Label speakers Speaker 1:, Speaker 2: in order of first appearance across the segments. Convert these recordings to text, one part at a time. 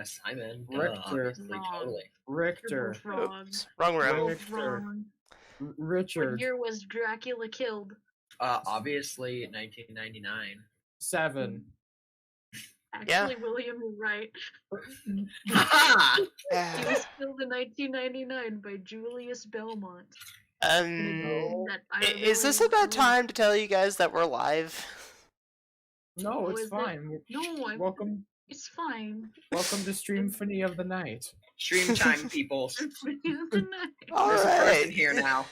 Speaker 1: Simon.
Speaker 2: Richter.
Speaker 1: Obviously, totally.
Speaker 2: Richter.
Speaker 3: Oops, wrong round.
Speaker 2: Richter.
Speaker 4: What
Speaker 2: Richard.
Speaker 4: year was Dracula killed?
Speaker 1: Obviously 1999.
Speaker 2: 7.
Speaker 4: Actually, William, you're right. He was killed in 1999 by Julius Belmont.
Speaker 3: Is this about time to tell you guys that we're live?
Speaker 2: No, it's fine. Welcome.
Speaker 4: It's fine.
Speaker 2: Welcome to Streamphony of the Night.
Speaker 1: Stream time, people.
Speaker 3: All
Speaker 1: There's
Speaker 3: right.
Speaker 1: a person here now.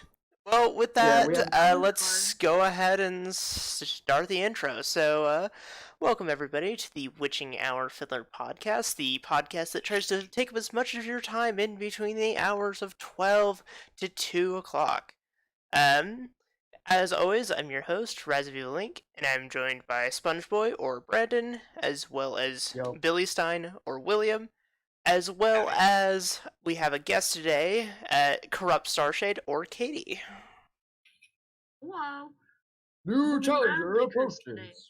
Speaker 3: Well, with that, let's go ahead and start the intro. So, welcome everybody to the Witching Hour Fiddler podcast, the podcast that tries to take up as much of your time in between the hours of 12 to 2 o'clock. As always, I'm your host, Riseofevillink, and I'm joined by SpongeBoy or Brandon, as well as BillyStien or William, as well as we have a guest today, Corrupt Starshade or Katie.
Speaker 4: Wow.
Speaker 2: New challenger approaches.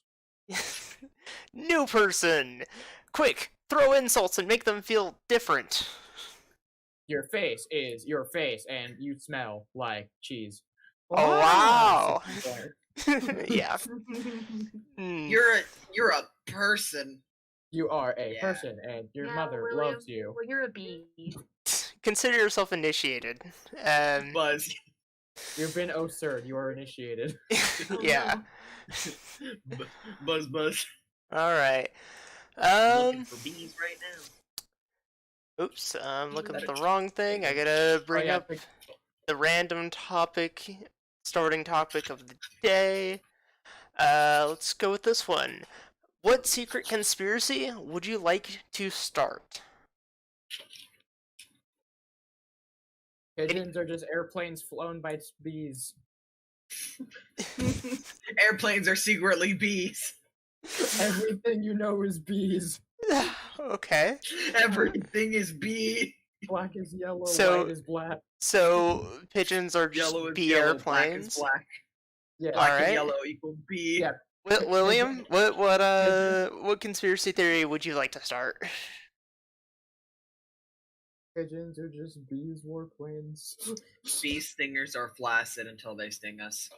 Speaker 3: New person! Quick, throw insults and make them feel different.
Speaker 2: Your face is your face, and you smell like cheese.
Speaker 3: Oh wow! Yeah.
Speaker 1: You're a person.
Speaker 2: You are a person, and your mother
Speaker 4: William,
Speaker 2: loves you.
Speaker 4: Well, you're a bee.
Speaker 3: Consider yourself initiated.
Speaker 1: Buzz.
Speaker 2: You've been sir. You are initiated.
Speaker 3: Yeah.
Speaker 1: Buzz.
Speaker 3: All right.
Speaker 1: Looking for bees right now.
Speaker 3: Oops, I'm looking at the wrong thing. I gotta bring up the random topic, starting topic of the day. Let's go with this one. What secret conspiracy would you like to start?
Speaker 2: Pigeons are just airplanes flown by bees.
Speaker 1: Airplanes are secretly bees.
Speaker 2: Everything you know is bees.
Speaker 3: Okay.
Speaker 1: Everything is bee.
Speaker 2: Black is yellow, white is black.
Speaker 3: So pigeons are just
Speaker 1: Yellow is
Speaker 3: bee
Speaker 1: yellow,
Speaker 3: airplanes.
Speaker 1: black is black.
Speaker 2: Yeah.
Speaker 1: Black
Speaker 3: Alright.
Speaker 1: and yellow equal bee.
Speaker 2: Yeah.
Speaker 3: William, what conspiracy theory would you like to start?
Speaker 2: Pigeons are just bees, warplanes.
Speaker 1: Bee stingers are flaccid until they sting us.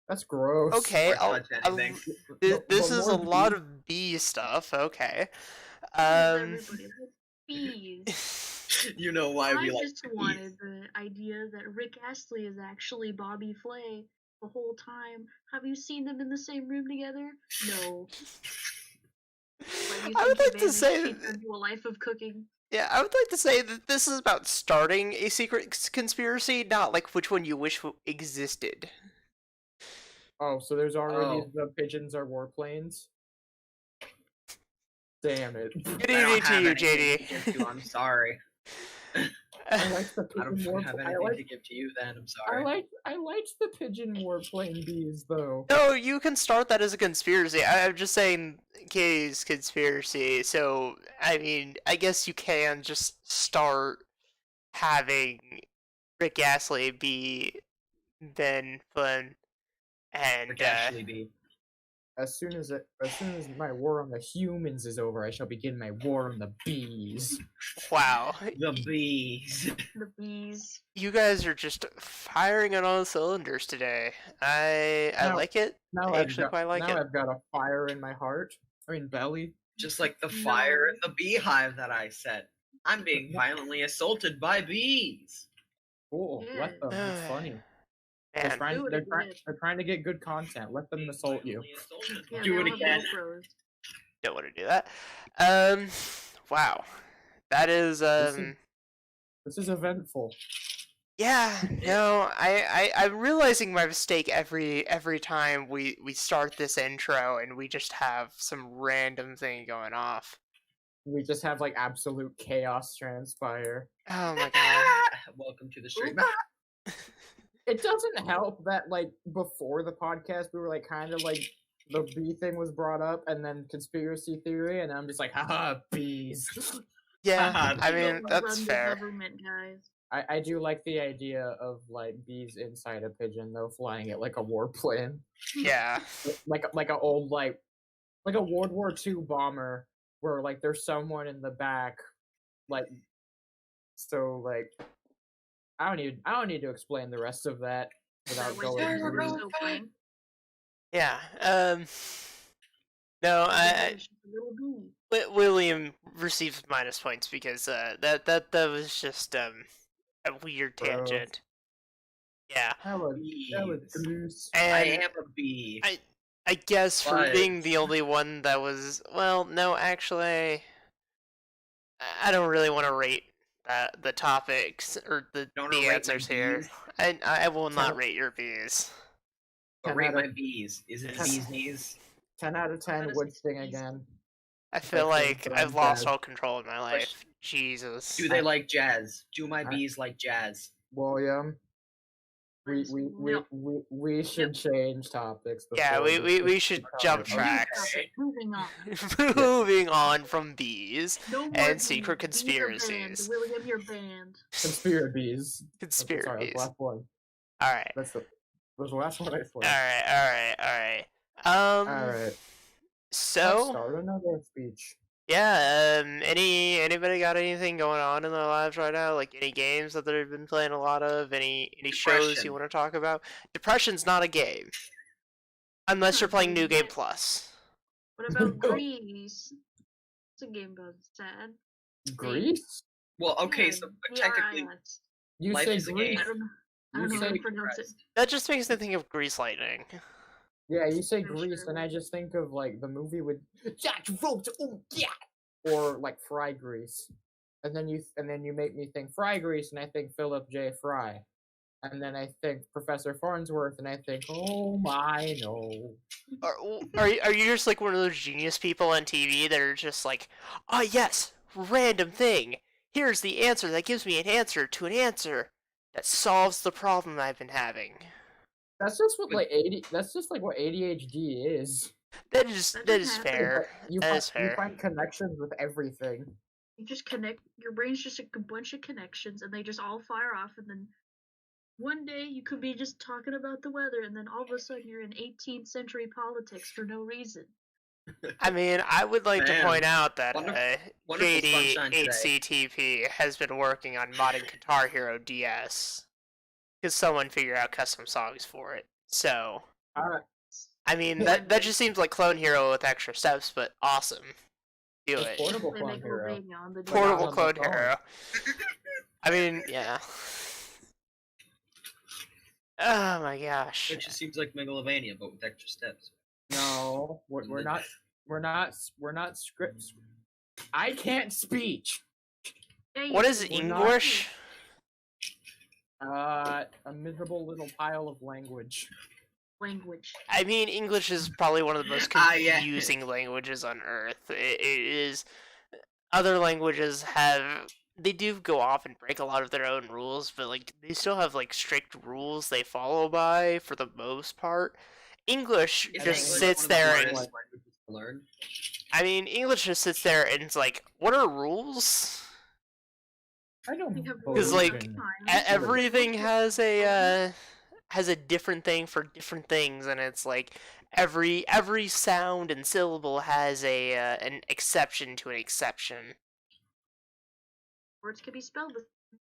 Speaker 2: That's gross.
Speaker 3: Okay, this is a
Speaker 2: more
Speaker 3: lot of bee stuff. Okay.
Speaker 4: Everybody loves bees.
Speaker 1: You know why we like
Speaker 4: I just wanted the idea that Rick Astley is actually Bobby Flay the whole time. Have you seen them in the same room together? No.
Speaker 3: I would like to say
Speaker 4: that into a life of cooking.
Speaker 3: Yeah, I would like to say that this is about starting a secret conspiracy, not like which one you wish existed.
Speaker 2: Oh, so there's already the pigeons are warplanes? Damn it.
Speaker 3: Good evening to you, JD.
Speaker 1: I'm sorry.
Speaker 2: I like the
Speaker 1: I don't
Speaker 2: pigeon
Speaker 1: have anything to give to you then, I'm sorry.
Speaker 2: I liked the pigeon warplane bees though.
Speaker 3: No, you can start that as a conspiracy. I'm just saying Katie's conspiracy, so I mean, I guess you can just start having Rick Astley be Ben Flynn and
Speaker 1: Rick Astley be.
Speaker 2: As soon as my war on the humans is over, I shall begin my war on the bees.
Speaker 3: Wow.
Speaker 1: The bees.
Speaker 4: The bees.
Speaker 3: You guys are just firing on all cylinders today. I like it. I actually quite like it.
Speaker 2: Now I've got a fire in my heart. Belly.
Speaker 1: Just like the fire in the beehive that I said. I'm being violently assaulted by bees.
Speaker 2: Cool. Let them. It's funny. They're trying to get good content. Let them assault you.
Speaker 4: Yeah,
Speaker 1: Do it again.
Speaker 3: Don't want to do that. Wow. That is
Speaker 2: This is eventful.
Speaker 3: Yeah, no, I'm realizing my mistake every time we start this intro and we just have some random thing going off.
Speaker 2: We just have like absolute chaos transpire.
Speaker 3: Oh my god.
Speaker 1: Welcome to the stream.
Speaker 2: It doesn't help that like before the podcast we were like kind of like the bee thing was brought up and then conspiracy theory and I'm just like haha bees.
Speaker 3: Yeah, I mean that's fair.
Speaker 4: Government guys.
Speaker 2: I do like the idea of like bees inside a pigeon though, flying it like a warplane.
Speaker 3: Yeah.
Speaker 2: like a old like a World War II bomber where like there's someone in the back, like, so like I don't need to explain the rest of that without
Speaker 4: That was
Speaker 2: going
Speaker 4: super
Speaker 2: through.
Speaker 4: so funny.
Speaker 3: Yeah. No, William receives minus points because that was just a weird tangent. Yeah.
Speaker 2: That was loose.
Speaker 1: I
Speaker 3: And
Speaker 1: am a bee.
Speaker 3: I guess for
Speaker 1: But-
Speaker 3: being the only one that was, well, no, actually, I don't really want to rate the topics or the
Speaker 1: Don't rate my
Speaker 3: answers here.
Speaker 1: bees?
Speaker 3: I will not rate your bees.
Speaker 1: But
Speaker 2: 10
Speaker 1: rate
Speaker 2: out
Speaker 1: my
Speaker 2: of-
Speaker 1: bees. Is it
Speaker 3: 10
Speaker 1: bees knees?
Speaker 2: 10 out of 10 would sting again.
Speaker 3: I feel
Speaker 2: Like,
Speaker 3: like I've lost
Speaker 2: jazz.
Speaker 3: all control in my life. Jesus.
Speaker 1: Do they like jazz? Do my bees like jazz?
Speaker 2: William, we should change topics.
Speaker 3: Yeah,
Speaker 2: before
Speaker 3: we should jump
Speaker 2: Okay.
Speaker 3: tracks.
Speaker 4: Moving on.
Speaker 3: Moving on from bees
Speaker 4: No more
Speaker 3: and
Speaker 4: bees.
Speaker 3: secret
Speaker 4: Bees are banned.
Speaker 3: conspiracies.
Speaker 4: William, you're banned.
Speaker 2: Conspiracies. Sorry,
Speaker 3: Conspiracies.
Speaker 2: last one.
Speaker 3: Alright.
Speaker 2: That was the last one I played.
Speaker 3: Alright.
Speaker 2: Alright. Let's
Speaker 3: So
Speaker 2: start another speech.
Speaker 3: yeah, anybody got anything going on in their lives right now? Like any games that they've been playing a lot of? Any shows
Speaker 1: Depression.
Speaker 3: you want to talk about? Depression's not a game. Unless you're playing New Game Plus.
Speaker 4: What about Grease? It's a game about sad.
Speaker 2: Greece?
Speaker 1: Well, okay,
Speaker 4: Yeah,
Speaker 1: so but technically,
Speaker 4: GRIS.
Speaker 2: You
Speaker 1: Life
Speaker 2: say
Speaker 1: is a
Speaker 2: Greece?
Speaker 1: game.
Speaker 4: I don't know how
Speaker 2: say
Speaker 4: to pronounce it.
Speaker 3: That just makes me think of Grease Lightning.
Speaker 2: Yeah, you say
Speaker 4: For
Speaker 2: Greece,
Speaker 4: sure.
Speaker 2: and I just think of like the movie with Jack Vote, oh yeah, or like Fry Grease, and then you make me think Fry Grease, and I think Philip J. Fry, and then I think Professor Farnsworth, and I think, oh my no.
Speaker 3: Are you just like one of those genius people on TV that are just like, oh yes, random thing. Here's the answer that gives me an answer to an answer that solves the problem I've been having.
Speaker 2: That's just what That's just like what ADHD is.
Speaker 3: That is
Speaker 4: happen.
Speaker 3: fair.
Speaker 2: You
Speaker 3: That
Speaker 2: find,
Speaker 3: is fair.
Speaker 2: you find connections with everything.
Speaker 4: You just connect. Your brain's just a bunch of connections, and they just all fire off, and then one day you could be just talking about the weather, and then all of a sudden you're in 18th century politics for no reason.
Speaker 3: I mean, I would like to
Speaker 1: Man,
Speaker 3: point out that
Speaker 1: wonderful
Speaker 3: JD
Speaker 1: sunshine today.
Speaker 3: HCTP has been working on modding Guitar Hero DS because someone figured out custom songs for it. So, I mean, that just seems like Clone Hero with extra steps, but awesome. Do
Speaker 2: It's
Speaker 3: it.
Speaker 2: portable
Speaker 4: They
Speaker 2: Clone
Speaker 4: make
Speaker 2: Hero.
Speaker 4: Albania on the
Speaker 3: Portable
Speaker 2: on the
Speaker 3: Clone
Speaker 2: phone.
Speaker 3: Hero. I mean, yeah. Oh my gosh.
Speaker 1: It just seems like Megalovania, but with extra steps.
Speaker 2: No, we're not scripts. I can't speech.
Speaker 4: Yeah,
Speaker 3: What
Speaker 4: you
Speaker 3: is
Speaker 4: can-
Speaker 2: We're not-
Speaker 3: English?
Speaker 2: A miserable little pile of language.
Speaker 4: language?
Speaker 3: I mean, English is probably one of the most
Speaker 1: Yeah.
Speaker 3: confusing languages on Earth. It is. Other languages they do go off and break a lot of their own rules, but like they still have like strict rules they follow by for the most part. English
Speaker 1: Is
Speaker 3: just
Speaker 1: English
Speaker 3: sits
Speaker 1: one of the
Speaker 3: there
Speaker 1: hardest
Speaker 3: and
Speaker 1: languages to learn?
Speaker 3: I mean, English just sits there and it's like, what are rules?
Speaker 2: I don't
Speaker 4: We have
Speaker 3: Because,
Speaker 2: believe
Speaker 3: like,
Speaker 2: in-
Speaker 3: Everything has a different thing for different things, and it's like every sound and syllable has an exception to an exception.
Speaker 4: Words can be spelled,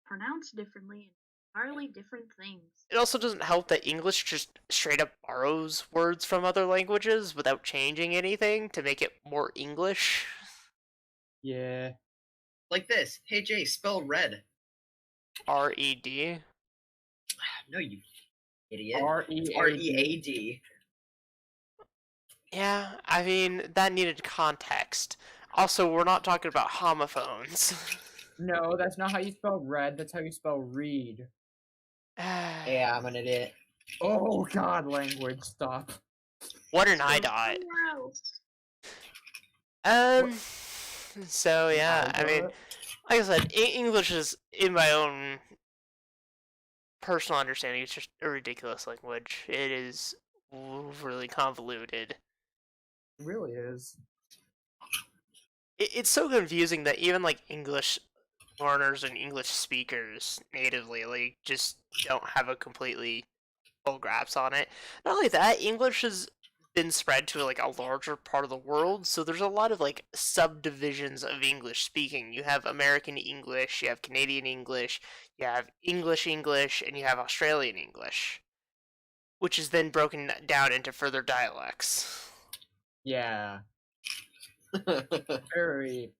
Speaker 4: pronounced differently, entirely different things.
Speaker 3: It also doesn't help that English just straight up borrows words from other languages without changing anything to make it more English.
Speaker 2: Yeah.
Speaker 1: Like this. Hey Jay, spell red.
Speaker 3: R-E-D.
Speaker 1: No, you idiot.
Speaker 2: R-E-A-D.
Speaker 1: R-E-A-D.
Speaker 3: Yeah, I mean, that needed context. Also, we're not talking about homophones.
Speaker 2: No, that's not how you spell red. That's how you spell read.
Speaker 1: Yeah, I'm an idiot.
Speaker 2: Oh god, language, stop.
Speaker 3: What an
Speaker 4: So
Speaker 3: IDOT.
Speaker 4: somewhere else.
Speaker 3: So yeah, I mean, like I said, English is, in my own personal understanding, it's just a ridiculous language. It is overly convoluted.
Speaker 2: It really is.
Speaker 3: It's so confusing that even like English learners and English speakers natively like just don't have a completely full grasp on it. Not only that, English is been spread to like a larger part of the world, so there's a lot of like subdivisions of English speaking. You have American English, you have Canadian English, you have English English, and you have Australian English, which is then broken down into further dialects.
Speaker 2: Yeah. Very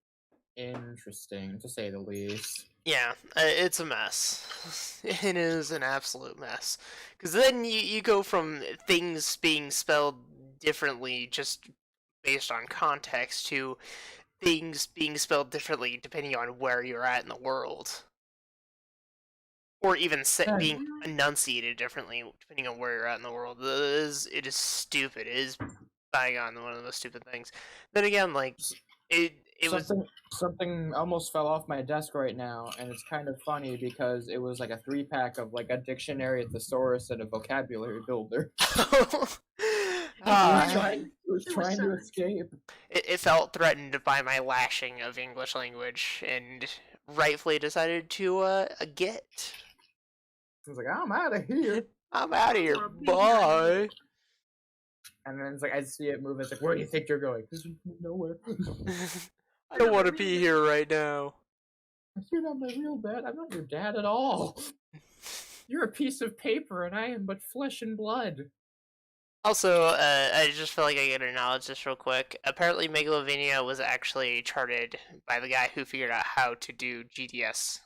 Speaker 2: interesting, to say the least.
Speaker 3: Yeah, it's a mess. It is an absolute mess. Because then you go from things being spelled differently just based on context to things being spelled differently depending on where you're at in the world. Or even being enunciated differently depending on where you're at in the world. It is stupid. It is bang on one of the most stupid things. Then again, like, it
Speaker 2: something almost fell off my desk right now, and it's kind of funny because it was like a 3-pack of like a dictionary, a thesaurus, and a vocabulary builder. It was trying to escape.
Speaker 3: It felt threatened by my lashing of English language, and rightfully decided to get.
Speaker 2: I was like, I'm out of here.
Speaker 3: I'm out of here. Bye.
Speaker 2: And then it's like, I see it move. It's like, where do you think you're going? Nowhere.
Speaker 3: I don't want to be here right now.
Speaker 2: You're not my real dad. I'm not your dad at all. You're a piece of paper, and I am but flesh and blood. Also,
Speaker 3: I just feel like I gotta acknowledge this real quick. Apparently, Megalovania was actually charted by the guy who figured out how to do GHDS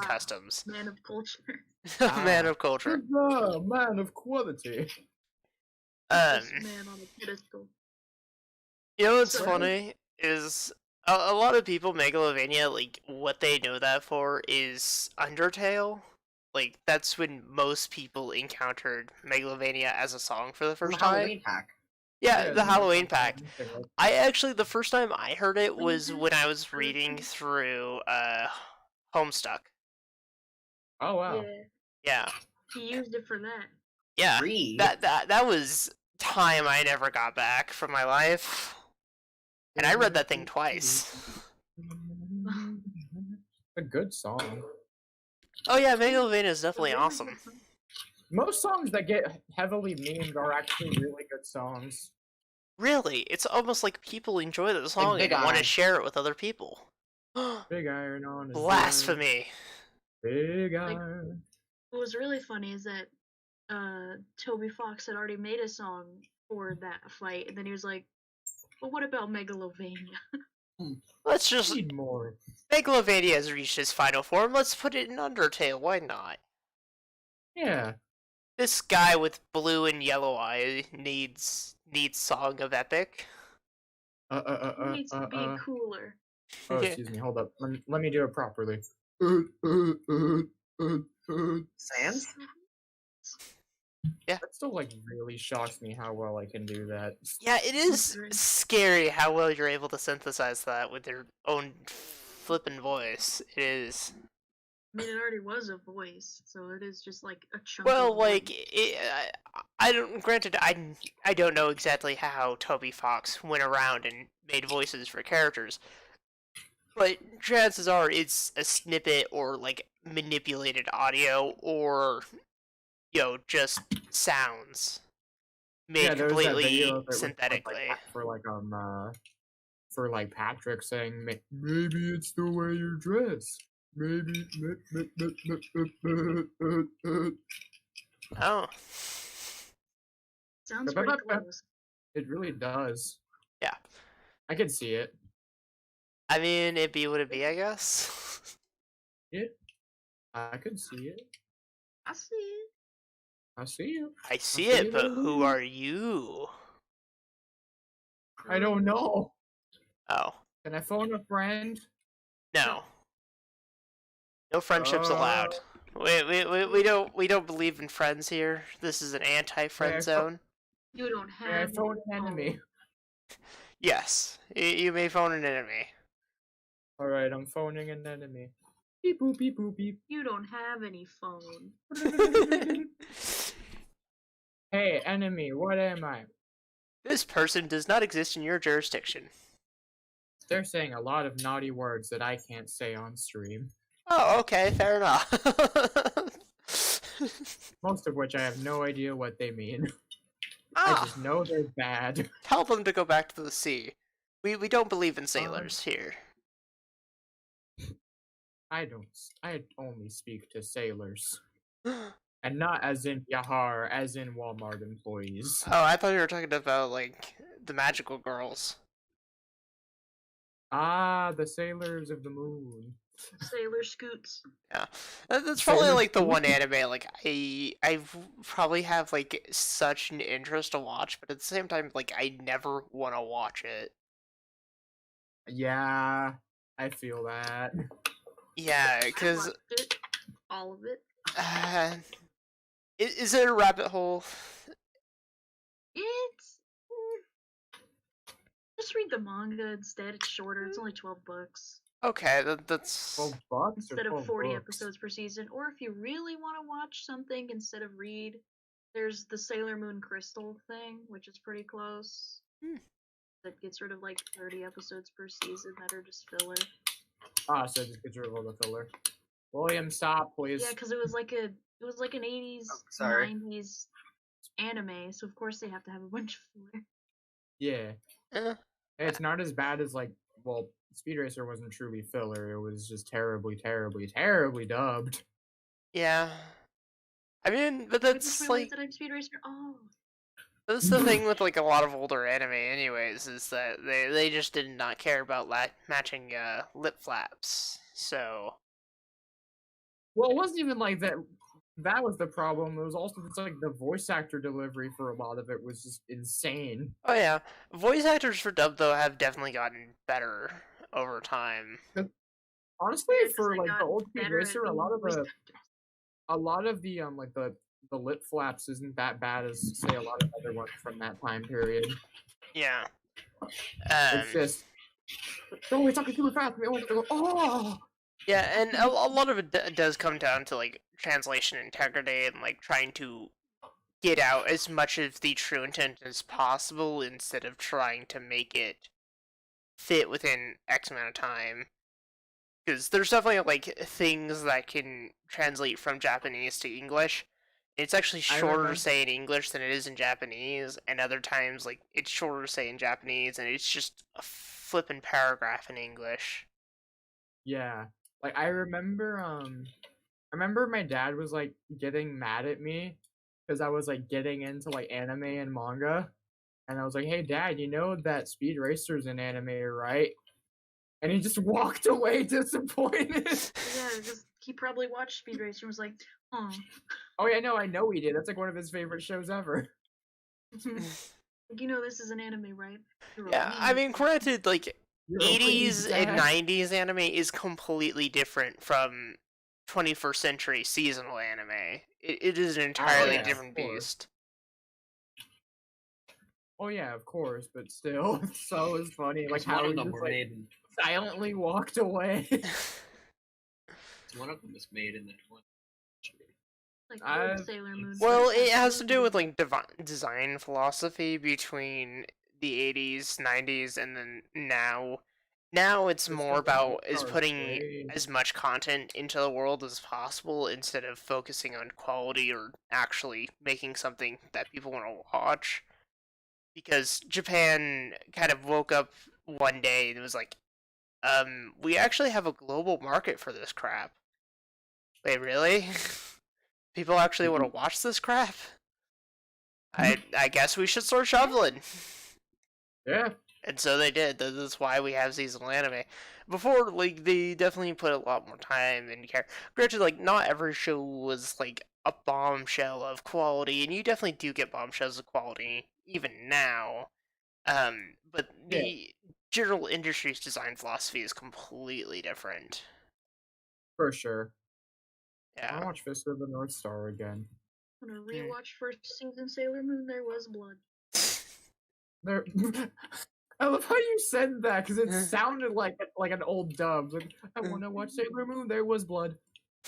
Speaker 3: customs.
Speaker 4: Man of culture.
Speaker 3: Man of culture.
Speaker 2: Man of quality.
Speaker 4: Man on a pedestal.
Speaker 3: You know what's funny is a lot of people Megalovania, like, what they know that for is Undertale. Like, that's when most people encountered Megalovania as a song for the first time.
Speaker 1: Halloween pack.
Speaker 3: Yeah, the Halloween pack. I actually, the first time I heard it was when I was reading through Homestuck.
Speaker 2: Oh wow.
Speaker 4: Yeah. He used it for that.
Speaker 3: Yeah. That was time I never got back from my life. And I read that thing twice.
Speaker 2: A good song.
Speaker 3: Oh yeah, Megalovania is definitely awesome.
Speaker 2: Most songs that get heavily memed are actually really good songs.
Speaker 3: Really? It's almost like people enjoy the song and want to share it with other people.
Speaker 2: Big iron on his
Speaker 3: blasphemy.
Speaker 2: Big iron.
Speaker 4: What was really funny is that Toby Fox had already made a song for that fight, and then he was like, well, what about Megalovania?
Speaker 3: Let's just
Speaker 2: need more.
Speaker 3: Megalovania has reached its final form. Let's put it in Undertale. Why not?
Speaker 2: Yeah.
Speaker 3: This guy with blue and yellow eye needs Song of Epic.
Speaker 4: He needs to be cooler.
Speaker 2: Oh, excuse me. Hold up. Let me do it properly.
Speaker 1: Sans?
Speaker 3: Yeah.
Speaker 2: That still like really shocks me how well I can do that.
Speaker 3: Yeah, it is scary how well you're able to synthesize that with your own flippin' voice. It is.
Speaker 4: I mean, it already was a voice, so it is just like a chunk.
Speaker 3: Well, like I don't. Granted, I don't know exactly how Toby Fox went around and made voices for characters, but chances are it's a snippet or like manipulated audio or just sounds made completely synthetically.
Speaker 2: For Patrick saying maybe it's the way you dress. Maybe.
Speaker 3: Oh.
Speaker 4: Sounds pretty close.
Speaker 2: It really does.
Speaker 3: Yeah.
Speaker 2: I can see it.
Speaker 3: I mean, it be what it be, I guess.
Speaker 2: Yeah. I can see it.
Speaker 4: I see it.
Speaker 2: I see you.
Speaker 3: I see it, but who are you?
Speaker 2: I don't know.
Speaker 3: Oh.
Speaker 2: Can I phone a friend?
Speaker 3: No. No friendships allowed. We don't believe in friends here. This is an anti-friend zone.
Speaker 4: You don't have.
Speaker 2: Can I phone an enemy?
Speaker 3: Yes, you may phone an enemy.
Speaker 2: All right, I'm phoning an enemy. Beep boop beep boop beep.
Speaker 4: You don't have any phone.
Speaker 2: Hey, enemy, what am I?
Speaker 3: This person does not exist in your jurisdiction.
Speaker 2: They're saying a lot of naughty words that I can't say on stream.
Speaker 3: Oh, okay, fair enough.
Speaker 2: Most of which I have no idea what they mean. I
Speaker 3: Ah,
Speaker 2: just know they're bad.
Speaker 3: tell them to go back to the sea. We don't believe in sailors here.
Speaker 2: I only speak to sailors. And not as in Yahar, as in Walmart employees.
Speaker 3: Oh, I thought you were talking about, like, the magical girls.
Speaker 2: Ah, the sailors of the moon.
Speaker 4: Sailor Scoots.
Speaker 3: Yeah, that's probably
Speaker 2: Sailor
Speaker 3: like the one
Speaker 2: Scoots?
Speaker 3: anime like I probably have like such an interest to watch, but at the same time like I never want to watch it.
Speaker 2: Yeah, I feel that.
Speaker 3: Yeah,
Speaker 4: I
Speaker 3: because
Speaker 4: watched it. All of it.
Speaker 3: uh, is it a rabbit hole?
Speaker 4: It's just read the manga instead. It's shorter. It's only 12 bucks.
Speaker 3: Okay, that's
Speaker 2: 12 bucks
Speaker 4: Instead
Speaker 2: or
Speaker 4: of
Speaker 2: 12
Speaker 4: 40
Speaker 2: books?
Speaker 4: episodes per season. Or if you really want to watch something instead of read, there's the Sailor Moon Crystal thing, which is pretty close. That gets rid of like 30 episodes per season that are just filler.
Speaker 2: Ah, so just get rid of all the filler. William, stop, please.
Speaker 4: Yeah, because it was like an 80s,
Speaker 1: sorry.
Speaker 4: 90s anime, so of course they have to have a bunch of filler.
Speaker 2: Yeah.
Speaker 3: eh.
Speaker 2: It's not as bad as, like, well, Speed Racer wasn't truly filler. It was just terribly, terribly, terribly dubbed.
Speaker 3: Yeah. I mean, but
Speaker 4: I just
Speaker 3: that's
Speaker 4: realized
Speaker 3: like
Speaker 4: that I'm Speed Racer. Oh.
Speaker 3: that's the thing with like a lot of older anime anyways, is that they just did not care about matching lip flaps. So
Speaker 2: Well, it wasn't even like that. That was the problem. It was also just like the voice actor delivery for a lot of it was just insane.
Speaker 3: oh yeah, voice actors for dub though have definitely gotten better over time.
Speaker 2: Honestly,
Speaker 4: Yeah, 'cause
Speaker 2: for
Speaker 4: they
Speaker 2: like the
Speaker 4: got
Speaker 2: old Speed
Speaker 4: better at
Speaker 2: Racer,
Speaker 4: being voice actors.
Speaker 2: a lot of the like the lip flaps isn't that bad as say a lot of other ones from that time period.
Speaker 3: Yeah.
Speaker 2: It's just oh, he's talking too fast. We have to go. Oh,
Speaker 3: Yeah, and a lot of it does come down to like translation integrity and like trying to get out as much of the true intent as possible instead of trying to make it fit within X amount of time. Because there's definitely like things that can translate from Japanese to English. It's actually shorter to say in English than it is in Japanese, and other times like it's shorter to say in Japanese, and it's just a flippin' paragraph in English.
Speaker 2: yeah. Like I remember my dad was like getting mad at me because I was like getting into like anime and manga, and I was like, "Hey, Dad, you know that Speed Racer's an anime, right?" And he just walked away disappointed.
Speaker 4: Yeah, just he probably watched Speed Racer and was like, oh.
Speaker 2: Oh yeah, no, I know he did. That's like one of his favorite shows ever.
Speaker 4: You know this is an anime, right?
Speaker 3: Yeah, I mean, granted, like
Speaker 2: You're a
Speaker 3: 80s
Speaker 2: please,
Speaker 3: and
Speaker 2: Dad.
Speaker 3: 90s anime is completely different from 21st century seasonal anime. It is an entirely
Speaker 2: yeah,
Speaker 3: different
Speaker 2: of course.
Speaker 3: beast.
Speaker 2: Oh yeah, of course, but still, it's so is funny. Like
Speaker 1: One
Speaker 2: how
Speaker 1: of
Speaker 2: he
Speaker 1: them
Speaker 2: just
Speaker 1: were
Speaker 2: like
Speaker 1: made in,
Speaker 2: silently walked away.
Speaker 1: one of them was made in the 20th century.
Speaker 4: Like
Speaker 2: I've-
Speaker 4: old Sailor Moon.
Speaker 3: Well,
Speaker 4: for
Speaker 3: it has to do with
Speaker 4: example.
Speaker 3: like design philosophy between the 80s, 90s, and then now. Now it's
Speaker 2: This
Speaker 3: more
Speaker 2: was
Speaker 3: about is
Speaker 2: All-Star
Speaker 3: putting
Speaker 2: Grade.
Speaker 3: as much content into the world as possible instead of focusing on quality or actually making something that people want to watch. Because Japan kind of woke up one day and was like, we actually have a global market for this crap. Wait, really? People actually want to watch this crap? I guess we should start shoveling.
Speaker 2: Yeah.
Speaker 3: And so they did. That's why we have seasonal anime. Before, like, they definitely put a lot more time and care. Granted, like, not every show was, like, a bombshell of quality, and you definitely do get bombshells of quality, even now. But the general industry's design philosophy is completely different.
Speaker 2: For sure. I
Speaker 3: Yeah.
Speaker 2: want to watch Fist of the North Star again.
Speaker 4: When I rewatched first season Sailor Moon, there was blood.
Speaker 2: There. I love how you said that because it sounded like an old dub. Like, I want to watch Sailor Moon. There was blood.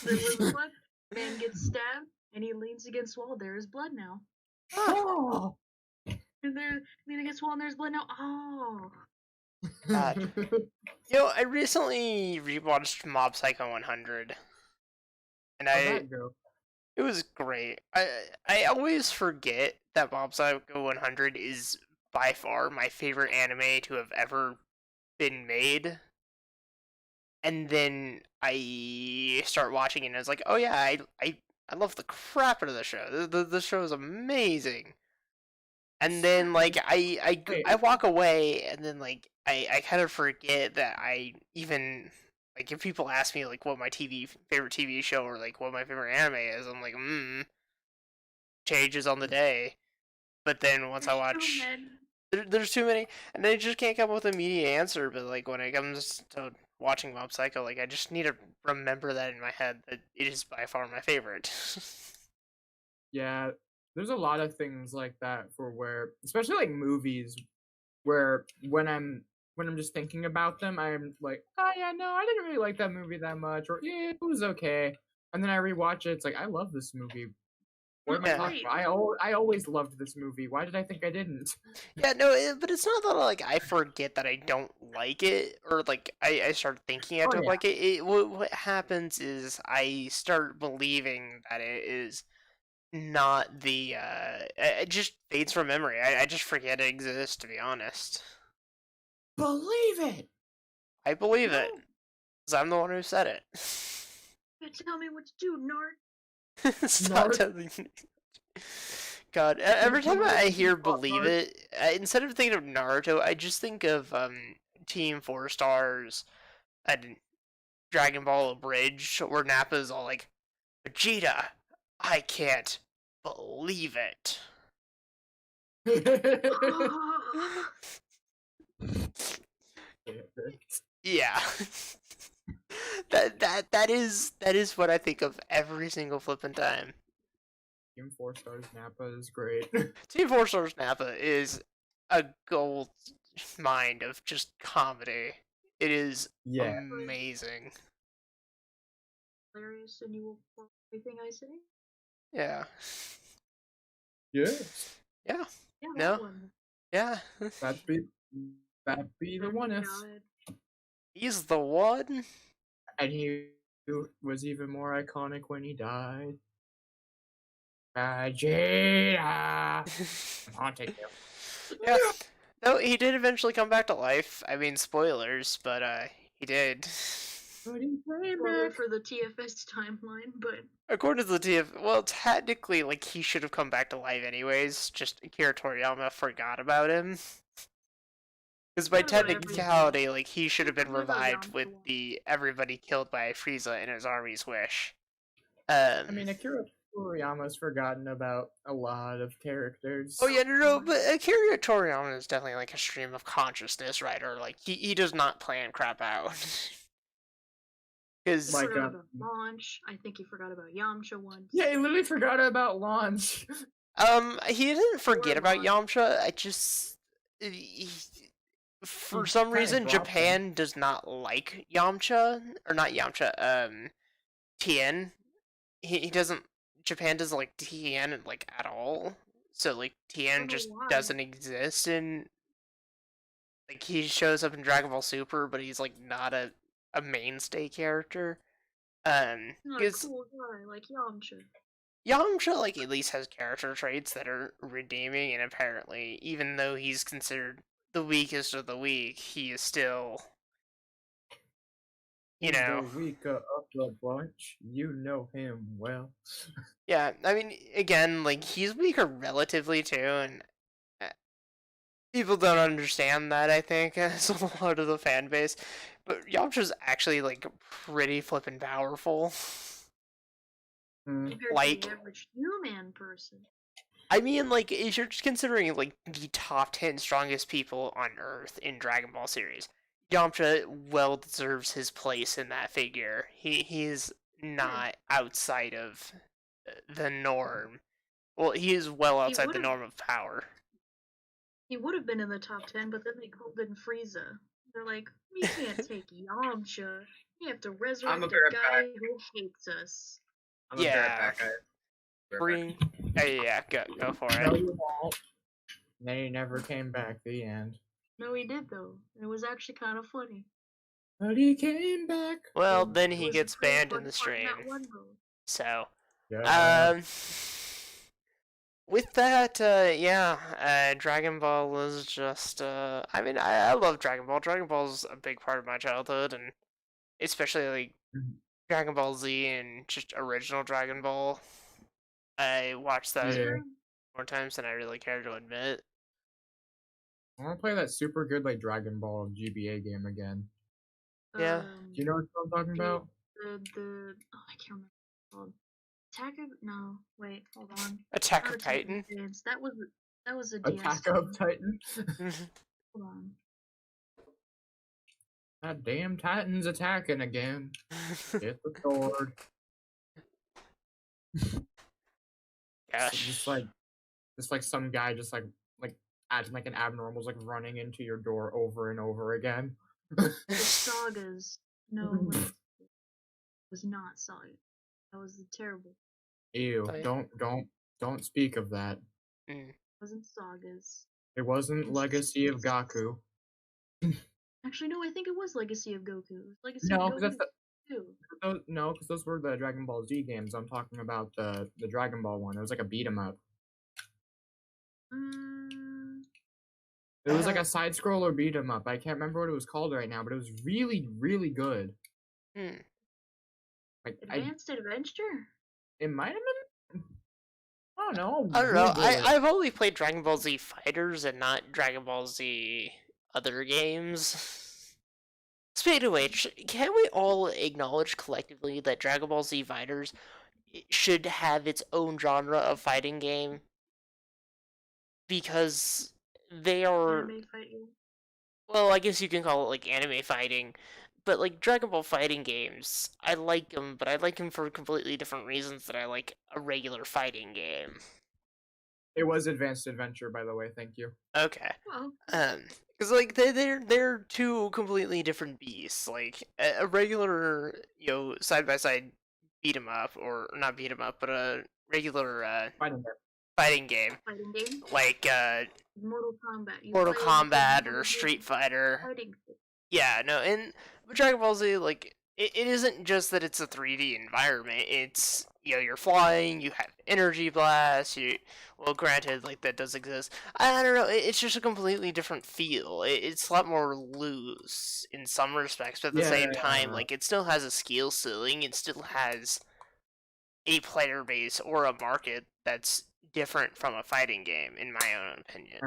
Speaker 4: There was blood. Man gets stabbed, and he leans against wall. There is blood now.
Speaker 2: Oh.
Speaker 4: And there, lean against wall, and there's blood now. Oh.
Speaker 3: You know, I recently rewatched Mob Psycho 100. And
Speaker 2: How'd that go?
Speaker 3: It was great. I always forget that Mob Psycho 100 is by far my favorite anime to have ever been made. And then I start watching it and I was like, oh yeah, I love the crap out of the show. The show is amazing. And then like I walk away and then like I kind of forget that I even like if people ask me like what my favorite TV show or like what my favorite anime is, I'm like, changes on the day. But then once I watch, there's too many, and I just can't come up with an immediate answer. But like when it comes to watching Mob Psycho, like I just need to remember that in my head that it is by far my favorite.
Speaker 2: Yeah, there's a lot of things like that for where, especially like movies, where when I'm just thinking about them, I'm like, oh yeah, no, I didn't really like that movie that much, or yeah, it was okay. And then I rewatch it, it's like I love this movie. What am I talking about? I always loved this movie. Why did I think I didn't?
Speaker 3: Yeah, no, but it's not that like I forget that I don't like it, or like I start thinking I don't like it. What happens is I start believing that it is not the it just fades from memory. I just forget it exists, to be honest.
Speaker 2: Believe it.
Speaker 3: I believe it, because I'm the one who said it.
Speaker 4: Tell me what to do, Nart.
Speaker 3: Stop telling me. God, every time I hear "believe it," instead of thinking of Naruto, I just think of Team 4 Stars and Dragon Ball Abridged, where Nappa's all like, "Vegeta, I can't believe it." Yeah. that is what I think of every single flippin' time.
Speaker 2: Team 4 Stars Nappa is great.
Speaker 3: Team 4 Stars Nappa is a gold mine of just comedy. It is amazing.
Speaker 4: Hilarious, and you will follow everything I say.
Speaker 3: Yeah.
Speaker 2: Yes.
Speaker 3: Yeah.
Speaker 4: Yeah,
Speaker 3: No.
Speaker 4: one.
Speaker 3: Yeah.
Speaker 2: That'd be the one if.
Speaker 3: He's the one.
Speaker 2: And he was even more iconic when he died. Vegeta! I'm haunting you.
Speaker 3: Yeah. No, he did eventually come back to life. I mean, spoilers, but he did.
Speaker 4: Spoiler for the TFS timeline, but
Speaker 3: according to the TF, well, technically, like he should have come back to life anyways. Just Akira Toriyama forgot about him. Because by technicality, like he should have been revived with the everybody killed by Frieza in his army's wish.
Speaker 2: I mean, Akira Toriyama's forgotten about a lot of characters.
Speaker 3: Oh yeah, no, but Akira Toriyama is definitely like a stream of consciousness writer. Like he does not plan crap out.
Speaker 4: Because like Launch, I think he forgot about Yamcha once.
Speaker 2: Yeah, he literally forgot about Launch.
Speaker 3: He didn't forget about Yamcha. I just for some reason Japan does not like Yamcha, or not Yamcha. Tien. He doesn't. Japan doesn't like Tien like at all. So like Tien just doesn't exist in. Like he shows up in Dragon Ball Super, but he's like not a mainstay character.
Speaker 4: Not a cool guy like Yamcha.
Speaker 3: Yamcha like at least has character traits that are redeeming, and apparently, even though he's considered the weakest of the weak, he is still,
Speaker 2: the weaker of the bunch. You know him well.
Speaker 3: Yeah, I mean, again, like he's weaker relatively too, and people don't understand that. I think as a lot of the fan base, but Yamcha's actually like pretty flippin' powerful.
Speaker 4: Compared like to the average human person.
Speaker 3: I mean, like, if you're just considering, like, the top 10 strongest people on Earth in Dragon Ball series, Yamcha well deserves his place in that figure. He's not outside of the norm. Well, he is well outside the norm of power.
Speaker 4: He would have been in the top 10, but then they called in Frieza. They're like, we can't take Yamcha. We have to resurrect a guy who hates us.
Speaker 3: Yeah. Bring. Yeah, go for it.
Speaker 2: No, you won't. Then he never came back. The end.
Speaker 4: No, he did though. It was actually kind of funny.
Speaker 2: But he came back.
Speaker 3: Well, then he gets banned in the stream. So.
Speaker 2: Yeah.
Speaker 3: With that, Dragon Ball is just, I mean, I love Dragon Ball. Dragon Ball's a big part of my childhood, and especially, like, Dragon Ball Z and just original Dragon Ball. I watched that
Speaker 2: Yeah.
Speaker 3: more times than I really care to admit.
Speaker 2: I want to play that super good, like, Dragon Ball GBA game again.
Speaker 3: Yeah.
Speaker 2: Do you know what I'm talking about?
Speaker 4: I can't remember what it's called. Attack of no, wait, hold on.
Speaker 3: Attack
Speaker 4: Not
Speaker 3: of
Speaker 4: Attack
Speaker 3: Titan.
Speaker 4: Titans. That was a DS
Speaker 2: Attack
Speaker 4: game.
Speaker 2: of Titan.
Speaker 4: Hold on.
Speaker 2: That damn Titan's attacking again. Get the sword.
Speaker 3: Gosh.
Speaker 2: Just like some guy just like acting like an abnormal's like running into your door over and over again.
Speaker 4: The sagas. No, wait. It was not saga. That was terrible.
Speaker 2: Ew! Don't speak of that.
Speaker 4: It wasn't sagas.
Speaker 2: It wasn't Legacy of Gaku.
Speaker 4: Actually, no. I think it was Legacy of Goku. It was Legacy
Speaker 2: No,
Speaker 4: of
Speaker 2: because
Speaker 4: Goku too.
Speaker 2: because those were the Dragon Ball Z games. I'm talking about the Dragon Ball one. It was like a beat 'em up. It was like a side scroller beat 'em up. I can't remember what it was called right now, but it was really, really good. Like
Speaker 4: Advanced Adventure?
Speaker 2: It might have been. I don't know.
Speaker 3: I don't know. I've only played Dragon Ball Z Fighters and not Dragon Ball Z other games. Speaking of which, can we all acknowledge collectively that Dragon Ball Z Fighters should have its own genre of fighting game? Because they are...
Speaker 4: Anime fighting?
Speaker 3: Well, I guess you can call it like anime fighting. But like Dragon Ball fighting games, I like them, but I like them for completely different reasons than I like a regular fighting game.
Speaker 2: It was Advanced Adventure, by the way. Thank you.
Speaker 3: Okay.
Speaker 4: Well,
Speaker 3: because like they're two completely different beasts. Like a regular, side by side beat 'em up, or not beat 'em up, but a regular fighting game.
Speaker 4: Fighting game?
Speaker 3: Like
Speaker 4: Mortal Kombat.
Speaker 3: Mortal Kombat or Street Fighter.
Speaker 4: Fighting.
Speaker 3: Yeah, no, and Dragon Ball Z, like, it isn't just that it's a 3D environment. It's, you're flying, you have energy blasts, well, granted, like, that does exist. I don't know, it's just a completely different feel. It's a lot more loose in some respects, but at the same time, like, it still has a skill ceiling, it still has a player base or a market that's different from a fighting game, in my own opinion.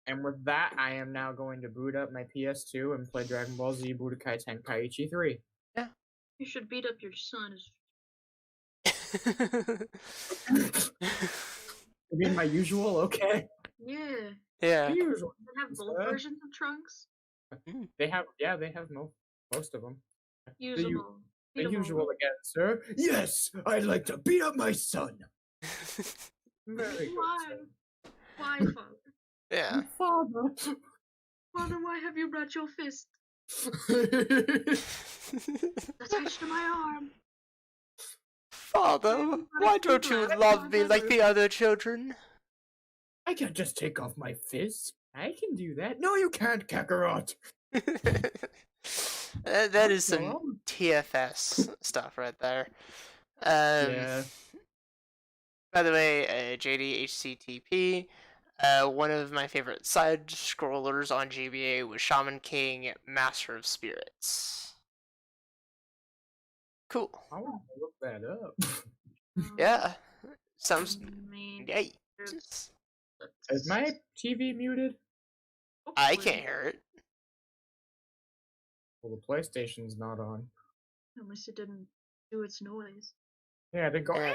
Speaker 2: And with that, I am now going to boot up my PS2 and play Dragon Ball Z Budokai Tenkaichi 3.
Speaker 3: Yeah.
Speaker 4: You should beat up your son.
Speaker 2: I mean, my usual, okay?
Speaker 4: Yeah.
Speaker 3: Yeah.
Speaker 2: The usual.
Speaker 4: They have both versions of Trunks?
Speaker 2: They have most of them.
Speaker 4: Use them all.
Speaker 2: The usual again, sir. Yes, I'd like to beat up my son. Very good,
Speaker 4: Why?
Speaker 2: sir.
Speaker 4: Why, Father?
Speaker 3: Yeah.
Speaker 2: Father.
Speaker 4: Father, why have you brought your fist attached to my arm?
Speaker 3: Father, why don't you love me like the other children?
Speaker 2: I can't just take off my fist. I can do that. No, you can't, Kakarot.
Speaker 3: That is some TFS stuff right there.
Speaker 2: Yeah.
Speaker 3: By the way, JDHCTP, one of my favorite side scrollers on GBA was Shaman King, Master of Spirits. Cool.
Speaker 2: I want to look that up.
Speaker 3: Yeah. Sounds.
Speaker 4: Yikes.
Speaker 2: Is my TV muted?
Speaker 3: I can't hear it.
Speaker 2: Well, the PlayStation's not on.
Speaker 4: Unless it didn't do its noise.
Speaker 2: Yeah, they go.
Speaker 3: I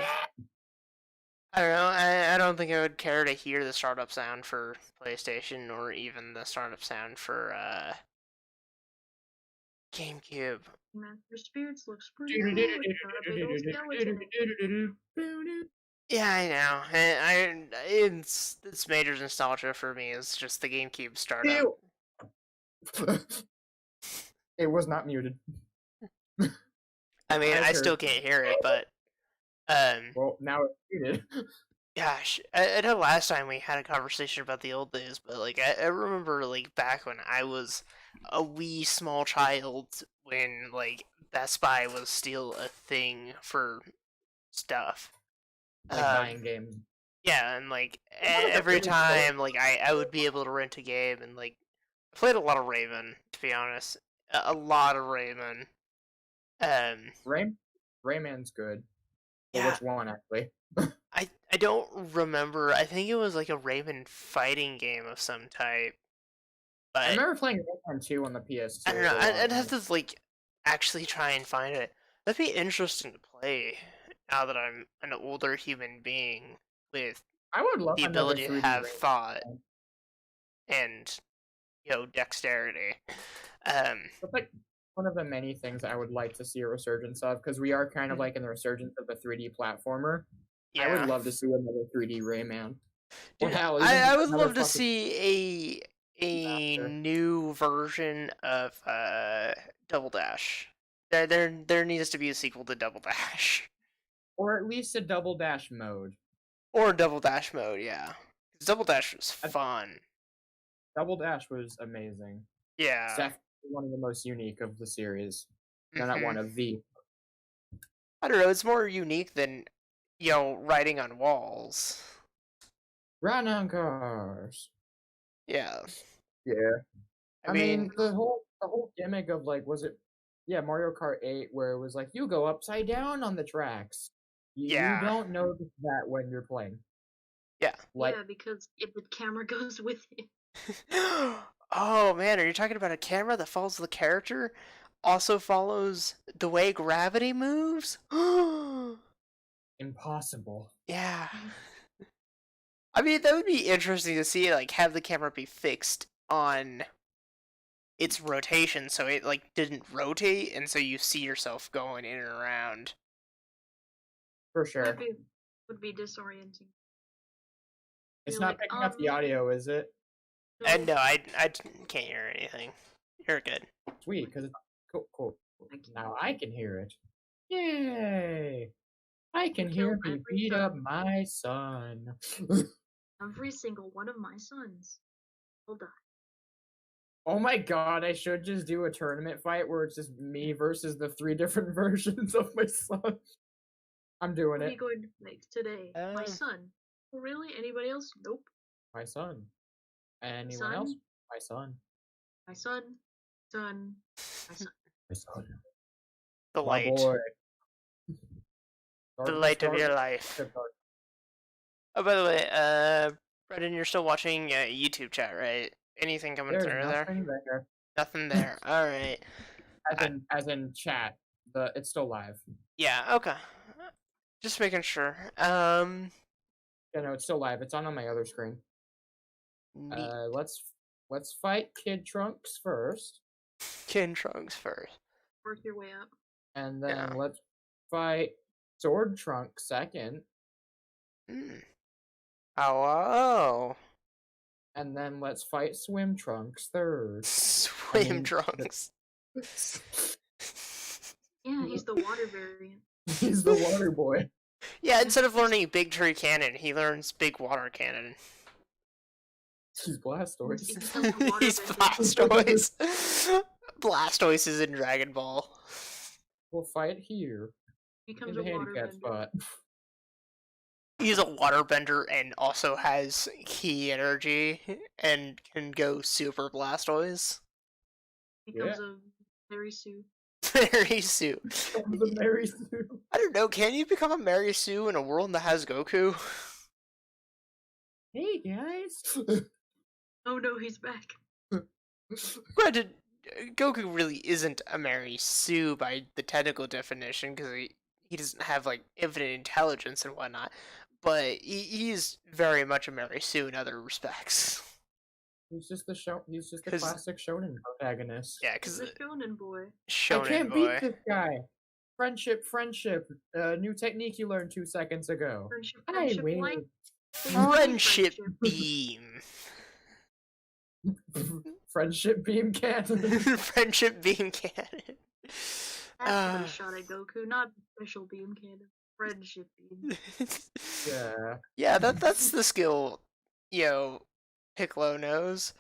Speaker 3: don't know. I don't think I would care to hear the startup sound for PlayStation or even the startup sound for GameCube.
Speaker 4: Master Spirits looks pretty cool. It's got a big old skeleton.
Speaker 3: Yeah, I know. It's major nostalgia for me. It's just the GameCube startup.
Speaker 2: It was not muted.
Speaker 3: I mean, I still can't hear it, but
Speaker 2: well, now it's muted.
Speaker 3: Gosh, I know last time we had a conversation about the old days, but like I remember like back when I was a wee small child, when like Best Buy was still a thing for stuff.
Speaker 2: like buying games.
Speaker 3: Yeah, and like
Speaker 2: One of the
Speaker 3: every
Speaker 2: really
Speaker 3: time, like I would be able to rent a game, and like I played a lot of Raven, to be honest, a lot of Raven.
Speaker 2: Rayman's good. Well,
Speaker 3: Yeah,
Speaker 2: which one actually?
Speaker 3: I don't remember. I think it was like a Raven fighting game of some type,
Speaker 2: I
Speaker 3: but
Speaker 2: remember playing Rayman 2 on the PS2.
Speaker 3: I don't know. I'd have to like actually try and find it. That'd be interesting to play now that I'm an older human being with
Speaker 2: I would love
Speaker 3: the
Speaker 2: another
Speaker 3: ability to
Speaker 2: 3D
Speaker 3: have
Speaker 2: Rayman.
Speaker 3: thought and dexterity.
Speaker 2: It's like one of the many things I would like to see a resurgence of, because we are kind of like in the resurgence of the 3D platformer. I would
Speaker 3: Yeah,
Speaker 2: love to see another 3D Rayman. Or
Speaker 3: dude,
Speaker 2: hell, even
Speaker 3: I would
Speaker 2: another
Speaker 3: love to
Speaker 2: fucking
Speaker 3: see a
Speaker 2: disaster.
Speaker 3: new version of Double Dash. There needs to be a sequel to Double Dash.
Speaker 2: Or at least a double dash mode.
Speaker 3: Or Double Dash mode, yeah. 'Cause Double Dash was fun.
Speaker 2: Double dash was amazing. It's
Speaker 3: Yeah.
Speaker 2: definitely one of the most unique of the series. No, not one of the.
Speaker 3: I don't know, it's more unique than, riding on walls.
Speaker 2: Run on cars.
Speaker 3: Yeah.
Speaker 2: Yeah.
Speaker 3: I
Speaker 2: I
Speaker 3: mean,
Speaker 2: mean, the whole gimmick of like, was it? Yeah, Mario Kart 8, where it was like you go upside down on the tracks.
Speaker 3: Yeah.
Speaker 2: You don't notice that when you're playing.
Speaker 3: Yeah.
Speaker 2: Like,
Speaker 4: Yeah, because if the camera goes with it.
Speaker 3: Oh man, are you talking about a camera that follows the character? Also follows the way gravity moves?
Speaker 2: impossible.
Speaker 3: Yeah. I mean, that would be interesting to see, like, have the camera be fixed on its rotation so it, like, didn't rotate, and so you see yourself going in and around.
Speaker 2: For sure.
Speaker 4: Would be disorienting.
Speaker 2: It's
Speaker 4: You're
Speaker 2: not
Speaker 4: like,
Speaker 2: picking up the audio, is it?
Speaker 3: And no, I can't hear anything. You're good.
Speaker 2: Sweet, because it's cool.
Speaker 4: I can-
Speaker 2: Now I can hear it. Yay! I can
Speaker 4: kill
Speaker 2: hear me
Speaker 4: every
Speaker 2: beat up
Speaker 4: son.
Speaker 2: my son.
Speaker 4: Every single one of my sons will die.
Speaker 2: Oh my god, I should just do a tournament fight where it's just me versus the 3 different versions of my son. I'm doing
Speaker 4: What are
Speaker 2: it.
Speaker 4: you going to make today? My
Speaker 3: Um.
Speaker 4: son. Oh, really? Anybody else? Nope.
Speaker 2: My son. Anyone
Speaker 4: Son?
Speaker 2: else? My son.
Speaker 4: My son. Son. My son.
Speaker 2: My son.
Speaker 3: The
Speaker 2: My
Speaker 3: light.
Speaker 2: boy.
Speaker 3: The light of your life. Oh, by the way, Brendan, you're still watching YouTube chat, right? Anything coming
Speaker 2: There's
Speaker 3: through there?
Speaker 2: nothing there.
Speaker 3: Nothing there. All right.
Speaker 2: As in chat. It's still live.
Speaker 3: Yeah. Okay. Just making sure.
Speaker 2: Yeah, no, it's still live. It's on my other screen.
Speaker 3: Neat.
Speaker 2: Let's fight Kid Trunks first,
Speaker 3: Kin Trunks first.
Speaker 4: Work your way up.
Speaker 2: and then
Speaker 3: Yeah.
Speaker 2: let's fight Sword Trunks second,
Speaker 3: Oh.
Speaker 2: and then let's fight Swim Trunks third.
Speaker 3: Swim Trunks.
Speaker 4: Yeah, he's the water variant.
Speaker 2: He's the water boy.
Speaker 3: Yeah, instead of learning Big Tree Cannon, he learns Big Water Cannon.
Speaker 2: He's Blastoise.
Speaker 4: He's the water
Speaker 3: He's
Speaker 4: variant.
Speaker 3: Blastoise. Blastoise is in Dragon Ball.
Speaker 2: We'll fight here in
Speaker 4: Becomes
Speaker 2: the
Speaker 4: a water
Speaker 2: handicap
Speaker 4: bender.
Speaker 2: spot.
Speaker 3: He's a waterbender and also has key energy and can go Super Blastoise.
Speaker 4: Becomes a Mary Sue.
Speaker 3: Mary Sue.
Speaker 2: The Mary Sue.
Speaker 3: I don't know, can you become a Mary Sue in a world that has Goku?
Speaker 2: Hey guys.
Speaker 4: Oh no, he's back.
Speaker 3: Granted, Goku really isn't a Mary Sue by the technical definition, because he doesn't have, like, infinite intelligence and whatnot, but he's very much a Mary Sue in other respects.
Speaker 2: He's just the
Speaker 3: Cause-
Speaker 2: classic shonen protagonist.
Speaker 3: Yeah,
Speaker 4: He's
Speaker 3: because
Speaker 4: a shonen boy.
Speaker 3: Shonen
Speaker 2: I can't
Speaker 3: boy.
Speaker 2: beat this guy. Friendship. New technique you learned 2 seconds ago.
Speaker 4: Friendship,
Speaker 2: I
Speaker 4: friendship
Speaker 2: win.
Speaker 4: like.
Speaker 3: Friendship beam.
Speaker 2: Friendship beam cannon.
Speaker 3: Friendship beam cannon.
Speaker 4: That's what a shot at Goku, not special beam cannon. Friendship beam.
Speaker 2: Yeah.
Speaker 3: Yeah, that's the skill, Piccolo knows.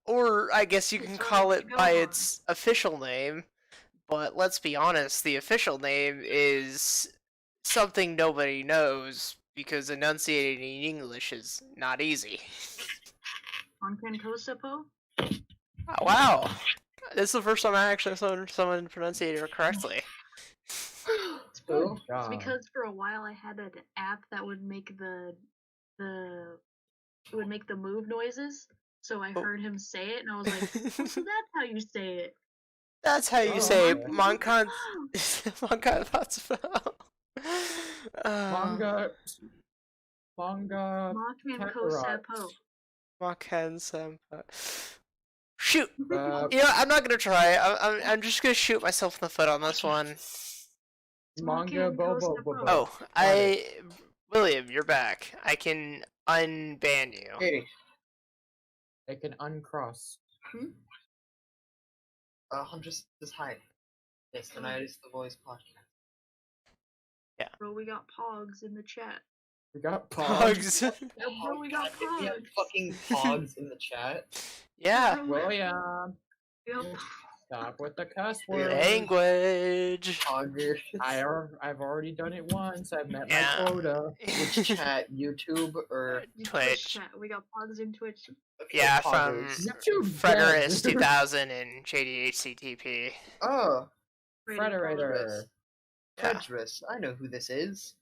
Speaker 3: Or I guess you can
Speaker 4: It's
Speaker 3: call
Speaker 4: right
Speaker 3: it
Speaker 4: to
Speaker 3: by
Speaker 4: go on.
Speaker 3: its official name. But let's be honest, the official name is something nobody knows because enunciating English is not easy.
Speaker 4: Onken Kosepo?
Speaker 3: Oh, wow. This is the first time I actually saw someone pronunciate it correctly.
Speaker 4: It's
Speaker 2: Good
Speaker 4: It's
Speaker 2: job.
Speaker 4: because for a while I had an app that would make the move noises. So I heard him say it, and I was like, "Oh, so that's how you say it."
Speaker 3: That's how you
Speaker 2: Oh,
Speaker 3: say
Speaker 2: okay.
Speaker 3: Monkan. Monkan
Speaker 2: Manga
Speaker 4: Makan
Speaker 2: Kakarot.
Speaker 4: Kosepo.
Speaker 3: Monkan Senpai. Shoot!
Speaker 2: Uh,
Speaker 3: You know, I'm not gonna try. I'm just gonna shoot myself in the foot on this one.
Speaker 2: Manga
Speaker 4: Makan
Speaker 2: Bobo
Speaker 4: Kosepo.
Speaker 2: Bobo.
Speaker 3: Oh, William, you're back. I can unban you.
Speaker 1: Hey,
Speaker 2: They can uncross.
Speaker 1: Huntress says hi. Yes, tonight is the Voice podcast.
Speaker 4: Bro, we got Pogs in the chat.
Speaker 2: We got
Speaker 3: Pogs.
Speaker 4: Yeah, bro, we got
Speaker 1: God, we have
Speaker 4: Pogs.
Speaker 1: fucking pogs in the chat.
Speaker 3: Yeah.
Speaker 2: William,
Speaker 4: We got
Speaker 2: stop with the cuss word.
Speaker 3: Language.
Speaker 1: Poggers.
Speaker 2: I've already done it once. I've met
Speaker 3: Yeah.
Speaker 2: my quota.
Speaker 1: Which chat? YouTube or
Speaker 3: Twitch.
Speaker 4: chat. We got Pogs in Twitch.
Speaker 1: okay,
Speaker 3: Yeah, from
Speaker 1: poggers.
Speaker 2: YouTube
Speaker 3: Frederius
Speaker 2: dead.
Speaker 3: 2000 and JDHCTP.
Speaker 1: Oh,
Speaker 2: Frederator.
Speaker 3: Yeah.
Speaker 1: Fredris. I know who this is.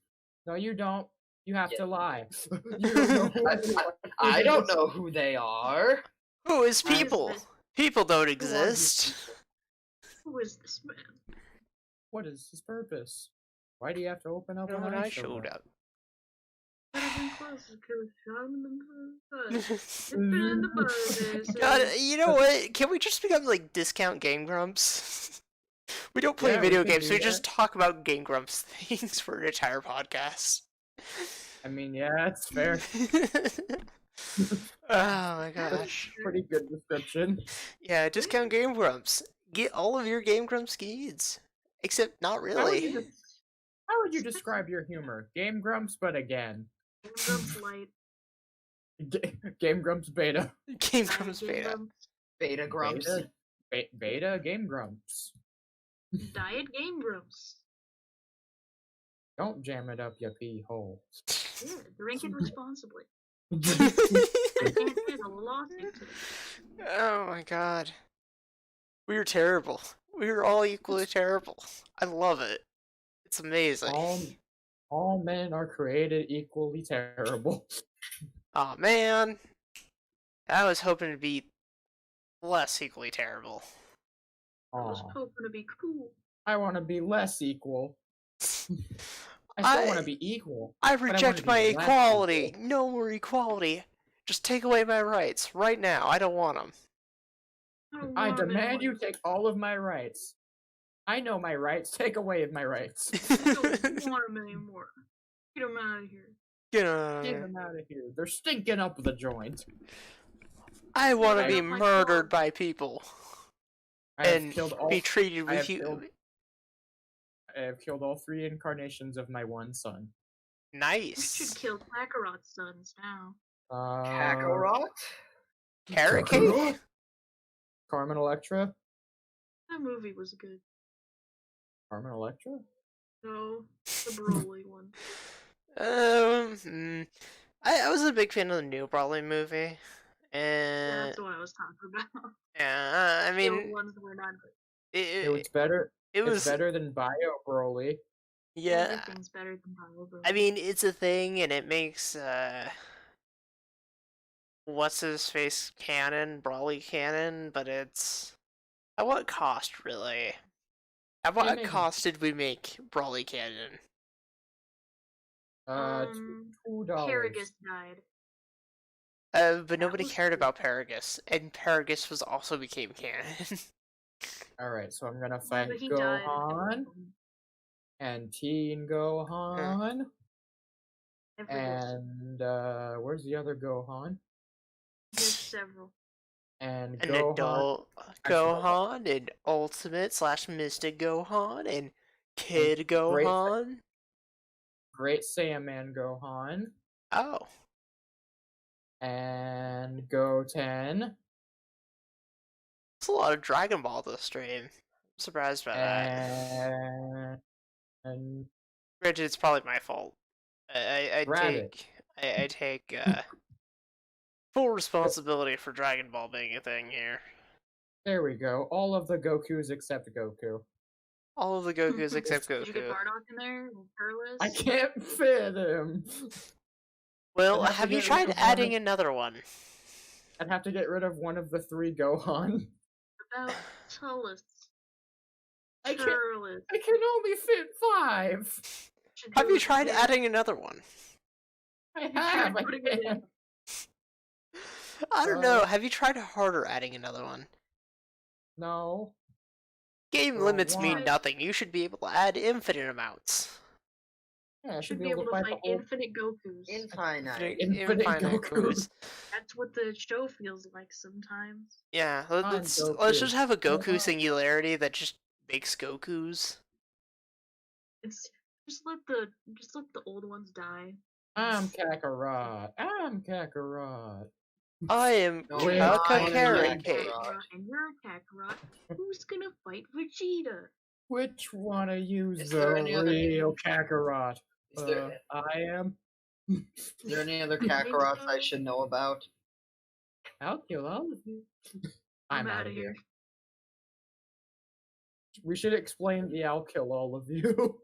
Speaker 2: No, you don't. You have
Speaker 1: Yeah.
Speaker 2: to lie. You don't know who
Speaker 1: I don't know who they are.
Speaker 3: Who is
Speaker 4: Who is
Speaker 3: people?
Speaker 4: this?
Speaker 3: People don't
Speaker 2: these
Speaker 3: exist.
Speaker 4: Who is this man?
Speaker 2: What is his purpose? Why do you have to open up
Speaker 3: When
Speaker 2: when
Speaker 3: I showed up.
Speaker 4: It's been the birthdays.
Speaker 3: God, you know what? Can we just become like discount Game Grumps? We don't play
Speaker 2: Yeah, we
Speaker 3: video
Speaker 2: can
Speaker 3: games,
Speaker 2: do
Speaker 3: we just talk about Game Grumps things for an entire podcast.
Speaker 2: I mean, yeah, it's fair.
Speaker 3: Oh my gosh.
Speaker 2: Pretty good description.
Speaker 3: Yeah, discount Game Grumps. Get all of your Game Grumps needs. Except not
Speaker 2: How would,
Speaker 3: really.
Speaker 2: you how would you describe your humor? Game Grumps, but again.
Speaker 4: Grumps light.
Speaker 2: Game Grumps beta.
Speaker 3: Game Grumps beta.
Speaker 1: Beta Grumps.
Speaker 2: Beta Game Grumps.
Speaker 4: Diet Game Grumps.
Speaker 2: Don't jam it up your pee hole.
Speaker 4: Yeah, drink it responsibly. I can't get a lawsuit today.
Speaker 3: Oh my god. We're terrible. We're all equally terrible. I love it. It's amazing.
Speaker 2: All men are created equally terrible.
Speaker 3: Aw, man. I was hoping to be less equally terrible.
Speaker 4: I was
Speaker 2: Aw,
Speaker 4: hoping to be cool.
Speaker 2: I want to be less equal. I still want to be equal.
Speaker 3: I
Speaker 2: I wanna
Speaker 3: reject
Speaker 2: be
Speaker 3: my
Speaker 2: less
Speaker 3: equality.
Speaker 2: equal.
Speaker 3: No more equality. Just take away my rights right now. I don't want them.
Speaker 2: I demand you take all of my rights. I know my rights. Take away my rights.
Speaker 4: I don't want them anymore. Get them out of here.
Speaker 3: Get on.
Speaker 2: Get them out of here. They're stinking up the joint.
Speaker 3: I want to
Speaker 4: I
Speaker 3: be
Speaker 4: don't like
Speaker 3: murdered
Speaker 4: dogs.
Speaker 3: by people
Speaker 2: I have
Speaker 3: and
Speaker 2: killed all.
Speaker 3: be treated
Speaker 2: I
Speaker 3: with
Speaker 2: have
Speaker 3: you.
Speaker 2: killed- I have killed all 3 incarnations of my one son.
Speaker 4: We
Speaker 3: Nice.
Speaker 4: should kill Kakarot's sons now.
Speaker 1: Kakarot?
Speaker 3: Carrot cake?
Speaker 2: Carmen Electra.
Speaker 4: That movie was good.
Speaker 2: Carmen Electra.
Speaker 4: No, the Broly one.
Speaker 3: I was a big fan of the new Broly movie, and
Speaker 4: That's what I was talking about.
Speaker 3: yeah, I
Speaker 4: The
Speaker 3: mean,
Speaker 4: ones that were not good.
Speaker 2: It was better.
Speaker 3: it
Speaker 2: It's
Speaker 3: was
Speaker 2: better than Bio Broly.
Speaker 3: yeah.
Speaker 4: Everything's better than Bio Broly.
Speaker 3: I mean, it's a thing, and it makes what's his face canon, Broly canon, but it's at what cost, really? At what
Speaker 2: makes-
Speaker 3: cost did we make Broly canon?
Speaker 2: $2.
Speaker 4: Paragus died.
Speaker 3: But nobody
Speaker 4: was
Speaker 3: cared
Speaker 4: cool.
Speaker 3: about Paragus, and Paragus was also became canon.
Speaker 2: All right, so I'm gonna fight
Speaker 4: But he died.
Speaker 2: Gohan and Teen Gohan and where's the other Gohan?
Speaker 4: There's several.
Speaker 2: And
Speaker 3: An
Speaker 2: Gohan.
Speaker 3: adult Gohan, and Ultimate / Mystic Gohan, and Kid Gohan.
Speaker 2: Great Saiyaman Gohan
Speaker 3: Oh,
Speaker 2: and Goten
Speaker 3: that's a lot of Dragon Ball this stream. I'm surprised by that.
Speaker 2: and
Speaker 3: Granted, it's probably my fault. I
Speaker 2: Grab it.
Speaker 3: take full responsibility for Dragon Ball being a thing here.
Speaker 2: There we go. All of the Gokus except Goku.
Speaker 3: All of the Gokus except
Speaker 4: Did you get
Speaker 3: Goku.
Speaker 4: Bardock in there? Careless?
Speaker 2: I can't fit him.
Speaker 3: Well,
Speaker 2: I'd have to
Speaker 3: have you
Speaker 2: get rid
Speaker 3: tried
Speaker 2: of
Speaker 3: adding another one?
Speaker 2: I'd have to get rid of one of the 3 Gohan.
Speaker 4: About Tullus.
Speaker 2: I can't-
Speaker 4: Turles.
Speaker 2: I can only fit 5.
Speaker 3: Have you tried adding another one?
Speaker 2: I
Speaker 4: tried
Speaker 2: have. I
Speaker 4: putting it in.
Speaker 2: can't.
Speaker 3: I don't know. Have you tried harder adding another one?
Speaker 2: No.
Speaker 3: Game
Speaker 2: Well,
Speaker 3: limits mean
Speaker 2: why?
Speaker 3: nothing. You should be able to add infinite amounts.
Speaker 2: Yeah, I
Speaker 4: Should be able to fight infinite Gokus.
Speaker 1: Infinite.
Speaker 2: Infinite Gokus.
Speaker 4: That's what the show feels like sometimes.
Speaker 3: Yeah,
Speaker 2: Fine,
Speaker 3: let's
Speaker 2: Goku.
Speaker 3: just have a Goku
Speaker 2: Yeah.
Speaker 3: singularity that just makes Gokus.
Speaker 4: It's just let the old ones die.
Speaker 2: I'm Kakarot. I'm Kakarot.
Speaker 3: I am
Speaker 1: No,
Speaker 2: Wait,
Speaker 3: Kaka
Speaker 2: I am
Speaker 3: Carrot
Speaker 1: Kakarot.
Speaker 3: Cake.
Speaker 4: And you're a Kakarot. Who's gonna fight Vegeta?
Speaker 2: Which one of you's
Speaker 1: Is
Speaker 2: the
Speaker 1: there any other
Speaker 2: real Kakarot?
Speaker 1: Is there,
Speaker 2: I am.
Speaker 1: is there any other Kakarots I should know about?
Speaker 2: I'll kill all of you.
Speaker 4: I'm out of here.
Speaker 2: We should explain the I'll kill all of you.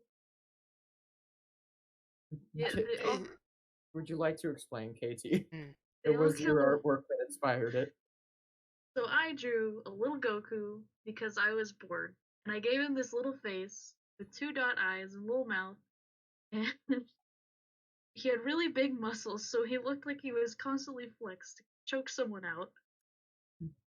Speaker 4: Yeah,
Speaker 2: Would you like to explain, Katie?
Speaker 3: Hmm.
Speaker 2: It
Speaker 4: I'll
Speaker 2: was
Speaker 4: kill
Speaker 2: your
Speaker 4: all-
Speaker 2: artwork that inspired it.
Speaker 4: So I drew a little Goku because I was bored, and I gave him this little face with 2 dot eyes and a little mouth, and he had really big muscles, so he looked like he was constantly flexed to choke someone out.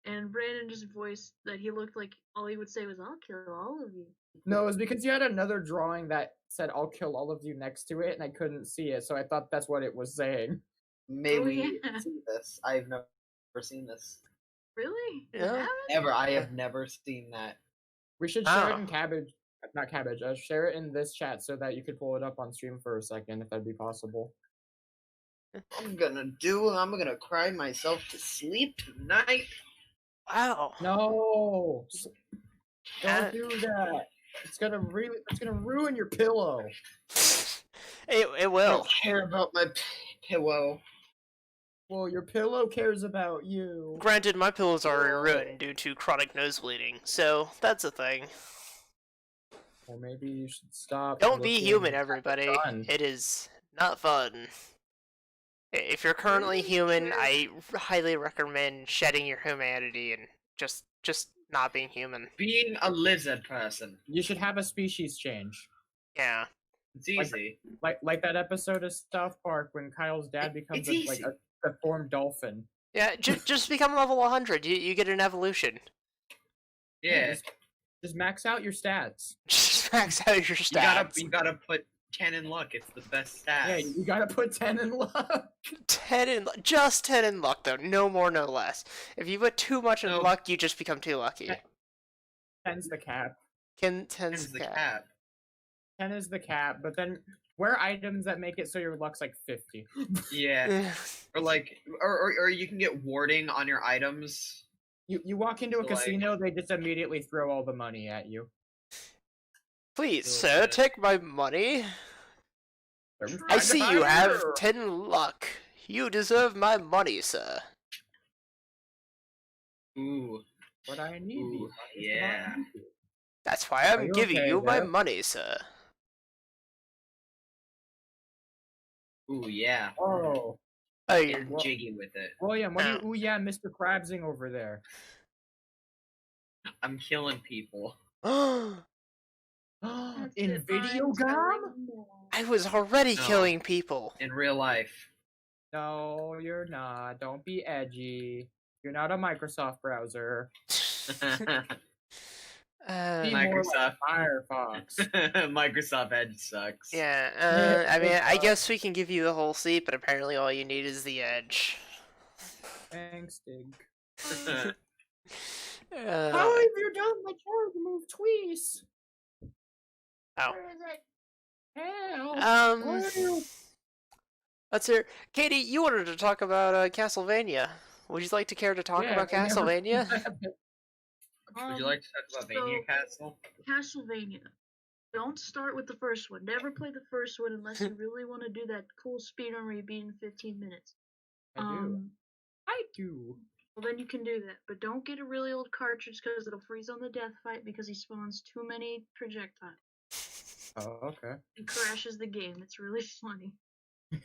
Speaker 4: And Brandon just voiced that he looked like all he would say was, "I'll kill all of you."
Speaker 2: No, it was because you had another drawing that said "I'll kill all of you" next to it, and I couldn't see it, so I thought that's what it was saying.
Speaker 1: May
Speaker 4: Oh,
Speaker 1: we
Speaker 4: yeah.
Speaker 1: see this? I've never seen this.
Speaker 4: Really? You
Speaker 3: Yeah.
Speaker 4: haven't?
Speaker 1: Ever. I have never seen that.
Speaker 2: We should share it
Speaker 3: Oh.
Speaker 2: in share it in this chat so that you could pull it up on stream for a second, if that'd be possible.
Speaker 1: I'm gonna cry myself to sleep tonight.
Speaker 3: Wow.
Speaker 2: No,
Speaker 3: Uh,
Speaker 2: don't do that. It's gonna ruin your pillow.
Speaker 3: It
Speaker 1: I
Speaker 3: will.
Speaker 1: don't care about my pillow.
Speaker 2: Well, your pillow cares about you.
Speaker 3: Granted, my pillow's already
Speaker 1: Whoa.
Speaker 3: ruined due to chronic nose bleeding, so that's a thing.
Speaker 2: Or maybe you should stop.
Speaker 3: Don't be
Speaker 2: looking
Speaker 3: human,
Speaker 2: at the
Speaker 3: everybody.
Speaker 2: sun.
Speaker 3: It is not fun. If you're currently human, I highly recommend shedding your humanity and just not being human.
Speaker 1: Being a lizard person.
Speaker 2: You should have a species change,
Speaker 3: Yeah.
Speaker 1: It's easy.
Speaker 2: like that episode of South Park when Kyle's dad becomes
Speaker 1: It's
Speaker 2: like
Speaker 1: easy.
Speaker 2: a deformed dolphin.
Speaker 3: Yeah, just become level 100. You get an evolution.
Speaker 1: Yeah.
Speaker 2: Just max out your stats.
Speaker 3: Just max out your stats.
Speaker 1: You gotta put 10 in luck. It's the best stat.
Speaker 2: Yeah, you gotta put 10 in luck.
Speaker 3: 10 in just 10 in luck though, no more, no less. If you put too much in
Speaker 1: No.
Speaker 3: luck, you just become too lucky.
Speaker 2: 10's the cap.
Speaker 3: 10's
Speaker 1: Ten's
Speaker 3: the
Speaker 1: the
Speaker 3: cap.
Speaker 1: cap.
Speaker 2: 10 is the cap, but then wear items that make it so your luck's like 50.
Speaker 1: Yeah. Or you can get warding on your items.
Speaker 2: You walk into a
Speaker 1: Like-
Speaker 2: casino, they just immediately throw all the money at you.
Speaker 3: Please,
Speaker 1: Little
Speaker 3: sir,
Speaker 1: bit.
Speaker 3: take my money.
Speaker 2: They're
Speaker 4: I
Speaker 3: I
Speaker 2: trying to
Speaker 3: see
Speaker 2: buy
Speaker 3: you have
Speaker 2: her.
Speaker 3: 10 luck. You deserve my money, sir.
Speaker 1: Ooh.
Speaker 2: But I need
Speaker 1: Ooh,
Speaker 2: these. What
Speaker 1: yeah.
Speaker 2: I need these.
Speaker 3: That's why
Speaker 2: Are
Speaker 3: I'm
Speaker 2: you
Speaker 3: giving
Speaker 2: okay,
Speaker 3: you my
Speaker 2: Dev?
Speaker 3: money, sir.
Speaker 1: Ooh, yeah.
Speaker 2: Oh,
Speaker 3: Oh,
Speaker 1: Getting
Speaker 2: Well-
Speaker 1: jiggy with it.
Speaker 2: William, what are you?
Speaker 3: Ow.
Speaker 2: Ooh, yeah, Mr. Krabsing over there.
Speaker 1: I'm killing people.
Speaker 3: you're...
Speaker 4: That's
Speaker 2: In
Speaker 4: it,
Speaker 2: video
Speaker 4: I'm
Speaker 2: game?
Speaker 4: telling you.
Speaker 3: I was already
Speaker 1: No.
Speaker 3: killing people.
Speaker 1: In real life.
Speaker 2: No, you're not. Don't be edgy. You're not a Microsoft browser. Be more like
Speaker 1: Microsoft.
Speaker 2: Firefox.
Speaker 1: Microsoft Edge sucks.
Speaker 3: Yeah, I mean, I
Speaker 2: uh,
Speaker 3: guess we can give you the whole seat, but apparently all you need is the edge.
Speaker 2: Thanks, Dig.
Speaker 3: Uh,
Speaker 2: How have you done my charge move twice?
Speaker 3: Oh.
Speaker 2: Where is it? Help!
Speaker 3: Um,
Speaker 2: Help!
Speaker 3: let's hear. Katie, you wanted to talk about Castlevania. Would you like to care to talk
Speaker 2: Yeah,
Speaker 3: about
Speaker 2: we never-
Speaker 3: Castlevania?
Speaker 1: Would you like to talk about Vania
Speaker 4: So-
Speaker 1: Castle?
Speaker 4: Castlevania. Don't start with the first one. Never play the first one unless you really want to do that cool speedrun where you beat in 15 minutes.
Speaker 2: I do.
Speaker 4: Well, then you can do that, but don't get a really old cartridge because it'll freeze on the death fight because he spawns too many projectiles.
Speaker 2: Oh, okay.
Speaker 4: He crashes the game. It's really funny.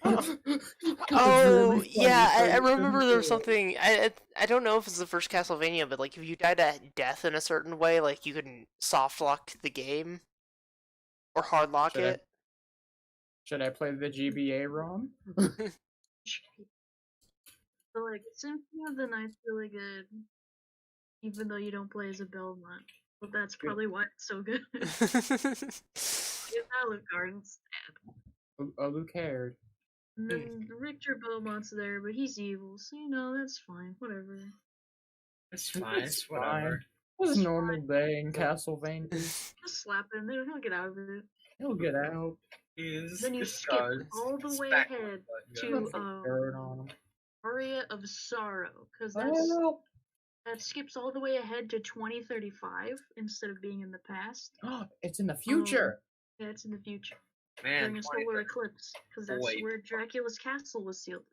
Speaker 3: Oh, yeah, I remember there was something. I don't know if it's the first Castlevania, but like if you died at death in a certain way, like you can soft lock the game or hard lock it.
Speaker 2: Should I play the GBA ROM?
Speaker 4: So like Symphony of the Night's really good, even though you don't play as a Belmont. But that's probably why it's so good. It's Alucard instead.
Speaker 2: Who cared?
Speaker 4: And then Richter Belmont's there, but he's evil, so you know that's fine. Whatever.
Speaker 1: It's fine. It's whatever.
Speaker 2: It was a normal day in Castlevania.
Speaker 4: Just slap him, then he'll get out of it.
Speaker 2: He'll get out.
Speaker 4: Then you skip all the way ahead to Aria of Sorrow, because that skips all the way ahead to 2035 instead of being in the past.
Speaker 2: Oh, it's in the future.
Speaker 4: Yeah, it's in the future.
Speaker 1: Man,
Speaker 4: during a solar eclipse, because that's where Dracula's castle was sealed.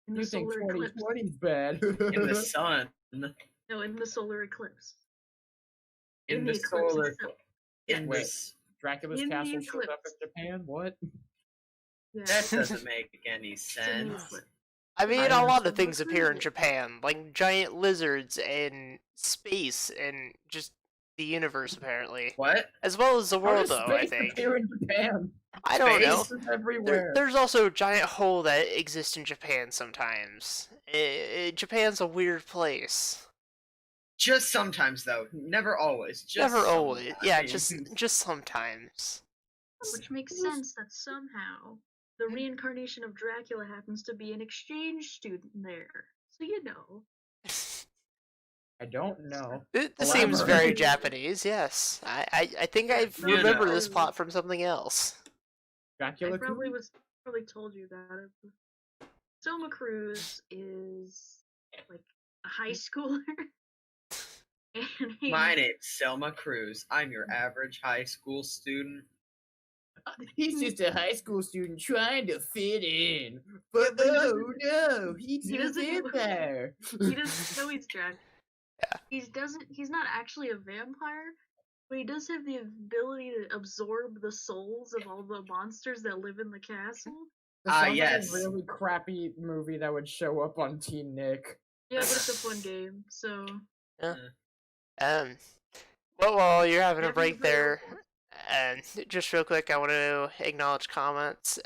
Speaker 4: In the
Speaker 2: you think
Speaker 4: solar eclipse.
Speaker 2: 2020's bad?
Speaker 1: In the sun.
Speaker 4: No, in the solar eclipse.
Speaker 1: In the solar. In this.
Speaker 2: Dracula's castle showed up in Japan. What?
Speaker 4: Yeah.
Speaker 1: That doesn't make any sense.
Speaker 3: I mean, a lot of things appear in Japan, like giant lizards and space and just the universe, apparently.
Speaker 1: What?
Speaker 3: As well as the world, though, I think.
Speaker 2: Appear in Japan?
Speaker 3: I don't know.
Speaker 2: Everywhere.
Speaker 3: There's also a giant hole that exists in Japan sometimes. Japan's a weird place.
Speaker 1: Just sometimes, though. Never always. Just
Speaker 3: Never always.
Speaker 1: Sometimes.
Speaker 3: Yeah, just sometimes.
Speaker 4: Which makes sense that somehow the reincarnation of Dracula happens to be an exchange student there. So you know.
Speaker 2: I don't know.
Speaker 3: This seems very Japanese, yes. I think I remember this plot from something else.
Speaker 2: Dracula
Speaker 4: I probably told you about it. Soma Cruz is like a high schooler.
Speaker 1: My name's Selma Cruz. I'm your average high school student.
Speaker 2: He's just a high school student trying to fit in. But oh no, he's a vampire.
Speaker 4: He doesn't know he's Dracula. Yeah. He's not actually a vampire, but he does have the ability to absorb the souls of all the monsters that live in the castle.
Speaker 1: Yes.
Speaker 2: A really crappy movie that would show up on Teen Nick.
Speaker 4: Yeah, but it's a fun game, so.
Speaker 3: Yeah. Well, while you're having a break there, just real quick, I want to acknowledge comments.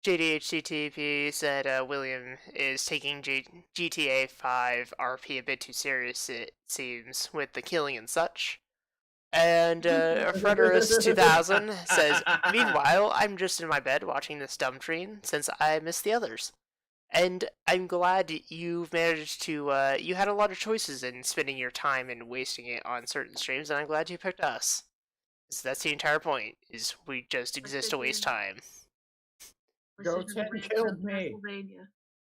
Speaker 3: JDHCTP said William is taking GTA 5 RP a bit too serious, it seems, with the killing and such. And Frederius2000 says, meanwhile, I'm just in my bed watching this dumb train since I missed the others. And I'm glad you've managed to, you had a lot of choices in spending your time and wasting it on certain streams, and I'm glad you picked us. So that's the entire point, is we just exist to waste time.
Speaker 2: Go 10 killed me.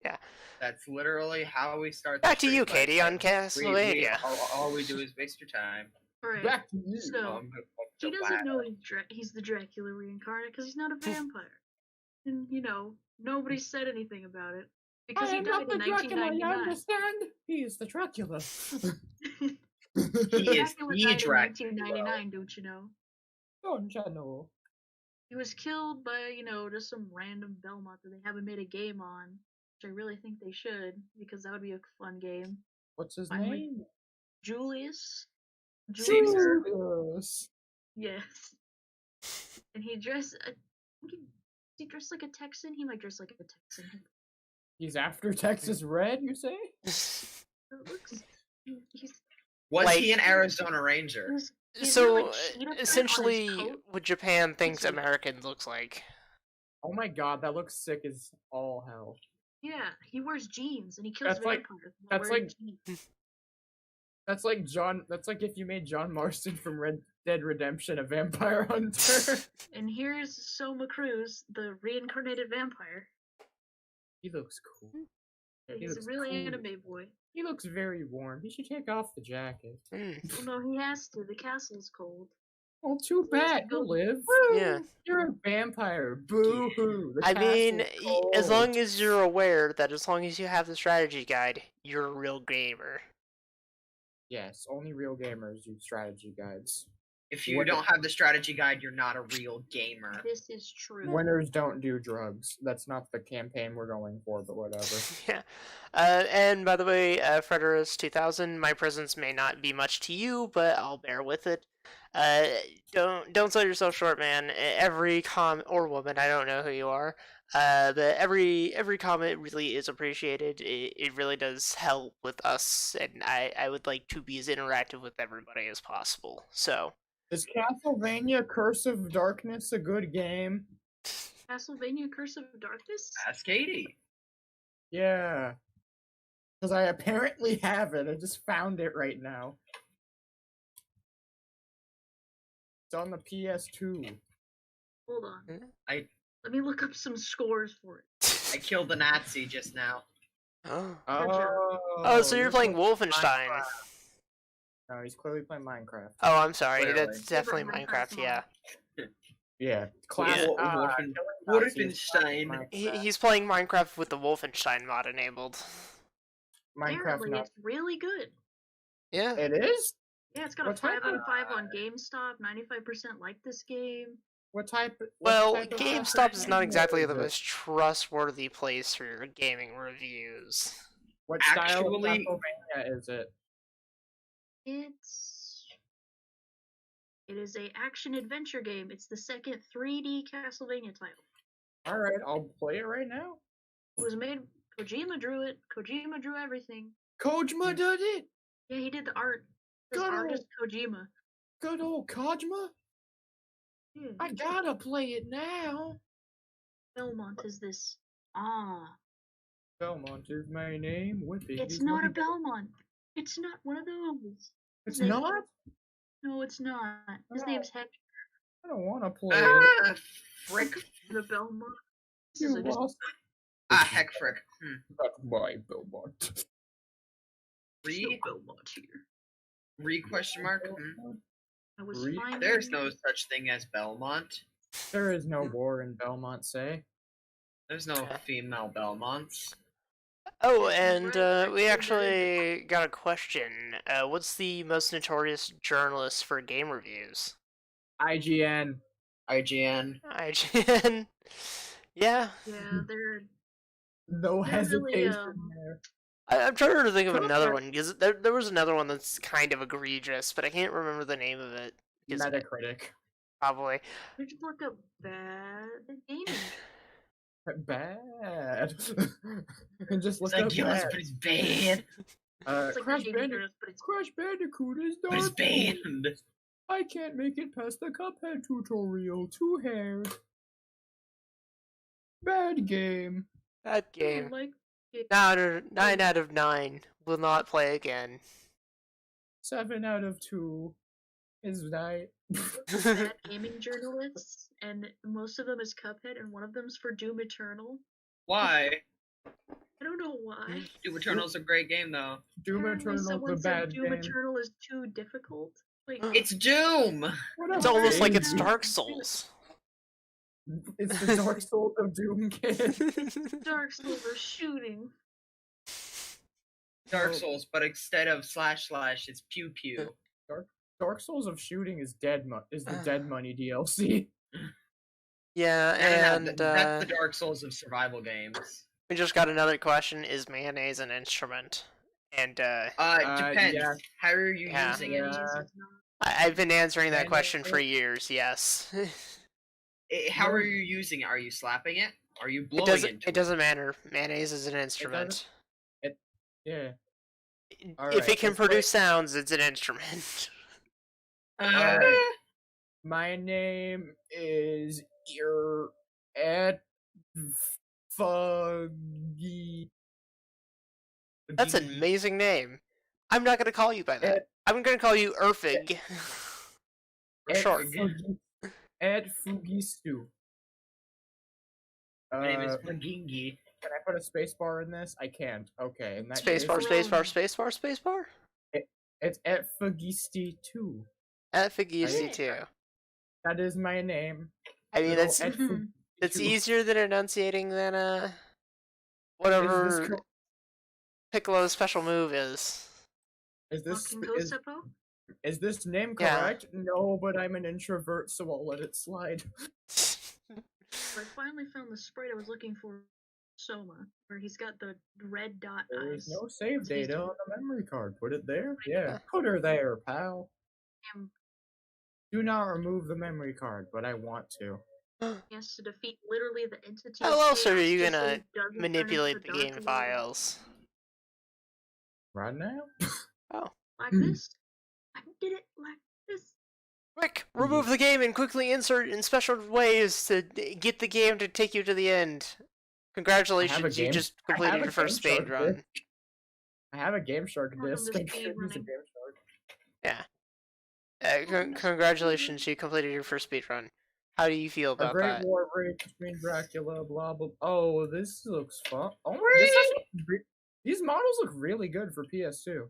Speaker 3: Yeah.
Speaker 1: That's literally how we start.
Speaker 3: Back to you, Katie, on Castlevania.
Speaker 1: All we do is waste your time.
Speaker 4: Alright,
Speaker 2: back to you.
Speaker 4: So, he doesn't know he's the Dracula reincarnate because he's not a vampire. And, you know, nobody said anything about it. Because he died in 1999.
Speaker 2: You understand? He's the Dracula.
Speaker 1: He is the Dracula.
Speaker 4: 1999, don't you know?
Speaker 2: Don't you know?
Speaker 4: He was killed by, you know, just some random Belmont that they haven't made a game on. Which I really think they should, because that would be a fun game.
Speaker 2: What's his name?
Speaker 4: Julius.
Speaker 2: Julius.
Speaker 4: Yes. And he dressed. He dressed like a Texan. He might dress like a Texan.
Speaker 2: He's after Texas Red, you say?
Speaker 1: Was he an Arizona Ranger?
Speaker 3: So essentially, what Japan thinks American looks like.
Speaker 2: Oh my god, that looks sick as all hell.
Speaker 4: Yeah, he wears jeans and he kills vampires.
Speaker 2: That's like if you made John Marston from Red Dead Redemption a vampire hunter.
Speaker 4: And here's Soma Cruz, the reincarnated vampire.
Speaker 2: He looks cool.
Speaker 4: Yeah, he's a really anime boy.
Speaker 2: He looks very warm. He should take off the jacket.
Speaker 4: Well, no, he has to. The castle's cold.
Speaker 2: Well, too bad. You'll live.
Speaker 3: Yeah.
Speaker 2: You're a vampire. Boo hoo.
Speaker 3: I mean, as long as you're aware that as long as you have the strategy guide, you're a real gamer.
Speaker 2: Yes, only real gamers use strategy guides.
Speaker 1: If you don't have the strategy guide, you're not a real gamer.
Speaker 4: This is true.
Speaker 2: Winners don't do drugs. That's not the campaign we're going for, but whatever.
Speaker 3: Yeah. And by the way, Fredorus2000, my presence may not be much to you, but I'll bear with it. Don't sell yourself short, man. Every or woman, I don't know who you are. But every comment really is appreciated. It really does help with us, and I would like to be as interactive with everybody as possible. So.
Speaker 2: Is Castlevania Curse of Darkness a good game?
Speaker 4: Castlevania Curse of Darkness?
Speaker 1: Ask Katie.
Speaker 2: Yeah. Because I apparently have it. I just found it right now. It's on the PS2.
Speaker 4: Hold on.
Speaker 1: Let
Speaker 4: me look up some scores for it.
Speaker 1: I killed the Nazi just now.
Speaker 3: Oh, so you're playing Wolfenstein.
Speaker 2: No, he's clearly playing Minecraft.
Speaker 3: Oh, I'm sorry.
Speaker 1: Clearly.
Speaker 3: That's definitely Minecraft, yeah.
Speaker 2: Yeah.
Speaker 1: Wolfenstein.
Speaker 3: He's playing Minecraft with the Wolfenstein mod enabled.
Speaker 4: Apparently, it's really good.
Speaker 3: Yeah.
Speaker 2: It is?
Speaker 4: Yeah, it's got a 5 out of 5 on GameStop. 95% like this game.
Speaker 3: Well, GameStop is not exactly the most trustworthy place for your gaming reviews.
Speaker 2: What style of Castlevania is it?
Speaker 4: It is a action-adventure game. It's the second 3D Castlevania title.
Speaker 2: Alright, I'll play it right now.
Speaker 4: It was made... Kojima drew it. Kojima drew everything.
Speaker 2: Kojima did it?
Speaker 4: Yeah, he did the art. The artist Kojima.
Speaker 2: Good old Kojima?
Speaker 4: Yeah.
Speaker 2: I gotta play it now.
Speaker 4: Belmont is this.
Speaker 2: Belmont is my name.
Speaker 4: It's not a Belmont. It's not one of those.
Speaker 2: It's not?
Speaker 4: No, it's not. His name's Hector.
Speaker 2: I don't want to play it.
Speaker 1: Frick.
Speaker 4: The Belmont.
Speaker 2: You lost.
Speaker 1: Heck frick.
Speaker 2: That's my Belmont.
Speaker 4: Belmont here.
Speaker 1: Question mark?
Speaker 4: I was finding...
Speaker 1: There's no such thing as Belmont.
Speaker 2: There is no war in Belmont, say.
Speaker 1: There's no female Belmonts.
Speaker 3: Oh, and we actually got a question. What's the most notorious journalist for game reviews?
Speaker 2: IGN.
Speaker 1: IGN.
Speaker 3: IGN. Yeah.
Speaker 4: Yeah, they're...
Speaker 2: No hesitation there.
Speaker 3: I'm trying to think of another one, because there was another one that's kind of egregious, but I can't remember the name of it.
Speaker 2: Metacritic.
Speaker 3: Probably.
Speaker 4: We just look up bad gaming.
Speaker 2: Bad. And just look
Speaker 1: it's
Speaker 2: up
Speaker 1: like,
Speaker 2: bad.
Speaker 1: But it's bad.
Speaker 4: It's like
Speaker 2: Crash Bandicoot is
Speaker 1: but it's banned.
Speaker 2: I can't make it past the Cuphead tutorial. 2 hairs. Bad game.
Speaker 3: Bad game.
Speaker 4: Like
Speaker 3: 9 out of 9. Will not play again.
Speaker 2: 7 out of 2 is night.
Speaker 4: Bad gaming journalists, and most of them is Cuphead, and one of them's for Doom Eternal.
Speaker 1: Why?
Speaker 4: I don't know why.
Speaker 1: Doom Eternal's a great game, though.
Speaker 2: Doom Eternal's a bad
Speaker 4: Doom
Speaker 2: game.
Speaker 4: Eternal is too difficult. Like,
Speaker 1: it's Doom!
Speaker 3: It's almost like it's Dark Souls.
Speaker 2: It's the Dark Souls of Doom, kid.
Speaker 4: Dark Souls are shooting.
Speaker 1: Dark Souls, but instead of / it's pew pew.
Speaker 2: Dark Souls of shooting is the Dead Money DLC.
Speaker 3: Yeah, and
Speaker 1: that's the Dark Souls of survival games.
Speaker 3: We just got another question: is mayonnaise an instrument? And
Speaker 1: it depends.
Speaker 2: Yeah.
Speaker 1: How are you using it?
Speaker 3: I've been answering that question for years. Yes.
Speaker 1: How are you using it? Are you slapping it? Are you blowing it?
Speaker 3: It doesn't matter. Mayonnaise is an instrument.
Speaker 2: Yeah.
Speaker 3: If it can produce sounds, it's an instrument.
Speaker 2: My name is Fuggy.
Speaker 3: That's an amazing name. I'm not gonna call you by that. I'm gonna call you Erfig. For short.
Speaker 2: Fugistu.
Speaker 1: My name is Magingi.
Speaker 2: Can I put a spacebar in this? I can't. Okay.
Speaker 3: Spacebar.
Speaker 2: It's at Fugisti 2.
Speaker 3: At Fugisti 2.
Speaker 2: That is my name.
Speaker 3: I mean,
Speaker 2: Little
Speaker 3: that's
Speaker 2: F-
Speaker 3: that's
Speaker 2: Pikachu.
Speaker 3: easier than enunciating than
Speaker 2: Is
Speaker 3: whatever
Speaker 2: this
Speaker 3: Piccolo's special move is.
Speaker 2: is this
Speaker 4: Fucking Kosepo?
Speaker 2: is this name
Speaker 3: Yeah.
Speaker 2: correct? No, but I'm an introvert, so I'll let it slide.
Speaker 4: I finally found the sprite I was looking for. Soma, where he's got the red dot
Speaker 2: There
Speaker 4: eyes.
Speaker 2: is no save
Speaker 4: That's what he's
Speaker 2: data
Speaker 4: doing.
Speaker 2: on the memory card. Put it there. Yeah,
Speaker 3: Yeah.
Speaker 2: put her there, pal.
Speaker 4: Him.
Speaker 2: Do not remove the memory card, but I want to.
Speaker 4: He has to defeat literally the entity.
Speaker 3: How
Speaker 4: of
Speaker 3: else are
Speaker 4: chaos
Speaker 3: you
Speaker 4: just so
Speaker 3: gonna
Speaker 4: he doesn't turn
Speaker 3: manipulate
Speaker 4: into
Speaker 3: the
Speaker 4: Darth
Speaker 3: game
Speaker 4: Vader.
Speaker 3: files?
Speaker 2: Right now?
Speaker 4: Like this? I did it like this.
Speaker 3: Quick, remove the game and quickly insert in special ways to get the game to take you to the end. Congratulations, you
Speaker 2: game-
Speaker 3: just
Speaker 2: I have
Speaker 3: completed
Speaker 2: a
Speaker 3: your first
Speaker 2: Game Shark
Speaker 3: speed run.
Speaker 2: disc. I have a Game Shark
Speaker 4: Work on
Speaker 2: disc.
Speaker 4: the
Speaker 2: I could
Speaker 4: speed
Speaker 2: use a
Speaker 4: running.
Speaker 2: Game Shark.
Speaker 3: Yeah. Congratulations, you completed your first speed run. How do you feel
Speaker 2: A
Speaker 3: about
Speaker 2: great
Speaker 3: that?
Speaker 2: war rage between Dracula, blah blah. Oh, this looks fun. Oh, these models look really good for PS2.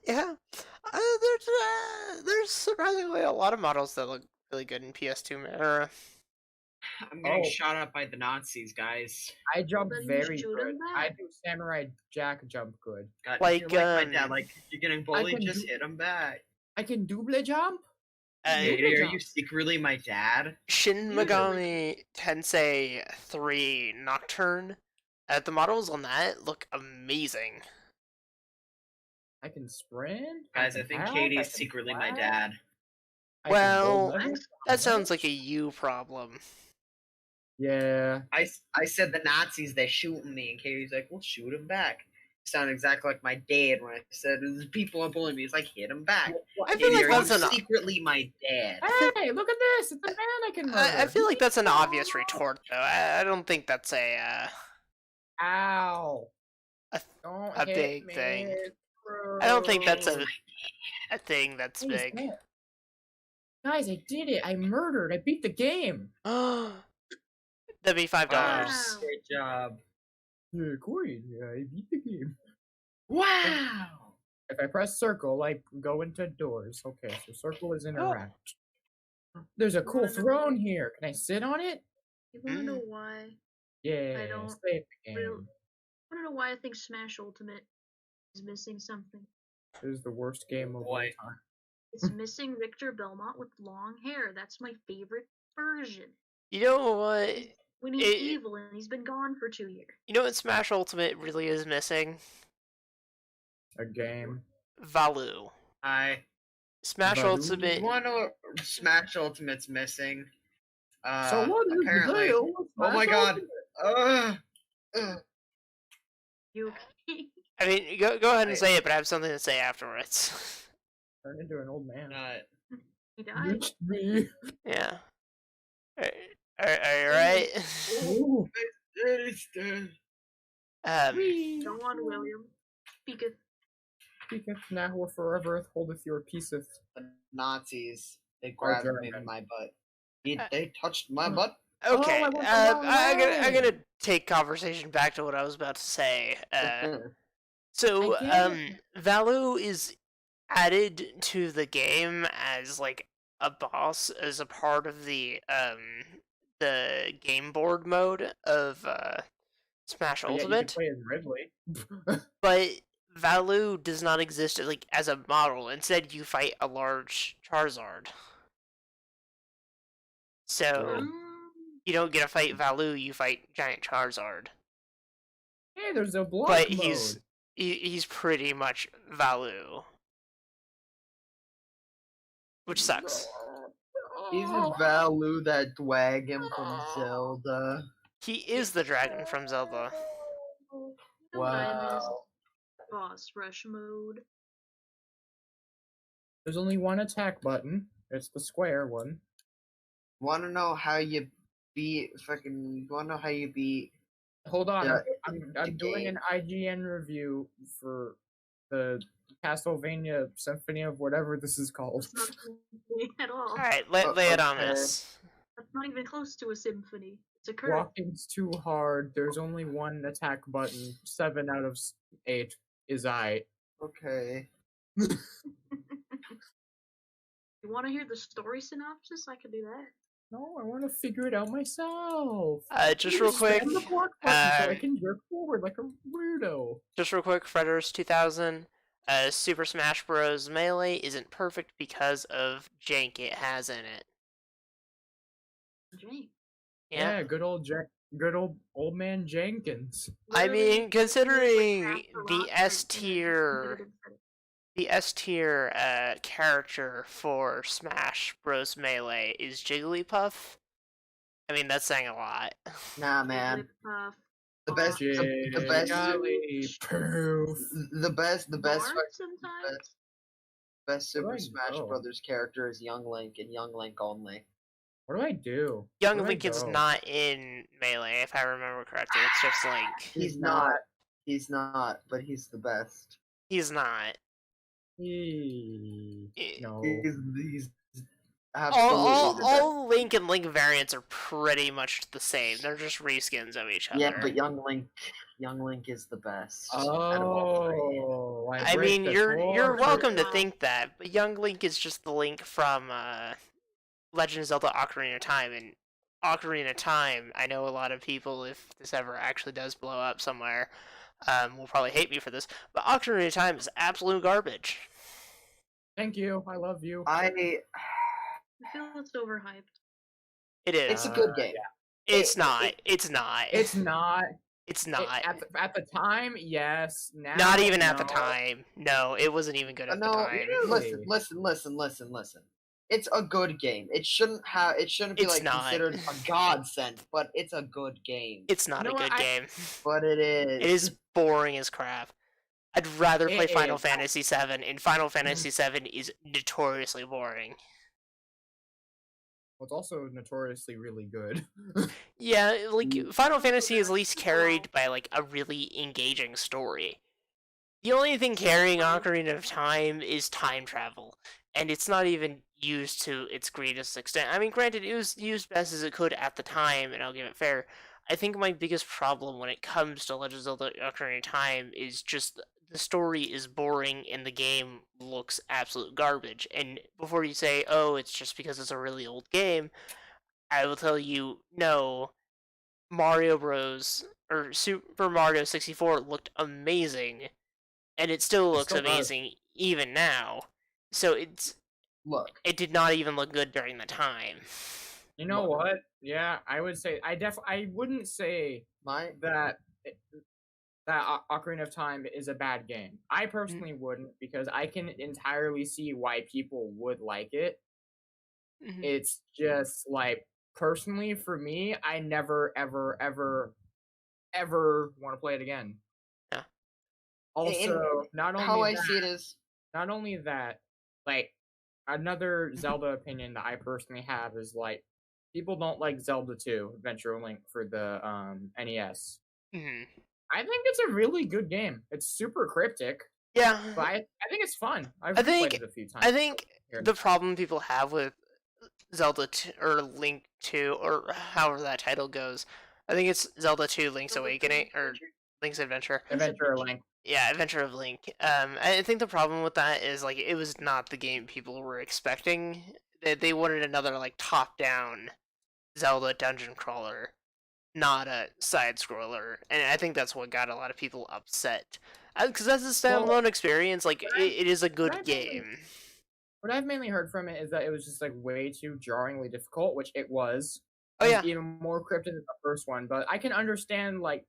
Speaker 3: Yeah. There's surprisingly a lot of models that look really good in PS2 era.
Speaker 1: I'm getting
Speaker 2: Oh.
Speaker 1: shot at by the Nazis, guys.
Speaker 2: I jump
Speaker 4: Then you
Speaker 2: very
Speaker 4: shoot
Speaker 2: good.
Speaker 4: him
Speaker 2: I
Speaker 4: back.
Speaker 2: do Samurai Jack jump good.
Speaker 1: God,
Speaker 3: Like,
Speaker 1: if you're like my dad,
Speaker 3: um,
Speaker 1: like if you're getting bullied,
Speaker 2: can
Speaker 1: just
Speaker 2: do-
Speaker 1: hit him back.
Speaker 2: I can double jump.
Speaker 1: Hey,
Speaker 2: Double
Speaker 1: are
Speaker 2: jump.
Speaker 1: you secretly my dad?
Speaker 3: Shin
Speaker 4: Usually-
Speaker 3: Megami Tensei 3 Nocturne. The models on that look amazing.
Speaker 2: I can sprint.
Speaker 1: Guys, I
Speaker 2: can
Speaker 1: think
Speaker 2: help,
Speaker 1: Katie's
Speaker 2: I can
Speaker 1: secretly my
Speaker 2: fly,
Speaker 1: dad.
Speaker 2: I can
Speaker 3: Well,
Speaker 2: build levels so
Speaker 3: That sounds like
Speaker 2: much.
Speaker 3: a you problem.
Speaker 2: Yeah.
Speaker 1: I said the Nazis, they shooting me, and Katie's like, we'll shoot him back. You sound exactly like my dad when I said, "There's people are bullying me." He's like, hit him back.
Speaker 3: I feel
Speaker 1: Katie,
Speaker 3: like
Speaker 1: are
Speaker 3: that's
Speaker 1: you
Speaker 3: an
Speaker 1: secretly my dad?
Speaker 2: Hey, look at this! It's a man I can murder.
Speaker 3: I feel like that's an obvious retort, though. I don't think that's a
Speaker 2: Ow!
Speaker 3: A-
Speaker 2: Don't
Speaker 3: a
Speaker 2: hit
Speaker 3: big
Speaker 2: me,
Speaker 3: thing. I don't think that's
Speaker 2: bro.
Speaker 3: a thing that's
Speaker 2: What is
Speaker 3: big.
Speaker 2: that? Guys, I did it! I murdered! I beat the game!
Speaker 3: That'd be $5.
Speaker 4: Wow.
Speaker 1: Great job.
Speaker 2: Yeah, Corey, yeah, I beat the game.
Speaker 1: Wow.
Speaker 2: If I press circle, I go into doors. Okay, so circle is
Speaker 3: Oh.
Speaker 2: interact. There's a cool throne here. Can I sit on it?
Speaker 4: You wanna know why?
Speaker 2: Yeah,
Speaker 4: don't
Speaker 2: save the game.
Speaker 4: real- I don't know why I think Smash Ultimate is missing something.
Speaker 2: This is the worst game of all
Speaker 1: Boy.
Speaker 2: time.
Speaker 4: It's missing Richter Belmont with long hair. That's my favorite version.
Speaker 3: You know what?
Speaker 4: When he's
Speaker 3: It-
Speaker 4: evil and he's been gone for 2 years.
Speaker 3: You know what Smash Ultimate really is missing?
Speaker 2: A game.
Speaker 3: Valu. Smash
Speaker 2: Valu?
Speaker 3: Ultimate.
Speaker 1: You want to know what Smash Ultimate's missing?
Speaker 2: So what is
Speaker 1: apparently.
Speaker 2: the deal?
Speaker 1: Oh my god.
Speaker 4: You okay?
Speaker 3: I mean, go ahead and say it, but I have something to say afterwards.
Speaker 2: Turn into an old man.
Speaker 4: He died.
Speaker 2: Reach me.
Speaker 3: Yeah. Are you right?
Speaker 2: Ooh.
Speaker 4: Go on, William. Speak it.
Speaker 2: Speaketh now or forever holdeth your peaceth.
Speaker 1: The Nazis. They grabbed me
Speaker 2: German.
Speaker 1: in my butt. They touched my butt.
Speaker 3: Okay,
Speaker 2: I went the wrong
Speaker 3: I'm
Speaker 2: way.
Speaker 3: gonna take conversation back to what I was about to say. So,
Speaker 2: I get it.
Speaker 3: Valu is added to the game as like a boss as a part of the game board mode of Smash
Speaker 2: But yet you can
Speaker 3: Ultimate,
Speaker 2: play as Ridley.
Speaker 3: but Valu does not exist like as a model. Instead, you fight a large Charizard. So you don't get to fight Valu; you fight giant Charizard.
Speaker 2: Hey, there's a block
Speaker 3: But
Speaker 2: mode.
Speaker 3: he's pretty much Valu, which sucks.
Speaker 1: He's a Valu, that dragon from Zelda.
Speaker 3: He is the dragon from Zelda.
Speaker 4: You know what I missed?
Speaker 1: Wow.
Speaker 4: Boss rush mode.
Speaker 2: There's only one attack button. It's the square one.
Speaker 1: Wanna know how you beat fucking. Wanna know how you beat.
Speaker 2: Hold on,
Speaker 1: Yeah,
Speaker 2: I'm doing an IGN review for the Castlevania Symphony of whatever this is called.
Speaker 4: It's not a symphony at all.
Speaker 3: Alright, lay it on
Speaker 1: Okay.
Speaker 3: us.
Speaker 4: That's not even close to a symphony. It's a curve.
Speaker 2: Walking's too hard. There's only one attack button. 7 out of 8 is I.
Speaker 1: Okay.
Speaker 4: You You want to hear the story synopsis? I can do that.
Speaker 2: No, I want to figure it out myself.
Speaker 3: Just real quick.
Speaker 2: Spam the block button so I can jerk forward like a weirdo.
Speaker 3: Just real quick, Fredders 2000. Super Smash Bros. Melee isn't perfect because of jank it has in it.
Speaker 4: Jank.
Speaker 2: Yeah, good old old man Jenkins.
Speaker 3: I mean, considering the
Speaker 4: Rock
Speaker 3: S
Speaker 4: in a
Speaker 3: tier,
Speaker 4: competitive setting.
Speaker 3: the S tier character for Smash Bros. Melee is Jigglypuff. I mean, that's saying a lot.
Speaker 1: Nah, man.
Speaker 4: Jigglypuff,
Speaker 1: The best, the best, the best,
Speaker 4: Bart sometimes.
Speaker 1: best Super
Speaker 2: Where do I
Speaker 1: Smash
Speaker 2: go?
Speaker 1: Brothers character is Young Link and Young Link only.
Speaker 2: What do I do?
Speaker 3: Young
Speaker 2: Where do I
Speaker 3: Link is
Speaker 2: go?
Speaker 3: not in Melee, if I remember correctly. It's just Link.
Speaker 1: He's not, but he's the best.
Speaker 3: He's not.
Speaker 2: No.
Speaker 1: He's absolutely
Speaker 3: All Link and Link variants are pretty much the same. They're just reskins of each other.
Speaker 1: Yeah, but Young Link is the best. out of all three.
Speaker 2: Oh,
Speaker 3: I mean, you're welcome to think that, but Young Link is just the Link from Legend of Zelda: Ocarina of Time, and Ocarina of Time. I know a lot of people, if this ever actually does blow up somewhere, will probably hate me for this, but Ocarina of Time is absolute garbage.
Speaker 2: Thank you. I love you.
Speaker 4: I feel it's overhyped.
Speaker 3: It is.
Speaker 1: It's a good game.
Speaker 3: It's not. It's not.
Speaker 2: It's not.
Speaker 3: It's not.
Speaker 2: At the time, yes. Now,
Speaker 3: Not even at the
Speaker 2: no.
Speaker 3: time. No, it wasn't even good at the
Speaker 1: No,
Speaker 3: time.
Speaker 2: Really?
Speaker 1: listen. It's a good game. It shouldn't be
Speaker 3: It's
Speaker 1: like
Speaker 3: not.
Speaker 1: considered a godsend, but it's a good game.
Speaker 3: It's not
Speaker 2: You
Speaker 3: a
Speaker 2: know
Speaker 3: good
Speaker 2: what,
Speaker 3: game.
Speaker 1: But it is.
Speaker 3: It is boring as crap. I'd rather play
Speaker 2: It
Speaker 3: Final
Speaker 2: is.
Speaker 3: Fantasy VII, and Final Fantasy VII is notoriously boring.
Speaker 2: Well, it's also notoriously really good.
Speaker 3: Yeah, like, Final Fantasy is at least carried by, like, a really engaging story. The only thing carrying Ocarina of Time is time travel, and it's not even used to its greatest extent. I mean, granted, it was used best as it could at the time, and I'll give it fair. I think my biggest problem when it comes to Legend of Zelda: Ocarina of Time is just the story is boring and the game looks absolute garbage. And before you say, oh, it's just because it's a really old game, I will tell you, no, Mario Bros. Or Super Mario 64 looked amazing, and it still looks
Speaker 2: still does.
Speaker 3: amazing even now. So it did not even look good during the time.
Speaker 2: You know what? Yeah, I would say I wouldn't say that Ocarina of Time is a bad game. I personally wouldn't, because I can entirely see why people would like it.
Speaker 3: Mhm.
Speaker 2: It's just like, personally for me, I never ever want to play it again.
Speaker 3: Yeah.
Speaker 2: Also, not only
Speaker 1: how I
Speaker 2: that,
Speaker 1: see it is,
Speaker 2: not only that, like, another Zelda opinion that I personally have is, like, people don't like Zelda 2, Adventure Link, for the NES.
Speaker 3: Mhm.
Speaker 2: I think it's a really good game. It's super cryptic,
Speaker 3: Yeah.
Speaker 2: but I think it's fun. I've
Speaker 3: think-
Speaker 2: played it a few times.
Speaker 3: I think
Speaker 2: here.
Speaker 3: the problem people have with Zelda 2, or Link 2, or however that title goes, I think it's Zelda 2 Link's Awakening, or Link's Adventure.
Speaker 2: Adventure Link.
Speaker 3: Yeah, Adventure of Link. I think the problem with that is, like, it was not the game people were expecting. They wanted another, like, top-down Zelda dungeon crawler, not a side-scroller, and I think that's what got a lot of people upset. Because that's a standalone experience, like, it is a good game.
Speaker 2: What I've mainly heard from it is that it was just, like, way too jarringly difficult, which it was.
Speaker 3: Oh,
Speaker 2: It
Speaker 3: yeah.
Speaker 2: was even more cryptic than the first one, but I can understand, like,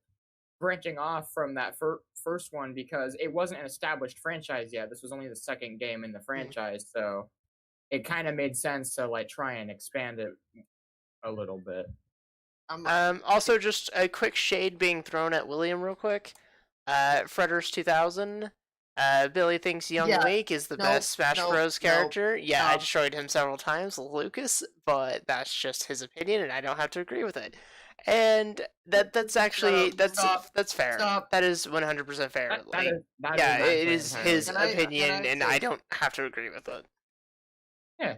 Speaker 2: branching off from that first one, because it wasn't an established franchise yet. This was only the second game in the franchise, so it kind of made sense to, like, try and expand it a little bit.
Speaker 3: Also, just a quick shade being thrown at William real quick. Fredders 2000. Billy thinks Young Link is the best Smash Bros. Character. I destroyed him several times, Lucas, but that's just his opinion, and I don't have to agree with it. And that's actually that's fair.
Speaker 1: Stop.
Speaker 3: That is 100% fair.
Speaker 2: It
Speaker 3: is his opinion, and I don't have to agree with it.
Speaker 2: Yeah.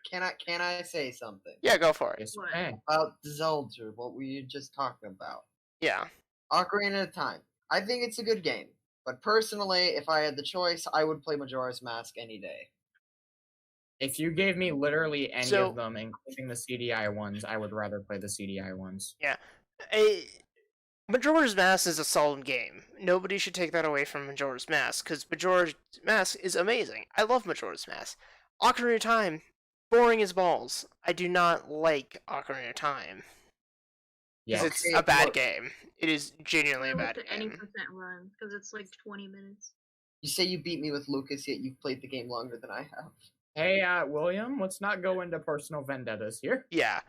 Speaker 1: Can I say something?
Speaker 3: Yeah, go for it.
Speaker 2: Yes,
Speaker 4: What?
Speaker 2: man.
Speaker 1: About Zelda, what were you just talking about?
Speaker 3: Yeah.
Speaker 1: Ocarina of Time. I think it's a good game, but personally, if I had the choice, I would play Majora's Mask any day.
Speaker 2: If you gave me literally any
Speaker 3: So-
Speaker 2: of them, including the CDI ones, I would rather play the CDI ones.
Speaker 3: Yeah. Majora's Mask is a solid game. Nobody should take that away from Majora's Mask, because Majora's Mask is amazing. I love Majora's Mask. Ocarina of Time, boring as balls. I do not like Ocarina of Time. Because
Speaker 2: Yes.
Speaker 3: it's a bad game. It is genuinely a
Speaker 4: I
Speaker 3: bad
Speaker 4: looked at any
Speaker 3: game.
Speaker 4: percent run because it's like 20 minutes.
Speaker 1: You say you beat me with Lucas, yet you've played the game longer than I have.
Speaker 2: Hey, William, let's not go into personal vendettas here.
Speaker 3: Yeah.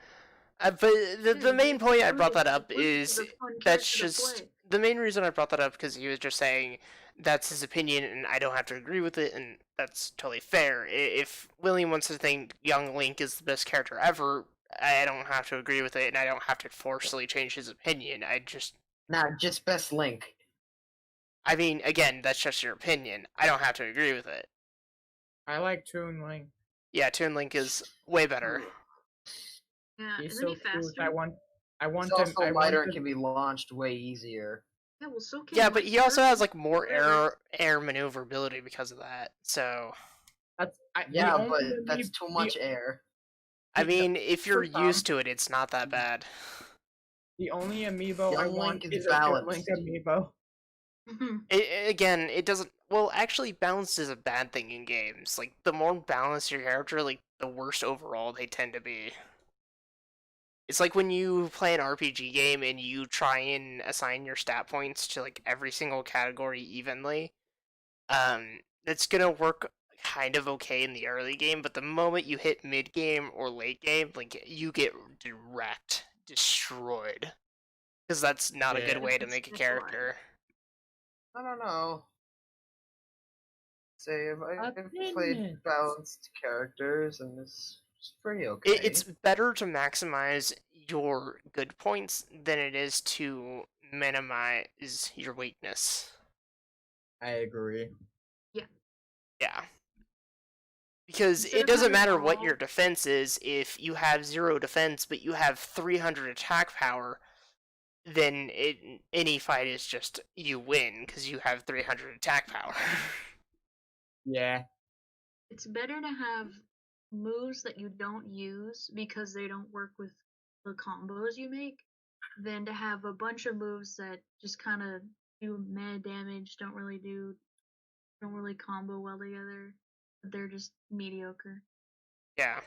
Speaker 3: But the main point I brought that up is that's just the main reason I brought that up, because he was just saying that's his opinion and I don't have to agree with it, and that's totally fair. If William wants to think young Link is the best character ever, I don't have to agree with it, and I don't have to forcibly change his opinion.
Speaker 1: Nah, just best Link.
Speaker 3: I mean, again, that's just your opinion. I don't have to agree with it.
Speaker 2: I like Toon Link.
Speaker 3: Yeah, Toon Link is way better.
Speaker 4: Yeah,
Speaker 2: He's
Speaker 4: isn't
Speaker 2: so
Speaker 4: he faster?
Speaker 2: cute. I want
Speaker 1: It's also lighter and can be launched way easier.
Speaker 4: Yeah, well, so can
Speaker 3: Yeah, but he also has like more
Speaker 4: Whatever.
Speaker 3: air maneuverability because of that. So
Speaker 1: Yeah, but that's too much air.
Speaker 3: I mean, if you're
Speaker 2: Tom,
Speaker 3: used to it, it's not that bad.
Speaker 2: The only amiibo
Speaker 1: Young
Speaker 2: I
Speaker 1: Link
Speaker 2: want
Speaker 1: is
Speaker 2: is a Toon
Speaker 1: balanced.
Speaker 2: Link amiibo.
Speaker 3: Again, it doesn't. Well, actually, balanced is a bad thing in games. Like, the more balanced your character, like, the worse overall they tend to be. It's like when you play an RPG game and you try and assign your stat points to, like, every single category evenly. It's gonna work kind of okay in the early game, but the moment you hit mid game or late game, like, you get destroyed. Because that's not a good way to make a character.
Speaker 1: I don't know. Say, I've
Speaker 2: Opinion.
Speaker 1: played balanced characters, and it's pretty okay.
Speaker 3: It's better to maximize your good points than it is to minimize your weakness.
Speaker 2: I agree.
Speaker 3: Yeah. Because
Speaker 4: Instead
Speaker 3: it
Speaker 4: of
Speaker 3: doesn't
Speaker 4: having
Speaker 3: matter what
Speaker 4: all-
Speaker 3: your defense is. If you have 0 defense, but you have 300 attack power, then any fight is just you win, because you have 300 attack power.
Speaker 2: Yeah.
Speaker 4: It's better to have moves that you don't use because they don't work with the combos you make than to have a bunch of moves that just kind of do meh damage, don't really combo well together. They're just mediocre.
Speaker 3: Yeah.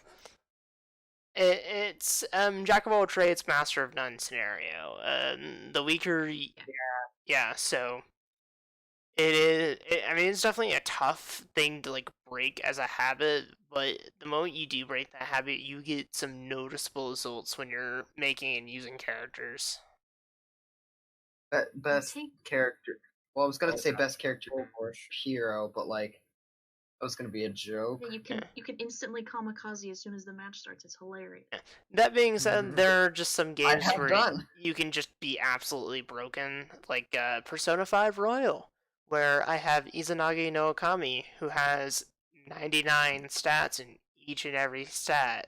Speaker 3: It's jack of all trades, master of none scenario. The weaker, yeah. So it is. I mean, it's definitely a tough thing to like break as a habit, but the moment you do break that habit, you get some noticeable results when you're making and using characters.
Speaker 1: Best character. Well, I was gonna say best character
Speaker 2: Overwatch.
Speaker 1: hero, but like that was gonna be a joke.
Speaker 4: Yeah, you can instantly kamikaze as soon as the match starts. It's hilarious.
Speaker 3: That being said, there are just some games
Speaker 1: have
Speaker 3: where
Speaker 1: done.
Speaker 3: you can just be absolutely broken, like Persona 5 Royal, where I have Izanagi no Okami, who has 99 stats in each and every stat.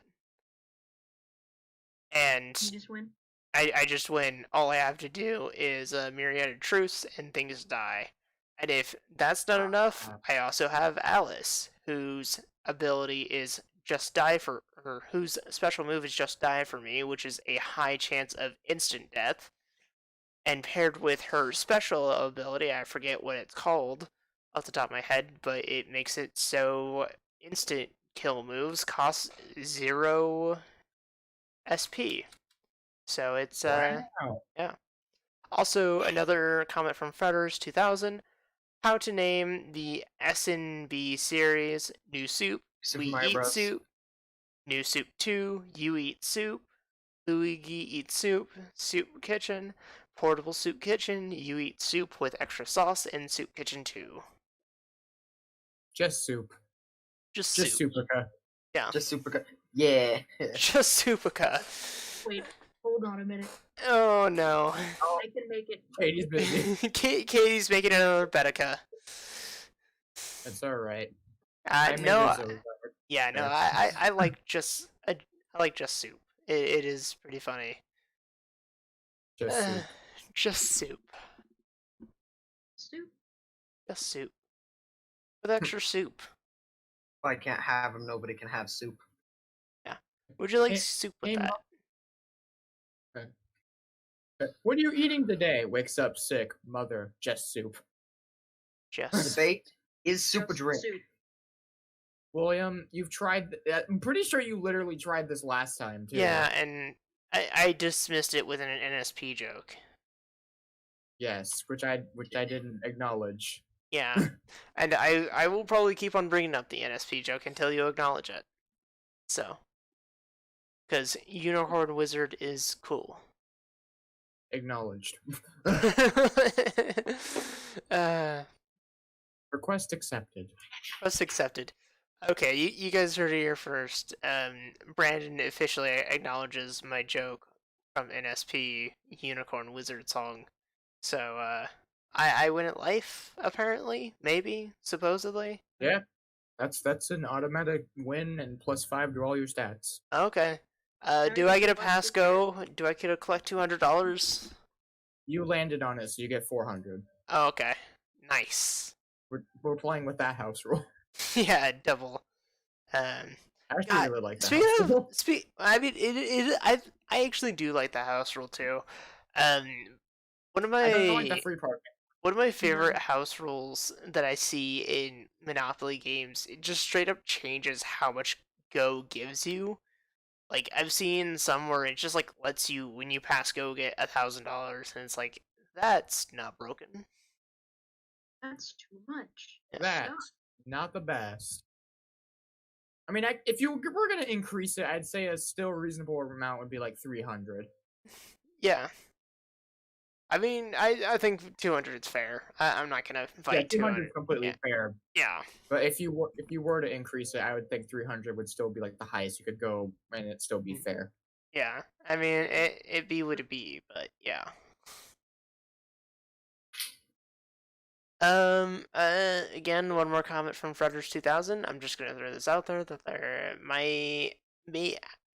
Speaker 3: And
Speaker 4: You just win.
Speaker 3: I just win. All I have to do is a Myriad of Truths and things die. And if that's not enough, I also have Alice, whose ability is Just Die for, or whose special move is Just Die for me, which is a high chance of instant death. And paired with her special ability, I forget what it's called off the top of my head, but it makes it so instant kill moves cost 0 SP. So it's
Speaker 2: Wow.
Speaker 3: yeah. Also, another comment from Fredders 2000. How to name the SNB series: New Soup,
Speaker 1: Super
Speaker 3: We
Speaker 1: Mario
Speaker 3: Eat
Speaker 1: Bros.
Speaker 3: Soup, New Soup 2, You Eat Soup, Luigi Eats Soup, Soup Kitchen, Portable Soup Kitchen, You Eat Soup with extra sauce, and Soup Kitchen 2.
Speaker 2: Just soup.
Speaker 3: Just
Speaker 2: Just
Speaker 3: soup.
Speaker 2: Superca.
Speaker 3: Yeah.
Speaker 1: Just super good. Yeah.
Speaker 3: Just Soupica.
Speaker 4: Wait, hold on a minute.
Speaker 3: Oh no.
Speaker 4: I can make it.
Speaker 2: Katie's busy.
Speaker 3: Katie's making another Betica.
Speaker 2: That's alright.
Speaker 3: No. Yeah, no. I like just soup. It is pretty funny.
Speaker 2: Just soup.
Speaker 3: Just soup.
Speaker 4: Soup.
Speaker 3: Just soup. With extra soup.
Speaker 1: If I can't have him, nobody can have soup.
Speaker 3: Yeah. Would you like
Speaker 2: Hey-
Speaker 3: soup with
Speaker 2: hey,
Speaker 3: that?
Speaker 2: What are you eating today? Wakes up sick. Mother, just soup.
Speaker 3: Just
Speaker 1: Debate is soup a
Speaker 4: Just
Speaker 1: drink?
Speaker 4: soup.
Speaker 2: William, you've tried. I'm pretty sure you literally tried this last time too.
Speaker 3: yeah, and I dismissed it with an NSP joke.
Speaker 2: Yes, which I didn't acknowledge.
Speaker 3: Yeah, and I will probably keep on bringing up the NSP joke until you acknowledge it. So, because Unicorn Wizard is cool.
Speaker 2: Acknowledged.
Speaker 3: uh,
Speaker 2: Request accepted.
Speaker 3: Request accepted. Okay, you guys heard it here first. Brandon officially acknowledges my joke from NSP Unicorn Wizard song. So, I win at life, apparently, maybe, supposedly.
Speaker 2: Yeah, that's an automatic win and +5 to all your stats.
Speaker 3: Okay. Do I get a pass go? Do I get to collect $200?
Speaker 2: You landed on it, so you get 400.
Speaker 3: Oh, okay. Nice.
Speaker 2: We're playing with that house rule.
Speaker 3: Yeah, double.
Speaker 2: I actually
Speaker 3: God,
Speaker 2: really like that.
Speaker 3: speaking of, I mean, I actually do like the house rule too. One of
Speaker 2: I don't
Speaker 3: my
Speaker 2: like the free parking.
Speaker 3: one of my favorite house rules that I see in Monopoly games, it just straight up changes how much Go gives you. Like I've seen some where it just like lets you when you pass Go get $1,000, and it's like that's not broken.
Speaker 4: That's too much.
Speaker 2: That's not the best. I mean, if you were gonna increase it, I'd say a still reasonable amount would be like 300.
Speaker 3: Yeah. I mean, I think 200 is fair. I'm not gonna fight
Speaker 2: 200 is
Speaker 3: 200.
Speaker 2: completely fair.
Speaker 3: Yeah.
Speaker 2: But if you were to increase it, I would think 300 would still be like the highest you could go, and it'd still be fair.
Speaker 3: Yeah. I mean, it be what it be, but yeah. Again, one more comment from Fredders2000. I'm just gonna throw this out there that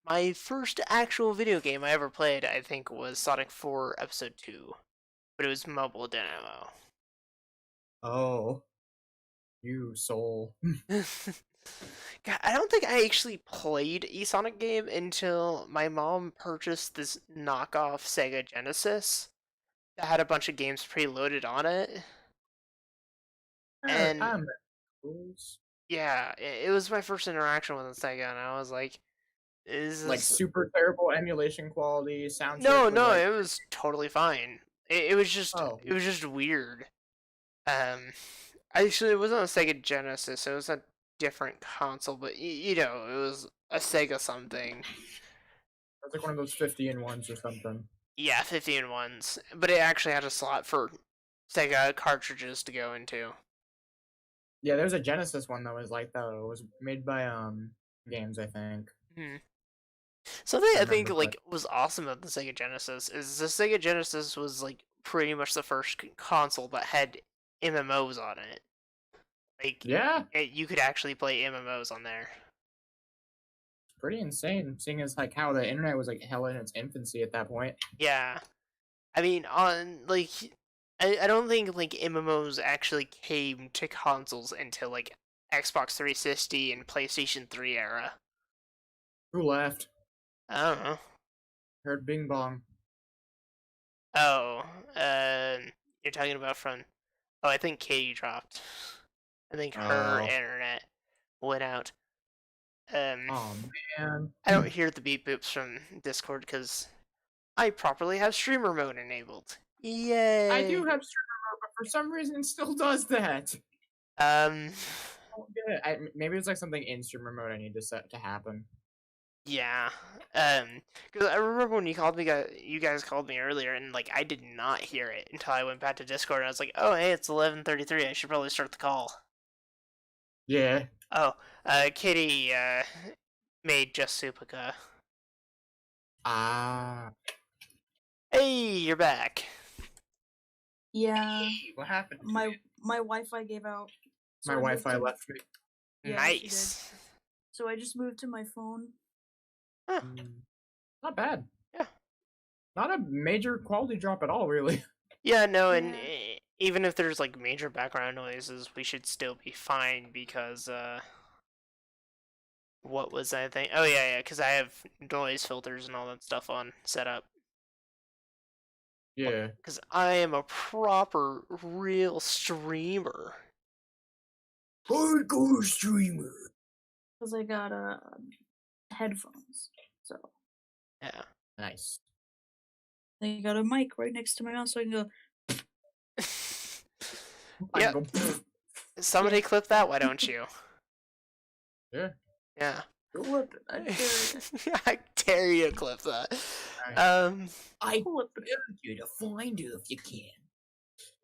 Speaker 3: my first actual video game I ever played, I think, was Sonic 4 Episode 2, but it was mobile demo.
Speaker 2: Oh, you soul.
Speaker 3: God, I don't think I actually played a Sonic game until my mom purchased this knockoff Sega Genesis that had a bunch of games preloaded on it. And yeah, it was my first interaction with Sega, and I was like, "Is
Speaker 2: like
Speaker 3: this
Speaker 2: super terrible emulation quality sound?"
Speaker 3: No,
Speaker 2: like...
Speaker 3: it was totally fine. It was just
Speaker 2: Oh.
Speaker 3: it was just weird. Actually, it wasn't a Sega Genesis. It was a different console, but you know, it was a Sega something.
Speaker 2: It was like one of those 50-in-1s or something.
Speaker 3: Yeah, 50-in-1s, but it actually had a slot for Sega cartridges to go into.
Speaker 2: Yeah, there's a Genesis one that was like that. It was made by Games, I think.
Speaker 3: Something I think like was awesome about the Sega Genesis is the Sega Genesis was like pretty much the first console that had MMOs on it. Like,
Speaker 2: yeah,
Speaker 3: you could actually play MMOs on there.
Speaker 2: It's pretty insane, seeing as like how the internet was like hell in its infancy at that point.
Speaker 3: Yeah, I mean, on like, I don't think like MMOs actually came to consoles until like Xbox 360 and PlayStation 3 era.
Speaker 2: Who left?
Speaker 3: I don't know.
Speaker 2: Heard Bing Bong.
Speaker 3: Oh, you're talking about from... Oh, I think Katie dropped. I think her internet went out.
Speaker 2: Oh, man.
Speaker 3: I don't hear the beep boops from Discord because I properly have streamer mode enabled. Yay!
Speaker 2: I do have streamer mode, but for some reason it still does that. Maybe it's like something in streamer mode I need to set to happen.
Speaker 3: Yeah, because I remember when you guys called me earlier, and like I did not hear it until I went back to Discord, and I was like, "Oh, hey, it's 11:33. I should probably start the call."
Speaker 2: Yeah.
Speaker 3: Oh, Kitty made just Supica.
Speaker 2: Ah.
Speaker 3: Hey, you're back.
Speaker 4: Yeah.
Speaker 1: What happened?
Speaker 4: My Wi-Fi gave out.
Speaker 2: My Wi-Fi left me.
Speaker 4: Yeah,
Speaker 3: Nice.
Speaker 4: So I just moved to my phone.
Speaker 3: Huh.
Speaker 2: Not bad.
Speaker 3: Yeah.
Speaker 2: Not a major quality drop at all, really.
Speaker 3: Yeah, no, and even if there's like major background noises, we should still be fine because What was I thinking? Oh yeah, because I have noise filters and all that stuff on set up.
Speaker 2: Yeah.
Speaker 3: Because I am a proper, real streamer.
Speaker 2: Hardcore streamer.
Speaker 4: Because I got headphones, so
Speaker 3: Yeah.
Speaker 2: Nice.
Speaker 4: they got a mic right next to my mouth, so I can go.
Speaker 3: Yep. Somebody clip that, why don't you?
Speaker 2: Yeah.
Speaker 3: Yeah.
Speaker 4: Clip it. I dare you.
Speaker 3: I dare you to clip that.
Speaker 2: I
Speaker 4: Clip it.
Speaker 2: dare you to find it if you can.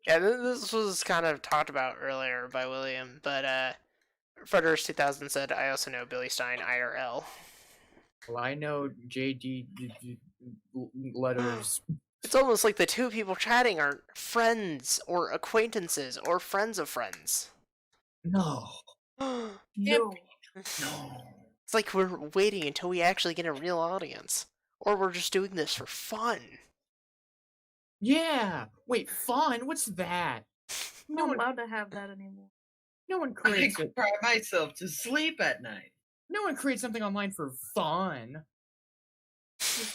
Speaker 3: Yeah, this was kind of talked about earlier by William, but Frederick's 2000 said, I also know BillyStien IRL.
Speaker 2: Well, I know JD letters.
Speaker 3: It's almost like the two people chatting are friends or acquaintances or friends of friends.
Speaker 2: No.
Speaker 4: No.
Speaker 2: No.
Speaker 3: It's like we're waiting until we actually get a real audience. Or we're just doing this for fun.
Speaker 2: Yeah. Wait, fun? What's that?
Speaker 4: I'm
Speaker 2: No
Speaker 4: not
Speaker 2: one-
Speaker 4: allowed to have that anymore.
Speaker 2: No one
Speaker 1: I
Speaker 2: creates it.
Speaker 1: cry myself to sleep at night.
Speaker 2: No one creates something online for fun.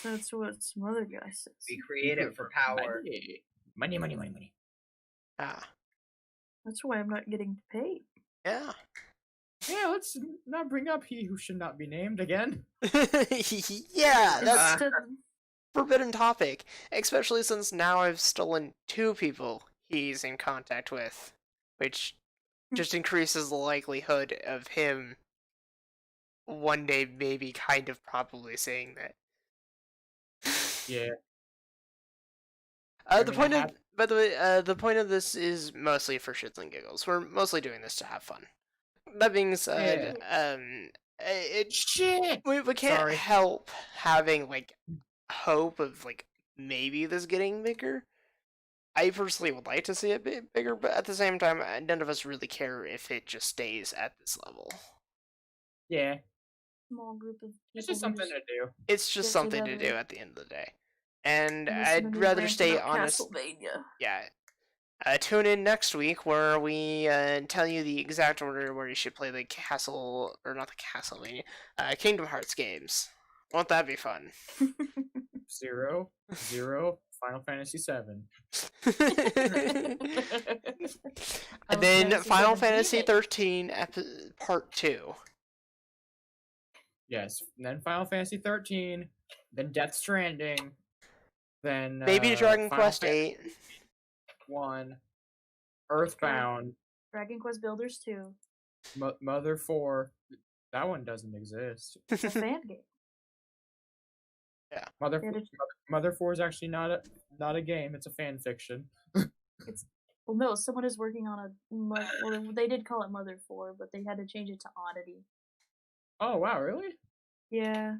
Speaker 4: That's what some other guy says.
Speaker 1: We create it for power.
Speaker 2: Money, money, money, money.
Speaker 3: Ah.
Speaker 4: That's why I'm not getting paid.
Speaker 3: Yeah.
Speaker 2: Yeah, let's not bring up he who should not be named again.
Speaker 3: Yeah, that's
Speaker 4: Instead,
Speaker 3: forbidden topic. Especially since now I've stolen 2 people he's in contact with. Which just increases the likelihood of him one day maybe kind of probably saying that.
Speaker 2: Yeah.
Speaker 3: The point of, by the way, the point of this is mostly for shits and giggles. We're mostly doing this to have fun. That being said,
Speaker 2: Shit.
Speaker 3: we can't
Speaker 2: Sorry.
Speaker 3: help having like hope of like maybe this getting bigger. I personally would like to see it be bigger, but at the same time, none of us really care if it just stays at this level.
Speaker 2: Yeah.
Speaker 4: small group of people.
Speaker 2: It's just something to do.
Speaker 3: It's just
Speaker 4: Get
Speaker 3: something to
Speaker 4: together.
Speaker 3: do at the end of the day. And
Speaker 4: Listen to
Speaker 3: I'd
Speaker 4: me
Speaker 3: rather
Speaker 4: rant
Speaker 3: stay
Speaker 4: about
Speaker 3: honest.
Speaker 4: Castlevania.
Speaker 3: Yeah. Tune in next week where we tell you the exact order where you should play the Castle, or not the Castlevania, Kingdom Hearts games. Won't that be fun?
Speaker 2: 0, Final Fantasy 7.
Speaker 3: And then
Speaker 4: Fantasy
Speaker 3: Final
Speaker 4: 17.
Speaker 3: Fantasy 13 Part 2.
Speaker 2: Yes. And then Final Fantasy 13. Then Death Stranding. Then
Speaker 3: Maybe Dragon
Speaker 2: Final
Speaker 3: Quest
Speaker 2: Fantasy
Speaker 3: 8.
Speaker 2: 1. Earthbound.
Speaker 4: Dragon Quest Builders 2.
Speaker 2: Mother 4. That one doesn't exist.
Speaker 4: It's a fan game.
Speaker 2: Mother
Speaker 4: They had a-
Speaker 2: Mother 4 is actually not a game. It's a fan fiction.
Speaker 4: Well, no, someone is working on a. Well, they did call it Mother 4, but they had to change it to Oddity.
Speaker 2: Oh wow, really?
Speaker 4: Yeah,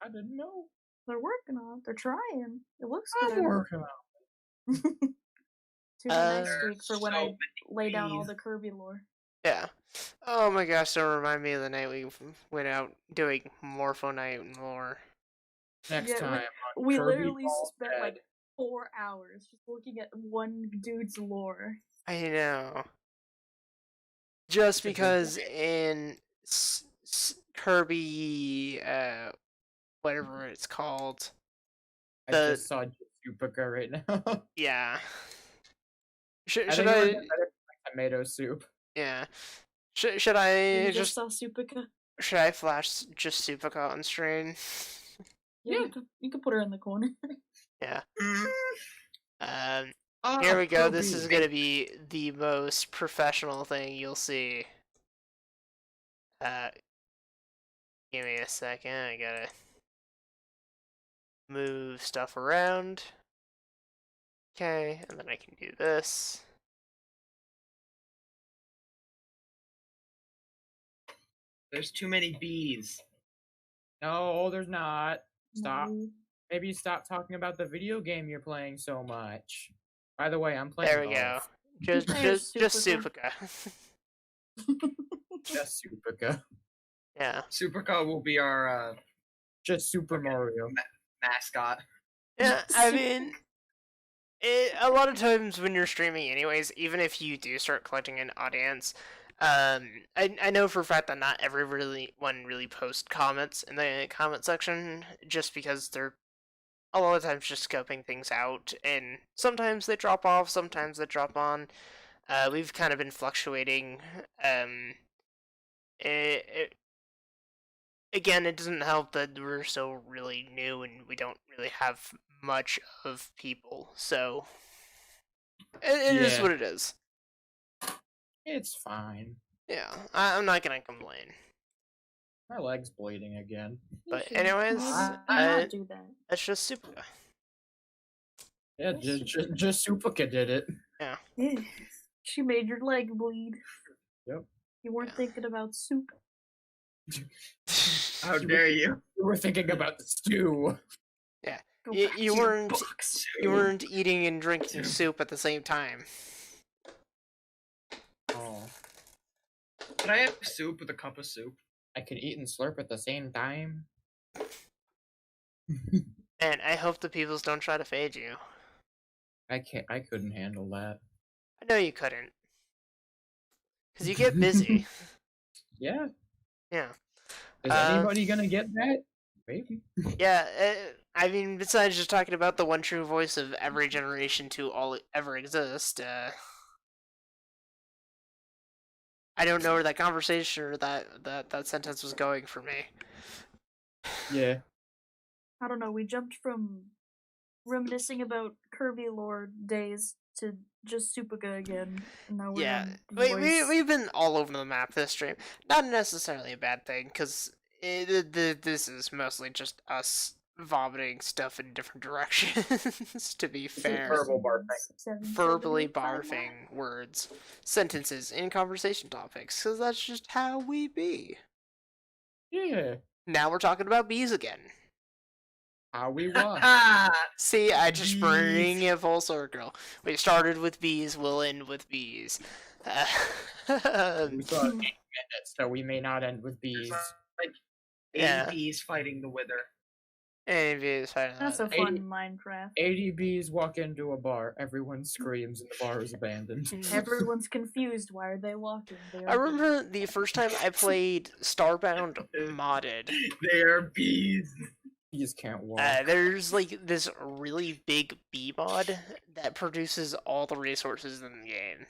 Speaker 2: I didn't know.
Speaker 4: they're working on it. They're trying. It looks
Speaker 2: I'm
Speaker 4: good.
Speaker 2: working on.
Speaker 4: Tune in next
Speaker 1: There's
Speaker 4: week for when
Speaker 1: so
Speaker 4: I
Speaker 1: many
Speaker 4: lay down all
Speaker 1: bees.
Speaker 4: the Kirby lore.
Speaker 3: Yeah. Oh my gosh, don't remind me of the night we went out doing Morpho Night and more.
Speaker 2: Next
Speaker 4: Yeah,
Speaker 2: time. on
Speaker 4: We
Speaker 2: Kirby
Speaker 4: literally
Speaker 2: Ball
Speaker 4: spent
Speaker 2: Dead.
Speaker 4: like 4 hours just looking at one dude's lore.
Speaker 3: I know. Just
Speaker 2: It's a good
Speaker 3: because in Kirby, whatever it's called,
Speaker 2: I
Speaker 3: the-
Speaker 2: just saw Jupiter right now.
Speaker 3: yeah.
Speaker 2: I
Speaker 3: Should
Speaker 2: think it would
Speaker 3: I?
Speaker 2: get better with tomato soup.
Speaker 3: Yeah. Should I
Speaker 4: You
Speaker 3: just
Speaker 4: saw Supika?
Speaker 3: should I flash just Supika on screen?
Speaker 4: Yeah,
Speaker 2: Yeah.
Speaker 4: you could put her in the corner.
Speaker 3: Yeah.
Speaker 1: Mm.
Speaker 3: Here we go. This
Speaker 2: Kirby.
Speaker 3: is gonna be the most professional thing you'll see. Give me a second. I gotta move stuff around. Okay, and then I can do this.
Speaker 1: There's too many bees.
Speaker 2: No, there's not. Stop.
Speaker 4: No.
Speaker 2: Maybe stop talking about the video game you're playing so much. By the way, I'm playing.
Speaker 3: There we go.
Speaker 2: both.
Speaker 3: Just
Speaker 4: Supika.
Speaker 3: Supika.
Speaker 2: Just Supika.
Speaker 3: Yeah.
Speaker 1: Supercar will be our
Speaker 2: Just Super Mario.
Speaker 1: mascot.
Speaker 3: Yeah, I mean, a lot of times when you're streaming anyways, even if you do start collecting an audience, I know for a fact that not everyone really posts comments in the comment section, just because they're a lot of times just scoping things out, and sometimes they drop off, sometimes they drop on. We've kind of been fluctuating. Again, it doesn't help that we're so really new and we don't really have much of people, so it is what it is.
Speaker 2: It's fine.
Speaker 3: Yeah, I'm not gonna complain.
Speaker 2: My leg's bleeding again.
Speaker 3: But anyways,
Speaker 4: not do that.
Speaker 3: that's just Supuka.
Speaker 2: Yeah, just Supuka did it.
Speaker 3: Yeah.
Speaker 4: She made your leg bleed.
Speaker 2: Yep.
Speaker 4: You weren't thinking about soup.
Speaker 1: How dare you?
Speaker 2: You were thinking about the stew.
Speaker 3: Yeah.
Speaker 4: Go back to
Speaker 3: You
Speaker 4: your books.
Speaker 3: weren't eating and drinking soup at the same time.
Speaker 2: Oh.
Speaker 1: Can I have soup with a cup of soup?
Speaker 2: I could eat and slurp at the same time.
Speaker 3: And I hope the peoples don't try to fade you.
Speaker 2: I couldn't handle that.
Speaker 3: I know you couldn't. Because you get busy.
Speaker 2: Yeah.
Speaker 3: Yeah.
Speaker 2: Is anybody gonna get that? Maybe.
Speaker 3: Yeah, I mean, besides just talking about the one true voice of every generation to all ever exist, I don't know where that conversation or that sentence was going for me.
Speaker 2: Yeah.
Speaker 4: I don't know. We jumped from reminiscing about Kirby lore days to just Supuka again. And now we're on
Speaker 3: we've been all over the map this stream. Not necessarily a bad thing, because this is mostly just us vomiting stuff in different directions, to be fair. Verbally barfing words, sentences, and conversation topics, because that's just how we be.
Speaker 2: Yeah.
Speaker 3: Now we're talking about bees again.
Speaker 2: How we was.
Speaker 3: See, I just bring it full circle. We started with bees, we'll end with bees.
Speaker 2: We got 8 minutes, so we may not end with bees.
Speaker 1: Like 80 bees fighting the wither.
Speaker 3: 80 bees fighting the
Speaker 4: That's a
Speaker 3: wither.
Speaker 4: fun Minecraft.
Speaker 2: 80 bees walk into a bar. Everyone screams, and the bar is abandoned.
Speaker 4: Everyone's confused. Why are they walking?
Speaker 3: I remember the first time I played Starbound modded.
Speaker 1: They are bees.
Speaker 2: Bees can't walk.
Speaker 3: There's like this really big bee mod that produces all the resources in the game.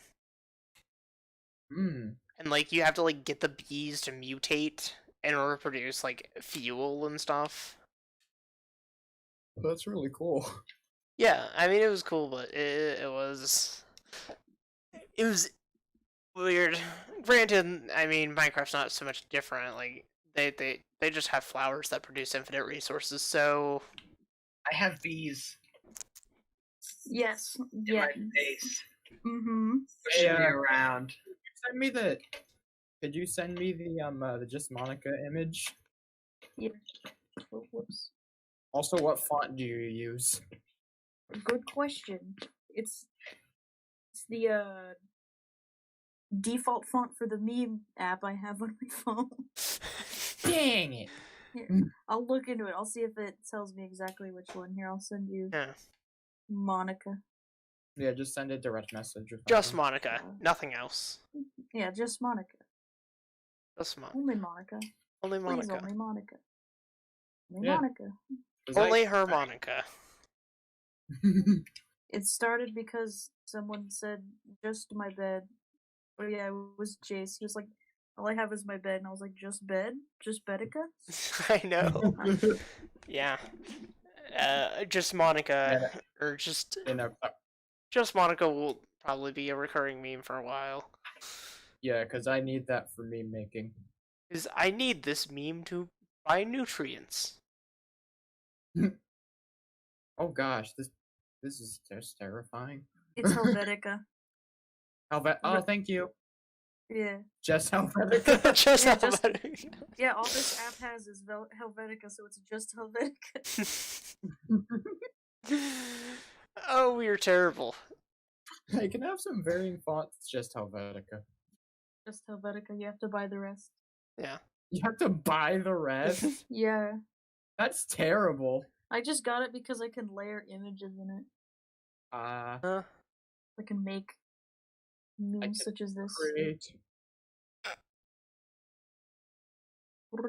Speaker 3: And like you have to like get the bees to mutate in order to produce like fuel and stuff.
Speaker 2: That's really cool.
Speaker 3: Yeah, I mean it was cool, but it was weird. Granted, I mean Minecraft's not so much different. Like they just have flowers that produce infinite resources. So
Speaker 1: I have bees.
Speaker 4: Yes.
Speaker 1: In
Speaker 4: Yeah.
Speaker 1: my face.
Speaker 4: Mm-hmm.
Speaker 1: Pushing me around.
Speaker 2: Send me the. Could you send me the Just Monica image?
Speaker 4: Yeah. Oh, whoops.
Speaker 2: Also, what font do you use?
Speaker 4: Good question. It's the default font for the meme app I have on my phone.
Speaker 2: Dang it!
Speaker 4: Here, I'll look into it. I'll see if it tells me exactly which one. Here, I'll send you Monica.
Speaker 2: Yeah, just send a direct message.
Speaker 3: Just Monica, nothing else.
Speaker 4: Yeah, just Monica.
Speaker 3: Just Monica.
Speaker 4: Only Monica.
Speaker 3: Only Monica.
Speaker 4: Please, only Monica. Only
Speaker 2: Yeah.
Speaker 4: Monica.
Speaker 3: Only her Monica.
Speaker 4: It started because someone said, just my bed. Oh yeah, it was Jace. He was like, all I have is my bed. And I was like, just bed? Just Bedica?
Speaker 3: I know. Yeah. Just Monica. Or just... Just Monica will probably be a recurring meme for a while.
Speaker 2: Yeah, because I need that for meme making.
Speaker 3: Because I need this meme to buy nutrients.
Speaker 2: Oh gosh, this is just terrifying.
Speaker 4: It's Helvetica.
Speaker 2: Oh, thank you.
Speaker 4: Yeah.
Speaker 2: Just Helvetica.
Speaker 3: Just
Speaker 4: Yeah,
Speaker 3: Helvetica.
Speaker 4: Yeah, all this app has is Helvetica, so it's just Helvetica.
Speaker 3: Oh, we are terrible.
Speaker 2: I can have some varying fonts, just Helvetica.
Speaker 4: Just Helvetica, you have to buy the rest.
Speaker 3: Yeah.
Speaker 2: You have to buy the rest?
Speaker 4: Yeah.
Speaker 2: That's terrible.
Speaker 4: I just got it because I can layer images in it. I can make memes such as this.
Speaker 2: Great.
Speaker 3: My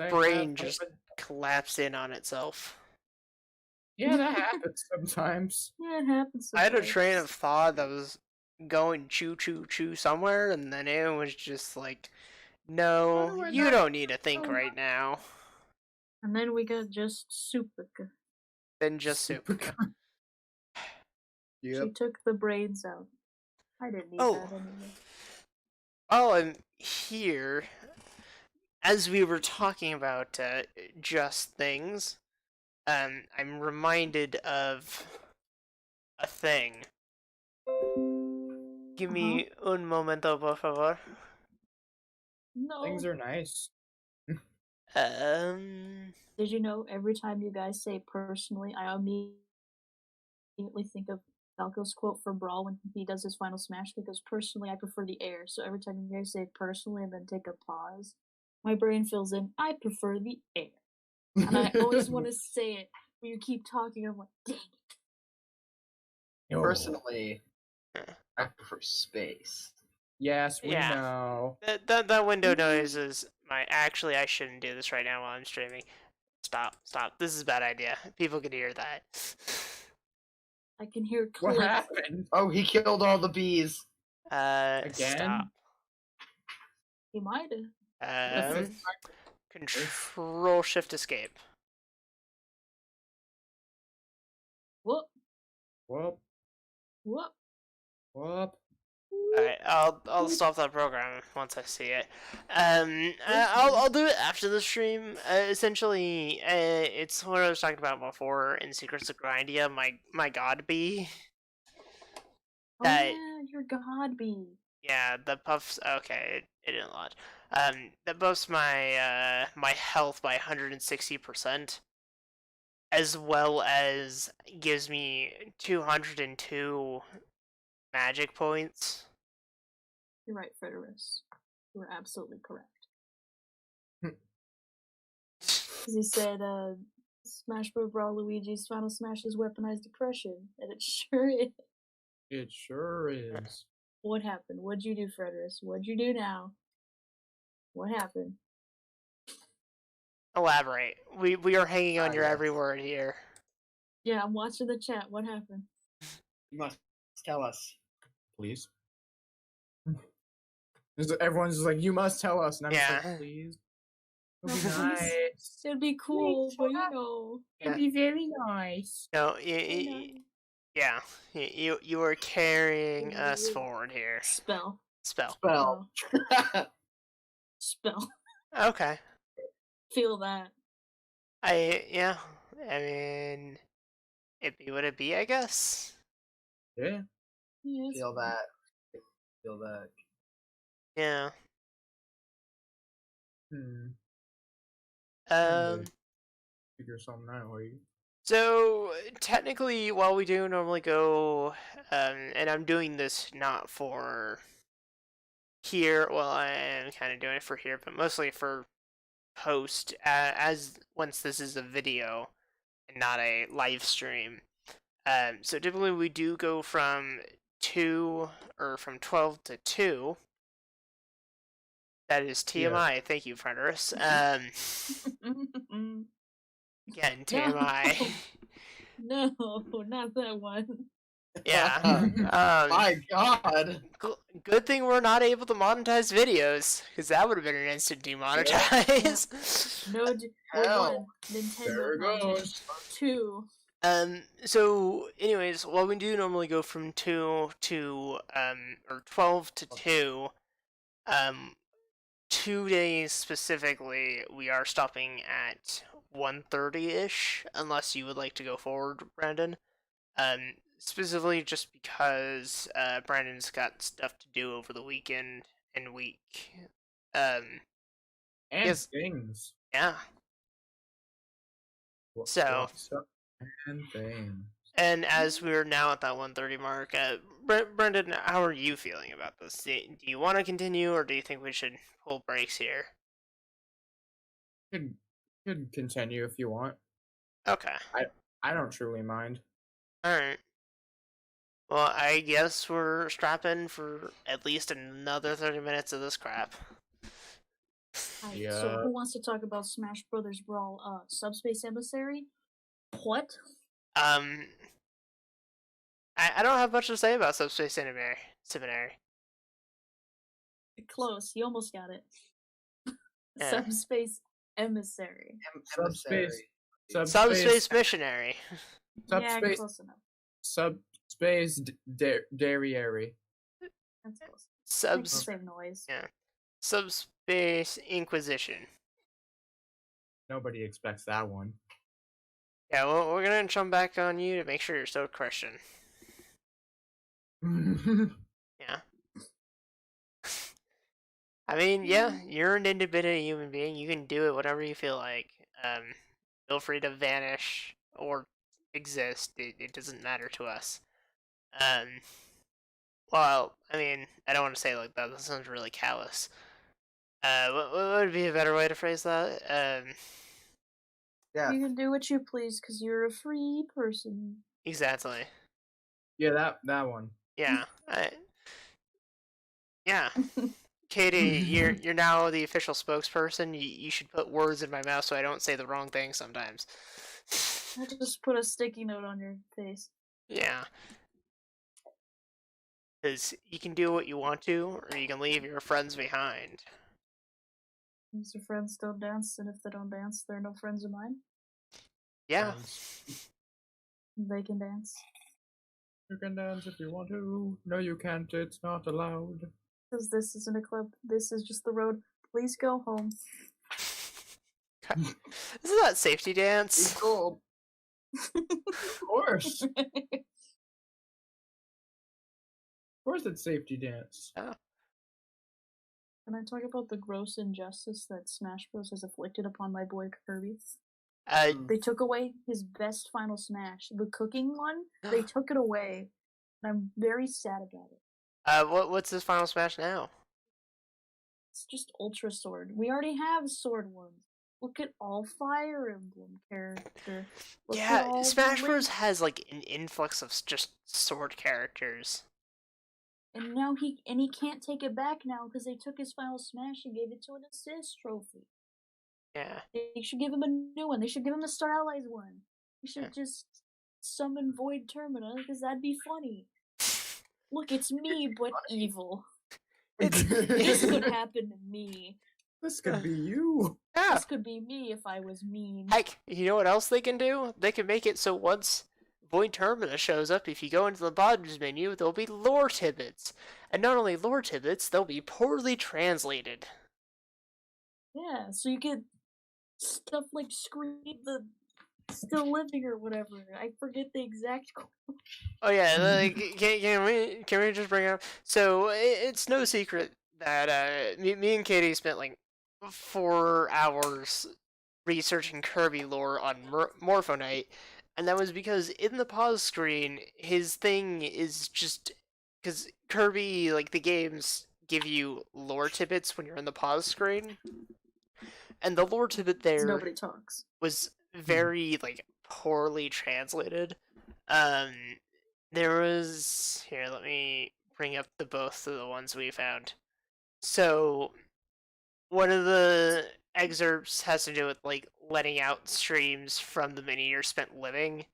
Speaker 3: brain just collapsed in on itself.
Speaker 2: Yeah, that happens sometimes.
Speaker 4: Yeah, it happens
Speaker 3: I had a
Speaker 4: sometimes.
Speaker 3: train of thought that was going choo choo choo somewhere, and then it was just like, no, you don't need to think right now.
Speaker 4: And then we got just Superka.
Speaker 3: Then just Superka.
Speaker 4: She took the brains out. I didn't need that anyway.
Speaker 3: While I'm here, as we were talking about just things, I'm reminded of a thing. Give me un momento, por favor.
Speaker 4: No.
Speaker 2: Things are nice.
Speaker 4: Did you know every time you guys say personally, I immediately think of Falco's quote from Brawl when he does his final smash, because personally I prefer the air. So every time you guys say personally and then take a pause, my brain fills in, I prefer the air. And I always want to say it, but you keep talking, I'm like, dang it.
Speaker 1: Personally, I prefer space.
Speaker 2: Yes, we know.
Speaker 3: That window noise is my... Actually, I shouldn't do this right now while I'm streaming. Stop. This is a bad idea. People can hear that.
Speaker 4: I can hear clicks.
Speaker 2: What happened?
Speaker 1: Oh, he killed all the bees.
Speaker 2: Again?
Speaker 3: Stop.
Speaker 4: He might have.
Speaker 3: Control Shift Escape.
Speaker 4: Whoop.
Speaker 2: Whoop.
Speaker 4: Whoop.
Speaker 2: Whoop.
Speaker 3: Alright, I'll stop that program once I see it. I'll do it after the stream. Essentially, it's what I was talking about before in Secrets of Grindia, my god bee.
Speaker 4: Yeah, your god bee.
Speaker 3: Yeah, the puffs. Okay, it didn't load. That buffs my my health by 160%, as well as gives me 202 magic points.
Speaker 4: You're right, Frederius. You were absolutely correct. He said, Smash Bros. Brawl Luigi's Final Smash is weaponized depression, and it sure is.
Speaker 2: It sure is.
Speaker 4: What happened? What'd you do, Frederius? What'd you do now? What happened?
Speaker 3: Elaborate. We are hanging on your every word here.
Speaker 4: Yeah, I'm watching the chat. What happened?
Speaker 1: You must tell us.
Speaker 2: Please. Everyone's just like, you must tell us. And I'm just like,
Speaker 3: Yeah.
Speaker 2: please. It'd be nice.
Speaker 4: It'd be cool, but you know.
Speaker 2: It'd be very nice.
Speaker 3: No, yeah. You are carrying us forward here.
Speaker 4: Spell.
Speaker 1: Spell.
Speaker 4: Spell.
Speaker 3: Okay.
Speaker 4: Feel that.
Speaker 3: I mean, it be what it be, I guess.
Speaker 2: Yeah.
Speaker 1: Feel that. Feel that.
Speaker 3: Yeah.
Speaker 2: Figure something out, are you?
Speaker 3: So technically, while we do normally go, and I'm doing this not for here. Well, I am kind of doing it for here, but mostly for post. As once this is a video and not a live stream. So typically we do go from 12 to 2. That is TMI. Yeah. Thank you, Frederius. Again, TMI.
Speaker 4: No, not that one.
Speaker 3: Yeah.
Speaker 1: My God.
Speaker 3: Good thing we're not able to monetize videos, because that would have been an instant demonetize.
Speaker 4: No, one. Nintendo.
Speaker 2: There it goes.
Speaker 4: 2.
Speaker 3: So, anyways, while we do normally go from 2 to or 12 to 2, 2 days specifically, we are stopping at 1:30-ish, unless you would like to go forward, Brandon. Specifically just because Brandon's got stuff to do over the weekend and week.
Speaker 2: And things.
Speaker 3: Yeah. So.
Speaker 2: And things.
Speaker 3: And as we're now at that 1:30 mark, Brendan, how are you feeling about this? Do you want to continue, or do you think we should pull breaks here?
Speaker 2: Could continue if you want.
Speaker 3: Okay.
Speaker 2: I don't truly mind.
Speaker 3: Alright. Well, I guess we're strapping for at least another 30 minutes of this crap.
Speaker 4: Alright, so who wants to talk about Smash Brothers Brawl, Subspace Emissary? What?
Speaker 3: I don't have much to say about Subspace Seminary.
Speaker 4: Close, you almost got it.
Speaker 3: Yeah.
Speaker 4: Subspace Emissary.
Speaker 3: Subspace Missionary.
Speaker 4: Yeah, close enough.
Speaker 2: Subspace Dairy.
Speaker 4: That's close.
Speaker 3: Makes
Speaker 4: the same noise.
Speaker 3: Yeah. Subspace Inquisition.
Speaker 2: Nobody expects that one.
Speaker 3: Yeah, well, we're gonna jump back on you to make sure you're still Christian. Yeah. I mean, yeah, you're an independent human being. You can do it whatever you feel like. Feel free to vanish or exist. It doesn't matter to us. Well, I mean, I don't want to say it like that. That sounds really callous. What would be a better way to phrase that?
Speaker 1: Yeah.
Speaker 4: You can do what you please because you're a free person.
Speaker 3: Exactly.
Speaker 2: Yeah, that one.
Speaker 3: Yeah. Yeah. Katie, you're now the official spokesperson. You should put words in my mouth so I don't say the wrong thing sometimes.
Speaker 4: I'll just put a sticky note on your face.
Speaker 3: Yeah. Because you can do what you want to, or you can leave your friends behind.
Speaker 4: If your friends don't dance, and if they don't dance, they're no friends of mine.
Speaker 3: Yeah.
Speaker 4: They can dance.
Speaker 2: You can dance if you want to. No, you can't. It's not allowed.
Speaker 4: Because this isn't a club. This is just the road. Please go home.
Speaker 3: Isn't that safety dance?
Speaker 2: Cool. Of course. Of course it's safety dance.
Speaker 3: Oh.
Speaker 4: Can I talk about the gross injustice that Smash Bros. Has afflicted upon my boy Kirby? They took away his best Final Smash. The cooking one, they took it away. And I'm very sad about it.
Speaker 3: What's his Final Smash now?
Speaker 4: It's just Ultra Sword. We already have Sword ones. Look at all Fire Emblem character.
Speaker 3: Yeah, Smash Bros. Has like an influx of just sword characters.
Speaker 4: And now he can't take it back now because they took his Final Smash and gave it to an assist trophy.
Speaker 3: Yeah.
Speaker 4: They should give him a new one. They should give him the Star Allies one. They should just summon Void Termina because that'd be funny. Look, it's me, but evil. This could happen to me.
Speaker 2: This could be you.
Speaker 3: Yeah.
Speaker 4: This could be me if I was mean.
Speaker 3: Heck, you know what else they can do? They can make it so once Void Termina shows up, if you go into the bottoms menu, there'll be lore tidbits. And not only lore tidbits, they'll be poorly translated.
Speaker 4: Yeah, so you get stuff like Scream the Still Living or whatever. I forget the exact quote.
Speaker 3: Oh yeah, like, can we just bring up? So it's no secret that me and Katie spent like 4 hours researching Kirby lore on Morphonite, and that was because in the pause screen, his thing is just because Kirby, like, the games give you lore tidbits when you're in the pause screen, and the lore tidbit there
Speaker 4: Nobody talks.
Speaker 3: was very like poorly translated. There was here. Let me bring up both of the ones we found. So one of the excerpts has to do with like letting out streams from the mini years spent living,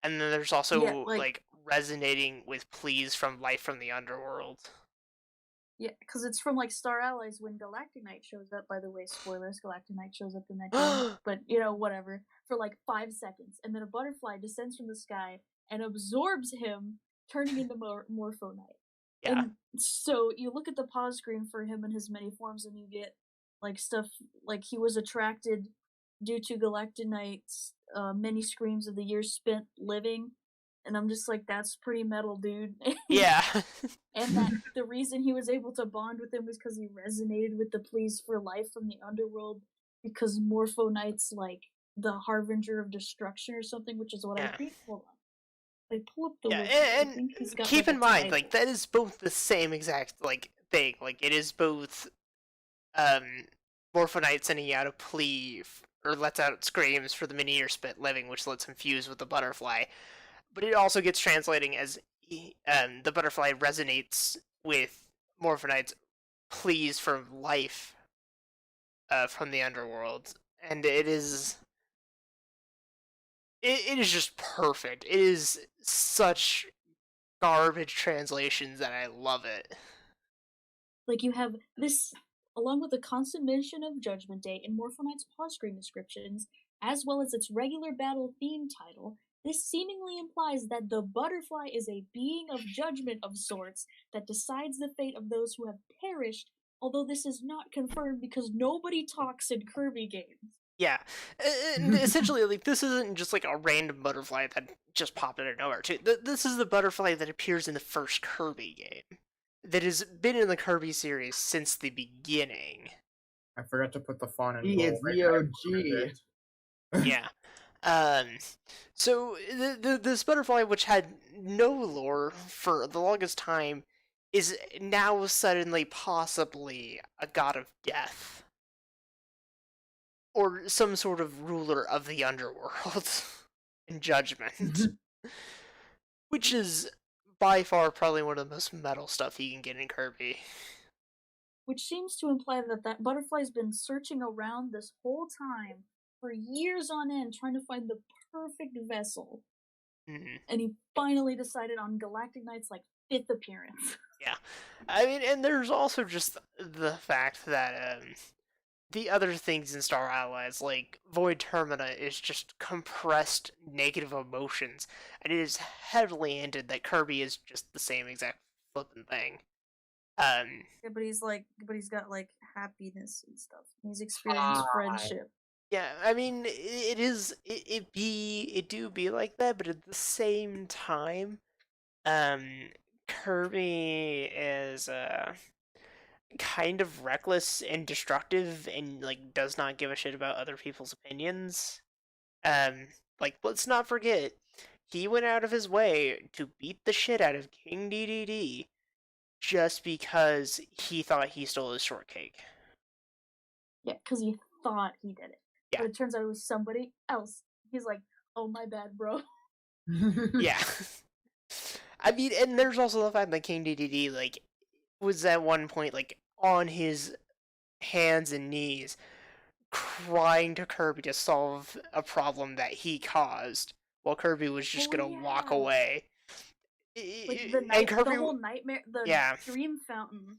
Speaker 3: and then there's also like resonating with pleas from life from the underworld.
Speaker 4: Yeah, because it's from like Star Allies when Galactic Knight shows up. By the way, spoilers: Galactic Knight shows up in that game. But whatever. For like 5 seconds, and then a butterfly descends from the sky and absorbs him, turning into Morphonite.
Speaker 3: Yeah.
Speaker 4: And so you look at the pause screen for him in his many forms, and you get like stuff like he was attracted due to Galactic Knight's many screams of the years spent living. And I'm just like, that's pretty metal, dude.
Speaker 3: Yeah.
Speaker 4: And that the reason he was able to bond with him was because he resonated with the pleas for life from the underworld, because Morphonite's like the harbinger of destruction or something, which is what I think. Hold on. I pull up the list.
Speaker 3: And keep in mind, like, that is both the same exact like thing. Like, it is both Morphonite sending out a plea or lets out screams for the mini year spent living, which lets him fuse with the butterfly. But it also gets translating as the butterfly resonates with Morphonite's pleas for life from the underworld, and it is just perfect. It is such garbage translations that I love it.
Speaker 4: Like, you have this, along with the constant mention of Judgment Day in Morphonite's pause screen descriptions, as well as its regular battle theme title, this seemingly implies that the butterfly is a being of judgment of sorts that decides the fate of those who have perished, although this is not confirmed because nobody talks in Kirby games.
Speaker 3: Yeah, and essentially, like, this isn't just like a random butterfly that just popped out of nowhere, too. This is the butterfly that appears in the first Kirby game, that has been in the Kirby series since the beginning.
Speaker 2: I forgot to put the font in
Speaker 1: He
Speaker 2: bold.
Speaker 1: is the OG.
Speaker 3: Yeah. So this butterfly, which had no lore for the longest time, is now suddenly possibly a god of death. Or some sort of ruler of the underworld and judgment. Which is by far probably one of the most metal stuff you can get in Kirby.
Speaker 4: Which seems to imply that that butterfly's been searching around this whole time for years on end trying to find the perfect vessel.
Speaker 3: Mm-hmm.
Speaker 4: And he finally decided on Galactic Knight's like 5th appearance.
Speaker 3: Yeah. I mean, and there's also just the fact that the other things in Star Allies, like Void Termina, is just compressed negative emotions, and it is heavily hinted that Kirby is just the same exact flippin' thing.
Speaker 4: Yeah, but he's got like happiness and stuff. He's experienced friendship.
Speaker 3: Yeah, I mean, it do be like that, but at the same time, Kirby is kind of reckless and destructive, and like does not give a shit about other people's opinions. Like, let's not forget, he went out of his way to beat the shit out of King DDD just because he thought he stole his shortcake.
Speaker 4: Yeah, because he thought he did it.
Speaker 3: Yeah.
Speaker 4: But it turns out it was somebody else. He's like, oh, my bad, bro.
Speaker 3: Yeah. I mean, and there's also the fact that King DDD, like, was at one point, like, on his hands and knees crying to Kirby to solve a problem that he caused, while Kirby was just gonna walk away.
Speaker 4: Like
Speaker 3: Kirby,
Speaker 4: the whole nightmare, the dream fountain.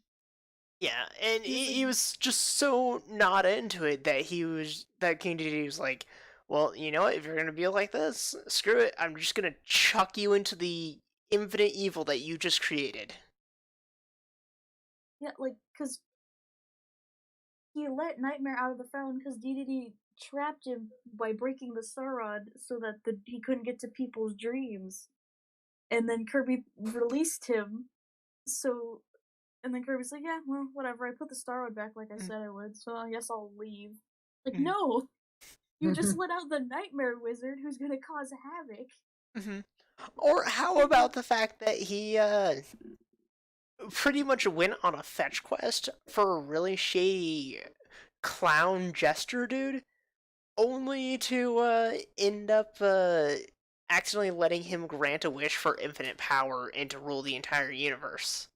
Speaker 3: Yeah, and he was just so not into it that King Dedede was like, well, you know what, if you're gonna be like this, screw it, I'm just gonna chuck you into the infinite evil that you just created.
Speaker 4: Yeah, like, because he let Nightmare out of the fountain because DDD trapped him by breaking the Star Rod so that he couldn't get to people's dreams. And then Kirby released him, and then Kirby's like, yeah, well, whatever, I put the Star Rod back like I said I would, so I guess I'll leave. Like, no! You just let out the Nightmare Wizard who's gonna cause havoc.
Speaker 3: Or how about the fact that he, pretty much went on a fetch quest for a really shady clown jester dude, only to end up accidentally letting him grant a wish for infinite power and to rule the entire universe.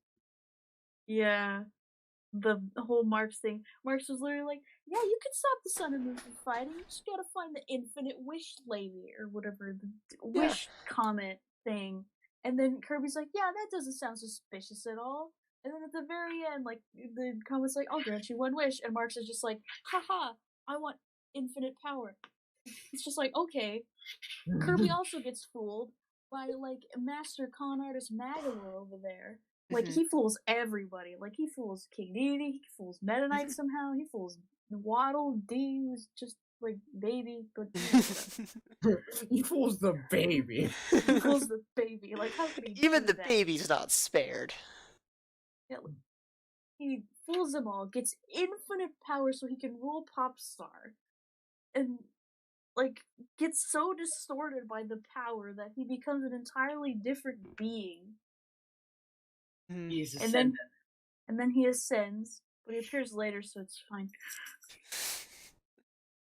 Speaker 4: Yeah. The whole Marx thing. Marx was literally like, yeah, you can stop the Sun and Moon from fighting, you just gotta find the infinite wish lady, or whatever, the wish comet thing. And then Kirby's like, yeah, that doesn't sound suspicious at all. And then at the very end, like, the comet's like, I'll grant you one wish. And Marx is just like, haha, I want infinite power. It's just like, okay. Kirby also gets fooled by, like, Master Con Artist Magalore over there. Like, he fools everybody. Like, he fools King Dedede, he fools Meta Knight somehow, he fools Waddle Dee, who's just, like, baby, but...
Speaker 2: He fools the baby.
Speaker 4: He fools the baby. Like, how could he
Speaker 3: Even
Speaker 4: do
Speaker 3: the
Speaker 4: that?
Speaker 3: baby's not spared.
Speaker 4: Yeah, like, he fools them all, gets infinite power so he can rule Popstar, and, like, gets so distorted by the power that he becomes an entirely different being.
Speaker 1: He's
Speaker 4: and then he ascends, but he appears later, so it's fine.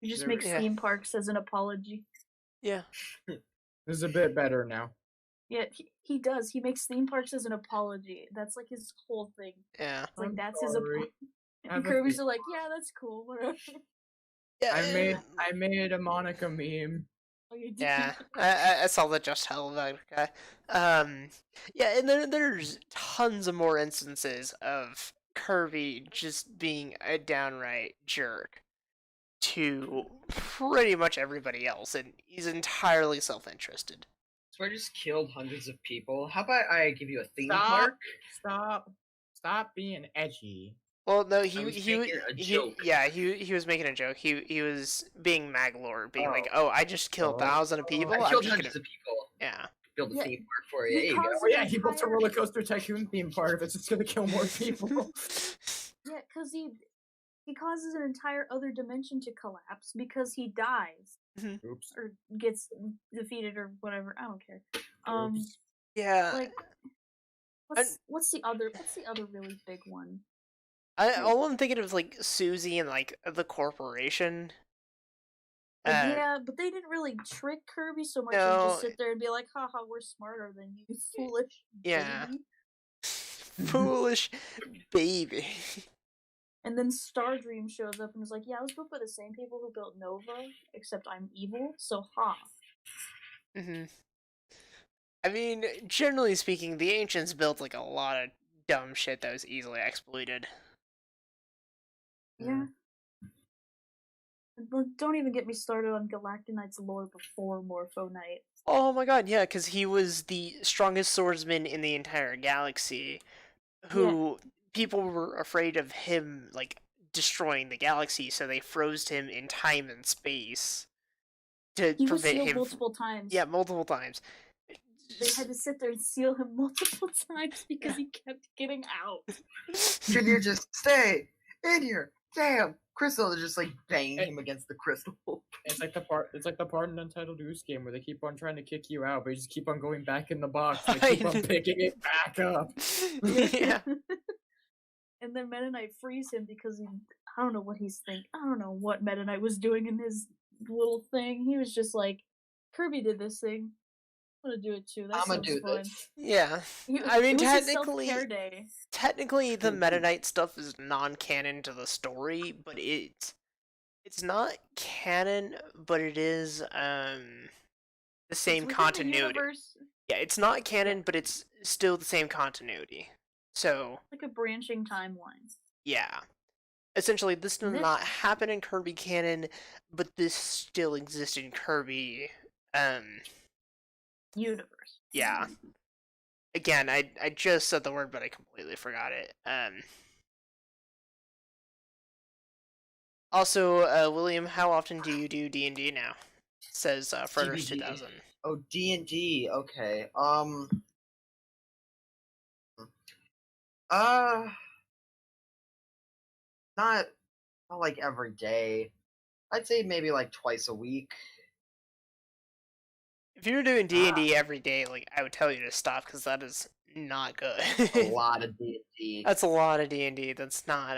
Speaker 4: He just makes theme parks as an apology.
Speaker 3: Yeah.
Speaker 2: This is a bit better now.
Speaker 4: Yeah, he does. He makes theme parks as an apology. That's like his whole thing.
Speaker 3: Yeah.
Speaker 4: It's like, that's his apology. And Kirby's are like, yeah, that's cool, whatever.
Speaker 3: Yeah,
Speaker 2: I made a Monica meme.
Speaker 4: Oh, you did?
Speaker 3: Yeah, I saw the Just Hell about guy. Yeah, and then there's tons of more instances of Kirby just being a downright jerk to pretty much everybody else, and he's entirely self-interested.
Speaker 1: So I just killed hundreds of people. How about I give you a theme park?
Speaker 2: Stop being edgy.
Speaker 3: Well, no,
Speaker 1: he was
Speaker 3: making a joke. He was being Maglord, being like, "Oh, I just killed thousands of people.
Speaker 1: I killed hundreds of people.
Speaker 3: Yeah,
Speaker 1: build a theme park for you. There you go.
Speaker 2: Oh yeah, he built a roller coaster tycoon theme park. It's just gonna kill more people.
Speaker 4: Yeah, because he causes an entire other dimension to collapse because he dies.
Speaker 2: Oops.
Speaker 4: Or gets defeated or whatever. I don't care.
Speaker 3: Yeah.
Speaker 4: Like, what's the other really big one?
Speaker 3: All I'm thinking of is like Susie and like the corporation.
Speaker 4: Yeah, but they didn't really trick Kirby so much as just sit there and be like, haha, we're smarter than you, foolish baby.
Speaker 3: Foolish baby.
Speaker 4: And then Stardream shows up and is like, yeah, I was built by the same people who built Nova, except I'm evil, so ha.
Speaker 3: I mean, generally speaking, the Ancients built like a lot of dumb shit that was easily exploited.
Speaker 4: Yeah. Don't even get me started on Galactonite's lore before Morpho Knight.
Speaker 3: Oh my god, yeah, because he was the strongest swordsman in the entire galaxy, who people were afraid of him, like, destroying the galaxy, so they froze him in time and space to
Speaker 4: he
Speaker 3: prevent
Speaker 4: was sealed
Speaker 3: him.
Speaker 4: Multiple times.
Speaker 3: Yeah, multiple times.
Speaker 4: They had to sit there and seal him multiple times because he kept getting out.
Speaker 1: Can you just stay in here? Damn! Crystal is just like banging him against the crystal.
Speaker 2: It's like the part in Untitled Goose Game where they keep on trying to kick you out, but you just keep on going back in the box. And they keep on picking it back up.
Speaker 3: Yeah.
Speaker 4: And then Meta Knight frees him because I don't know what he's thinking. I don't know what Meta Knight was doing in his little thing. He was just like, Kirby did this thing. I'm gonna do it too. That sounds fun.
Speaker 3: This. Yeah. I mean, technically, the Meta Knight stuff is non-canon to the story, but it's not canon, but it is the same continuity. Yeah, it's not canon, but it's still the same continuity. So
Speaker 4: like a branching timeline.
Speaker 3: Yeah. Essentially, this does not happen in Kirby canon, but this still exists in Kirby
Speaker 4: universe.
Speaker 3: Yeah. Again, I just said the word, but I completely forgot it. Also, William, how often do you do D&D now? Says Frederick 2000.
Speaker 1: Oh, D&D. Okay. Not like every day. I'd say maybe like twice a week.
Speaker 3: If you were doing D&D every day, like, I would tell you to stop, because that is not good.
Speaker 1: A lot of D&D.
Speaker 3: That's a lot of D&D. That's not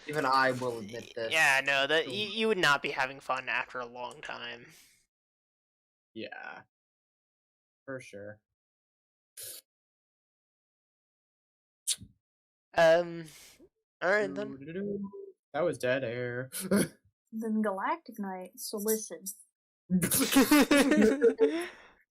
Speaker 1: Even I will admit this.
Speaker 3: Yeah, no, that you would not be having fun after a long time.
Speaker 2: Yeah. For sure.
Speaker 3: Alright then.
Speaker 2: That was dead air.
Speaker 4: Then Galactic Knight, so listen.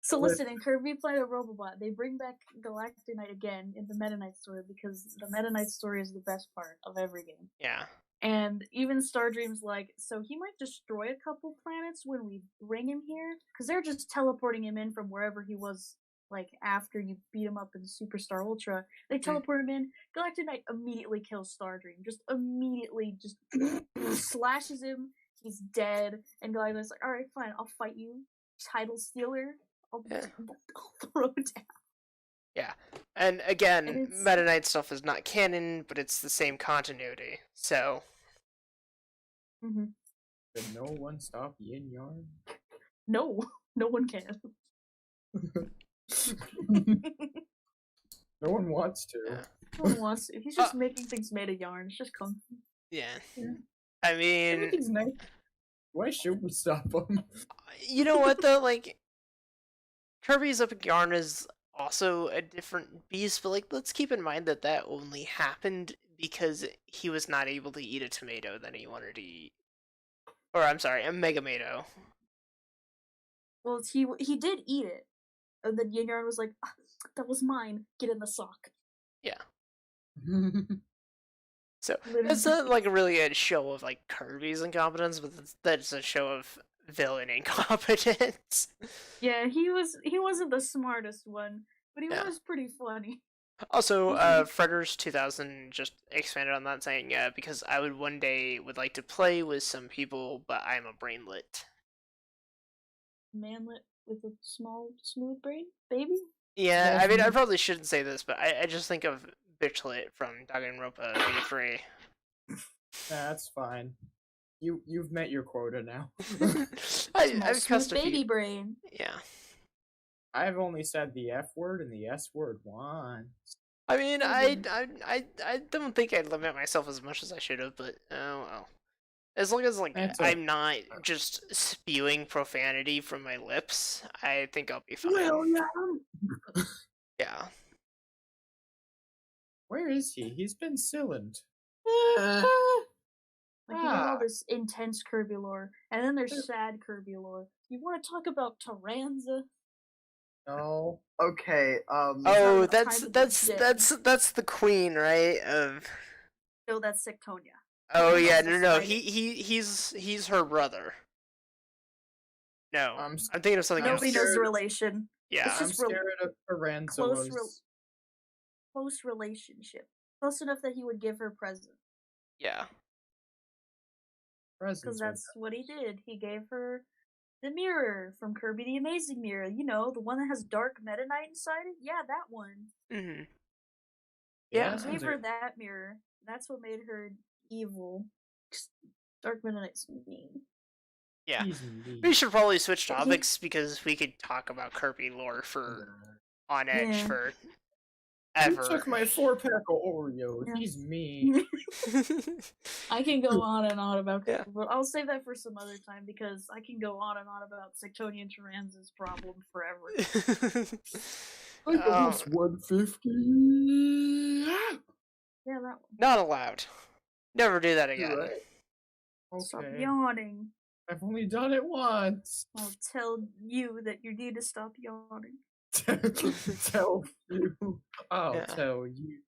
Speaker 4: So listen, in Kirby Planet Robobot, they bring back Galactic Knight again in the Meta Knight story because the Meta Knight story is the best part of every game.
Speaker 3: Yeah.
Speaker 4: And even Stardream's like, so he might destroy a couple planets when we bring him here? Because they're just teleporting him in from wherever he was, like, after you beat him up in Superstar Ultra. They teleport him in. Galactic Knight immediately kills Stardream. Just immediately just slashes him. He's dead. And Galactic Knight's like, alright, fine, I'll fight you. Title stealer. I'll throw it down.
Speaker 3: Yeah. And again, Meta Knight stuff is not canon, but it's the same continuity. So.
Speaker 2: Can no one stop Yin Yarn?
Speaker 4: No. No one can.
Speaker 2: No one wants to.
Speaker 3: Yeah.
Speaker 4: No one wants to. He's just making things made of yarn. It's just comfy.
Speaker 3: Yeah. I mean,
Speaker 2: everything's nice. Why should we stop him?
Speaker 3: You know what though? Like, Kirby's Epic Yarn is also a different beast, but like, let's keep in mind that only happened because he was not able to eat a tomato that he wanted to eat. Or, I'm sorry, a Megamato.
Speaker 4: Well, he did eat it. And then Yin Yang was like, ah, that was mine. Get in the sock.
Speaker 3: Yeah. So, it's not like a really good show of like Kirby's incompetence, but that's a show of villain incompetence.
Speaker 4: Yeah, he wasn't the smartest one, but he was pretty funny.
Speaker 3: Also, Fredders 2000 just expanded on that, saying, because I would one day would like to play with some people, but I'm a brainlet.
Speaker 4: Manlet with a small, smooth brain? Baby?
Speaker 3: Yeah, I mean, I probably shouldn't say this, but I just think of Bitchlet from Danganronpa V3.
Speaker 2: That's fine. You've met your quota now.
Speaker 3: I've cussed a few.
Speaker 4: Baby brain.
Speaker 3: Yeah.
Speaker 2: I've only said the F word and the S word once.
Speaker 3: I mean, I don't think I'd limit myself as much as I should have, but oh well. As long as I'm not just spewing profanity from my lips, I think I'll be fine.
Speaker 2: Well, yeah.
Speaker 3: Yeah.
Speaker 2: Where is he? He's been silent.
Speaker 4: Like, you got all this intense Kirby lore, and then there's sad Kirby lore. You want to talk about Taranza?
Speaker 2: No.
Speaker 1: Okay.
Speaker 3: Oh, that's the queen, right?
Speaker 4: No, that's Sectonia.
Speaker 3: Oh yeah, no. He's her brother. No, I'm thinking of something else.
Speaker 4: Nobody knows the relation.
Speaker 3: Yeah,
Speaker 2: I'm scared of Taranza.
Speaker 4: Close relationship, close enough that he would give her presents.
Speaker 3: Yeah.
Speaker 4: Because that's what he did. He gave her the mirror from Kirby the Amazing Mirror. You know, the one that has dark Meta Knight inside it? Yeah, that one.
Speaker 3: Mm-hmm.
Speaker 4: Yeah, he gave her that mirror. That's what made her evil. Dark Meta Knight's mean.
Speaker 3: Yeah. We should probably switch topics because we could talk about Kirby lore on edge for ever.
Speaker 2: He took my 4-pack of Oreos. Yeah. He's mean.
Speaker 4: I can go on and on about Kirby, but I'll save that for some other time because I can go on and on about Sectonia and Taranza's problem forever.
Speaker 2: I got 150.
Speaker 4: Yeah, that one.
Speaker 3: Not allowed. Never do that again.
Speaker 2: Right. Okay.
Speaker 4: Stop yawning.
Speaker 2: I've only done it once.
Speaker 4: I'll tell you that you need to stop yawning.
Speaker 2: Tell you. I'll tell you.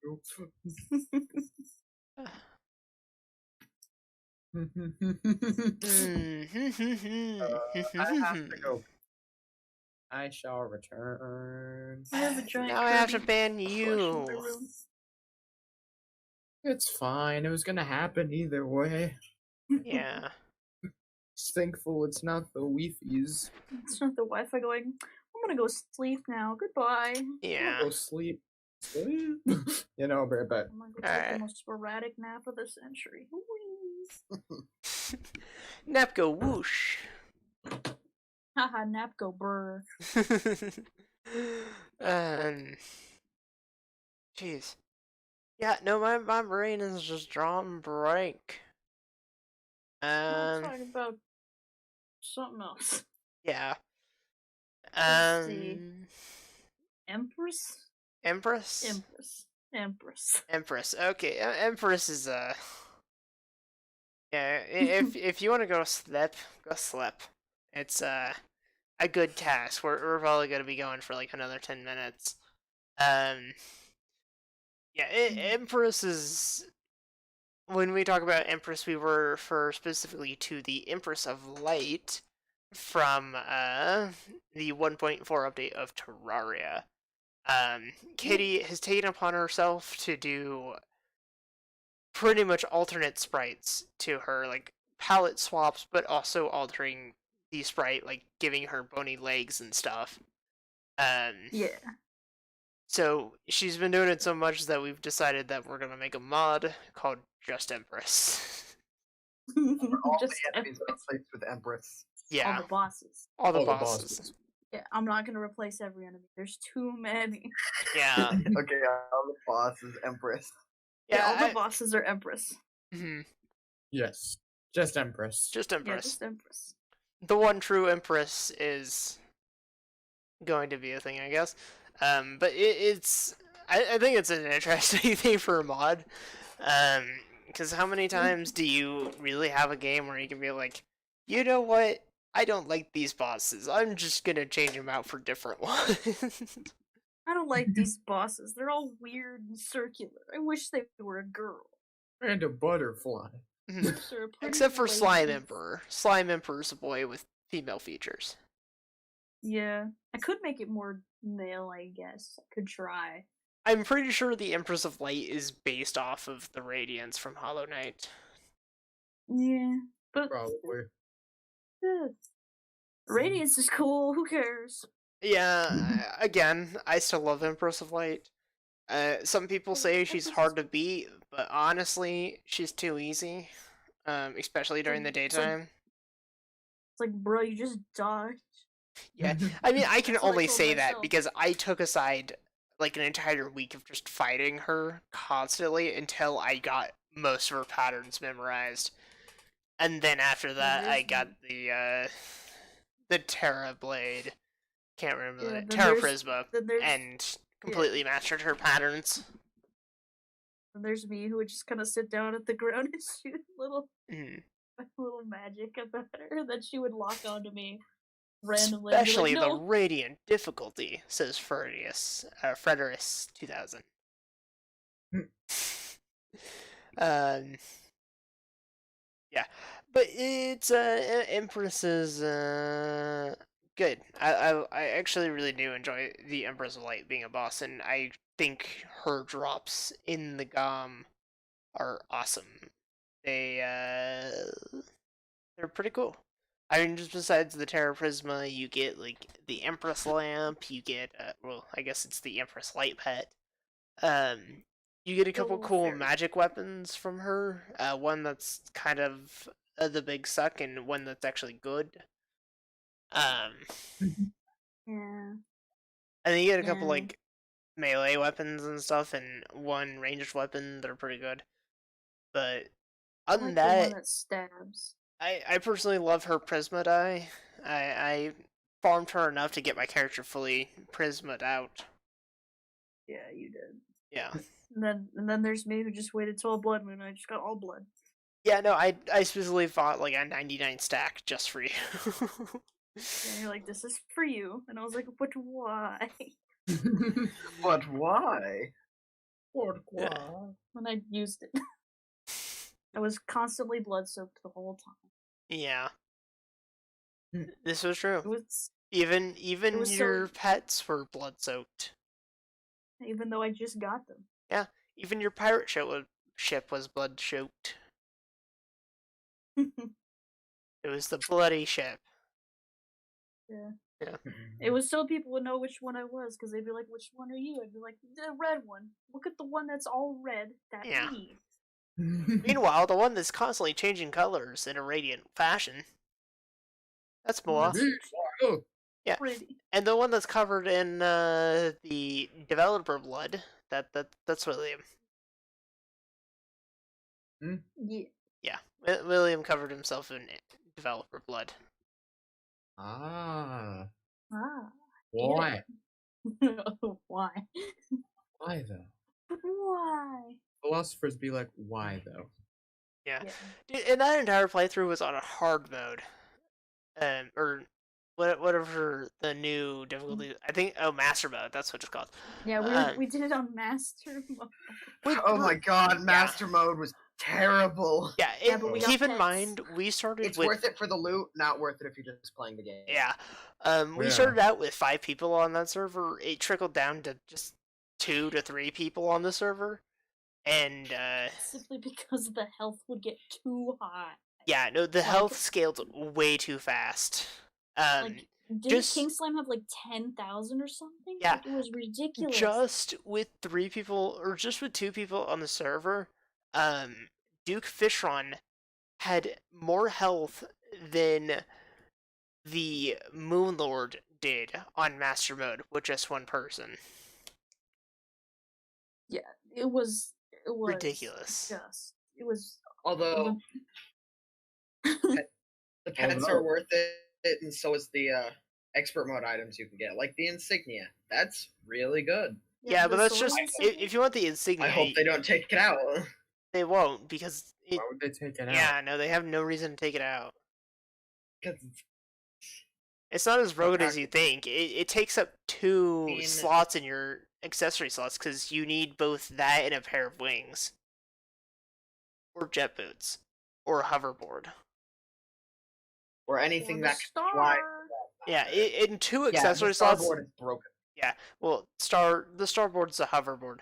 Speaker 2: I have to go. I shall return.
Speaker 4: I have a giant
Speaker 3: now I have to ban you.
Speaker 2: It's fine. It was gonna happen either way.
Speaker 3: Yeah.
Speaker 2: Just thankful it's not the Wi-Fi's.
Speaker 4: It's not the Wi-Fi going, I'm gonna go sleep now. Goodbye.
Speaker 3: Yeah.
Speaker 2: Go sleep. You know, but
Speaker 4: I'm gonna go take the most sporadic nap of the century.
Speaker 3: Nap go whoosh.
Speaker 4: Haha, nap go brr.
Speaker 3: Jeez. Yeah, no, my brain is just drawing blank.
Speaker 4: I'm talking about something else.
Speaker 3: Yeah.
Speaker 4: Let's see. Empress. Okay,
Speaker 3: Empress is yeah. If you want to go sleep, go sleep. It's a good task. We're probably gonna be going for like another 10 minutes. Yeah, Empress is. When we talk about Empress, we refer specifically to the Empress of Light from the 1.4 update of Terraria. Katie has taken upon herself to do pretty much alternate sprites to her, like palette swaps, but also altering the sprite, like giving her bony legs and stuff.
Speaker 4: Yeah.
Speaker 3: So she's been doing it so much that we've decided that we're gonna make a mod called Just Empress.
Speaker 1: All the enemies replaced with Empress.
Speaker 3: Yeah.
Speaker 4: All the bosses.
Speaker 3: All the bosses.
Speaker 4: Yeah, I'm not gonna replace every enemy. There's too many.
Speaker 3: Yeah.
Speaker 1: Okay, all the bosses Empress.
Speaker 4: Yeah, all the bosses are Empress.
Speaker 3: Mm-hmm.
Speaker 2: Yes. Just Empress.
Speaker 3: Just Empress.
Speaker 4: Yeah, just Empress.
Speaker 3: The one true Empress is going to be a thing, I guess. But it's I think it's an interesting thing for a mod. Because how many times do you really have a game where you can be like, you know what? I don't like these bosses. I'm just gonna change them out for different ones.
Speaker 4: I don't like these bosses. They're all weird and circular. I wish they were a girl.
Speaker 2: And a butterfly.
Speaker 4: They're a pretty
Speaker 3: Except for Slime
Speaker 4: lazy-
Speaker 3: Emperor. Slime Emperor's a boy with female features.
Speaker 4: Yeah, I could make it more male, I guess. I could try.
Speaker 3: I'm pretty sure the Empress of Light is based off of the Radiance from Hollow Knight.
Speaker 4: Yeah, but
Speaker 2: Probably.
Speaker 4: Radiance is cool. Who cares?
Speaker 3: Yeah, again, I still love Empress of Light. Some people say she's hard to beat, but honestly, she's too easy. Especially during the daytime.
Speaker 4: It's like, bro, you just dodged.
Speaker 3: Yeah, I mean, I can
Speaker 4: That's what I
Speaker 3: only
Speaker 4: told
Speaker 3: say that
Speaker 4: myself.
Speaker 3: because I took aside like an entire week of just fighting her constantly until I got most of her patterns memorized, and then after that, I got the Terra Blade. Can't remember
Speaker 4: Yeah,
Speaker 3: the
Speaker 4: then
Speaker 3: Terra
Speaker 4: there's-
Speaker 3: Prisma,
Speaker 4: then there's-
Speaker 3: and completely mastered her patterns.
Speaker 4: And there's me who would just kind of sit down at the ground and shoot little magic about her that she would lock onto me randomly. and be
Speaker 3: Especially
Speaker 4: like,
Speaker 3: the
Speaker 4: no.
Speaker 3: radiant difficulty, says Frederius 2000. Yeah, but it's Empress is good. I actually really do enjoy the Empress of Light being a boss, and I think her drops in the GOM are awesome. They're pretty cool. I mean, just besides the Terra Prisma, you get like the Empress Lamp. You get well, I guess it's the Empress Light Pet. You get a couple
Speaker 4: Little
Speaker 3: cool
Speaker 4: fairy.
Speaker 3: magic weapons from her. One that's kind of the big suck, and one that's actually good.
Speaker 4: Yeah.
Speaker 3: And then you get a couple
Speaker 4: Yeah.
Speaker 3: like melee weapons and stuff, and one ranged weapon that are pretty good. But
Speaker 4: I
Speaker 3: other
Speaker 4: like
Speaker 3: than
Speaker 4: the
Speaker 3: that,
Speaker 4: one that stabs.
Speaker 3: I personally love her Prisma die. I farmed her enough to get my character fully Prisma'd out.
Speaker 4: Yeah, you did.
Speaker 3: Yeah.
Speaker 4: And then there's me who just waited till a blood moon and I just got all blood.
Speaker 3: Yeah, no, I specifically fought like a 99 stack just for you.
Speaker 4: And you're like, this is for you. And I was like, but why?
Speaker 1: But why?
Speaker 2: Pourquoi?
Speaker 4: And I used it. I was constantly blood soaked the whole time.
Speaker 3: Yeah.
Speaker 2: Hmm.
Speaker 3: This was true.
Speaker 4: It was
Speaker 3: Even
Speaker 4: was
Speaker 3: your
Speaker 4: so-
Speaker 3: pets were blood soaked.
Speaker 4: even though I just got them.
Speaker 3: Even your pirate ship was blood soaked. It was the bloody ship.
Speaker 4: It was so people would know which one I was, because they'd be like, which one are you? I'd be like, the red one. Look at the one that's all red. That's
Speaker 3: Yeah.
Speaker 4: me.
Speaker 3: Meanwhile, the one that's constantly changing colors in a radiant fashion. That's Moa.
Speaker 2: Oh,
Speaker 3: Yeah.
Speaker 4: Pretty.
Speaker 3: And the one that's covered in the developer blood, that's William.
Speaker 4: Yeah.
Speaker 3: Yeah, William covered himself in developer blood.
Speaker 2: Ah.
Speaker 4: Ah.
Speaker 2: Why?
Speaker 4: Why?
Speaker 2: Why though?
Speaker 4: Why?
Speaker 2: Philosophers be like, why though?
Speaker 3: Yeah.
Speaker 4: Yeah.
Speaker 3: Dude, and that entire playthrough was on a hard mode. Or whatever the new difficulty. I think master mode. That's what it's called.
Speaker 4: Yeah, we did it on master mode.
Speaker 1: Oh my god, master mode was terrible.
Speaker 3: Yeah.
Speaker 4: Yeah, but we got
Speaker 3: Keep in
Speaker 4: pets.
Speaker 3: mind, we started
Speaker 1: It's
Speaker 3: with
Speaker 1: worth it for the loot, not worth it if you're just playing the game.
Speaker 3: yeah. We
Speaker 2: Yeah.
Speaker 3: started out with 5 people on that server. It trickled down to just 2 to 3 people on the server, and
Speaker 4: Simply because the health would get too high.
Speaker 3: yeah, no, the health scaled way too fast.
Speaker 4: Like, did
Speaker 3: just-
Speaker 4: King Slime have like 10,000 or something?
Speaker 3: Yeah.
Speaker 4: Like, it was ridiculous.
Speaker 3: Just with 3 people, or just with 2 people on the server, Duke Fishron had more health than the Moonlord did on Master Mode with just 1 person.
Speaker 4: Yeah, it was
Speaker 3: Ridiculous.
Speaker 4: Just it was.
Speaker 1: Although the pets
Speaker 2: no.
Speaker 1: are worth it, and so is the expert mode items you can get, like the insignia. That's really good.
Speaker 3: Yeah, but
Speaker 4: the
Speaker 3: that's
Speaker 4: sword
Speaker 3: just
Speaker 4: and stuff.
Speaker 3: if you want the insignia.
Speaker 1: I hope they don't take it out.
Speaker 3: They won't, because
Speaker 2: Why would they take it out?
Speaker 3: Yeah, no, they have no reason to take it out.
Speaker 1: Because
Speaker 3: It's not as broken as you think. It takes up 2 slots in your accessory slots, because you need both that and a pair of wings. Or jet boots. Or a hoverboard.
Speaker 1: or anything
Speaker 4: Or
Speaker 1: that
Speaker 4: the
Speaker 1: can fly.
Speaker 3: Yeah, in 2
Speaker 1: Yeah,
Speaker 3: accessory
Speaker 1: the
Speaker 3: slots.
Speaker 1: starboard is broken.
Speaker 3: Yeah, well, the starboard's a hoverboard,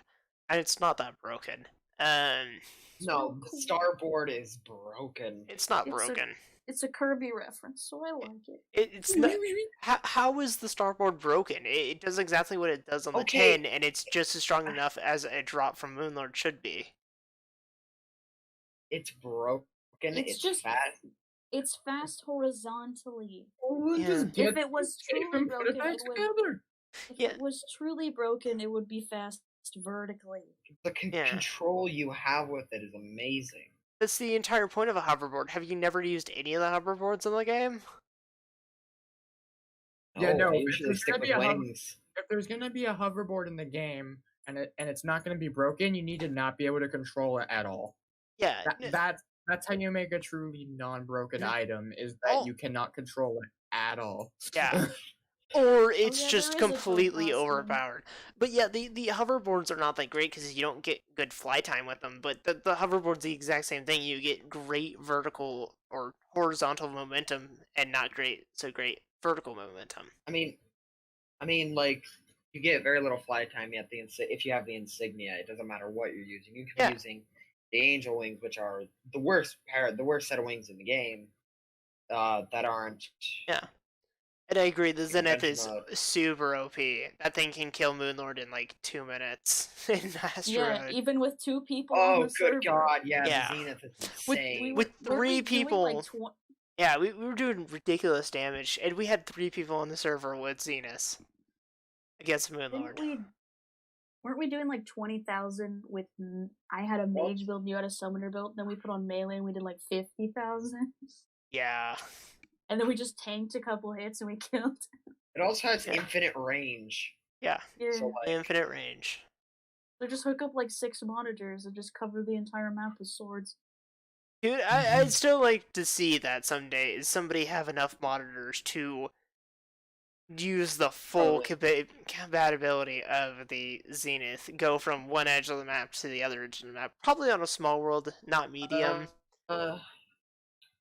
Speaker 3: and it's not that broken.
Speaker 1: No, the starboard is broken.
Speaker 3: It's not broken.
Speaker 4: It's a Kirby reference, so I like it.
Speaker 3: It's not. How is the starboard broken? It does exactly what it does on the
Speaker 1: Okay.
Speaker 3: tin, and it's just as strong enough as a drop from Moonlord should be.
Speaker 1: It's broken.
Speaker 4: It's just
Speaker 1: fast.
Speaker 4: It's fast horizontally.
Speaker 3: Yeah.
Speaker 4: If it was truly broken,
Speaker 2: together.
Speaker 3: Yeah.
Speaker 4: it was truly broken, it would be fast vertically.
Speaker 1: The
Speaker 3: Yeah.
Speaker 1: control you have with it is amazing.
Speaker 3: That's the entire point of a hoverboard. Have you never used any of the hoverboards in the game?
Speaker 2: Yeah, no,
Speaker 1: I
Speaker 2: if
Speaker 1: usually
Speaker 2: there's
Speaker 1: stick
Speaker 2: gonna
Speaker 1: with
Speaker 2: be a
Speaker 1: wings.
Speaker 2: If there's gonna be a hoverboard in the game and it's not gonna be broken, you need to not be able to control it at all.
Speaker 3: Yeah.
Speaker 2: That's how you make a truly non-broken item, is that you cannot control it at all.
Speaker 3: Yeah. Or it's
Speaker 4: yeah,
Speaker 3: just
Speaker 4: there is a
Speaker 3: completely
Speaker 4: choice option.
Speaker 3: overpowered. But yeah, the hoverboards are not that great because you don't get good fly time with them. But the hoverboard's the exact same thing. You get great vertical or horizontal momentum and not great vertical momentum.
Speaker 1: I mean, like, you get very little fly time yet. If you have the insignia, it doesn't matter what you're using. You can be using the angel wings, which are the worst set of wings in the game. That aren't.
Speaker 3: Yeah. And I agree, the Zenith is super OP. That thing can kill Moonlord in like 2 minutes in Asteroid.
Speaker 4: Yeah, even with 2 people
Speaker 1: Oh,
Speaker 4: on the server.
Speaker 1: good God, yeah, the Zenith is insane.
Speaker 3: With 3 people... Yeah, we were doing ridiculous damage, and we had 3 people on the server with Zenith against Moonlord.
Speaker 4: Weren't we doing like 20,000 with... I had a mage build and you had a summoner build, then we put on melee and we did like 50,000?
Speaker 3: Yeah.
Speaker 4: And then we just tanked a couple hits and we killed.
Speaker 1: It also has infinite range.
Speaker 3: Yeah.
Speaker 1: So, like,
Speaker 3: infinite range.
Speaker 4: So just hook up like 6 monitors and just cover the entire map with swords.
Speaker 3: Dude, I'd still like to see that someday somebody have enough monitors to use the full compatibility of the Zenith. Go from one edge of the map to the other edge of the map. Probably on a small world, not medium.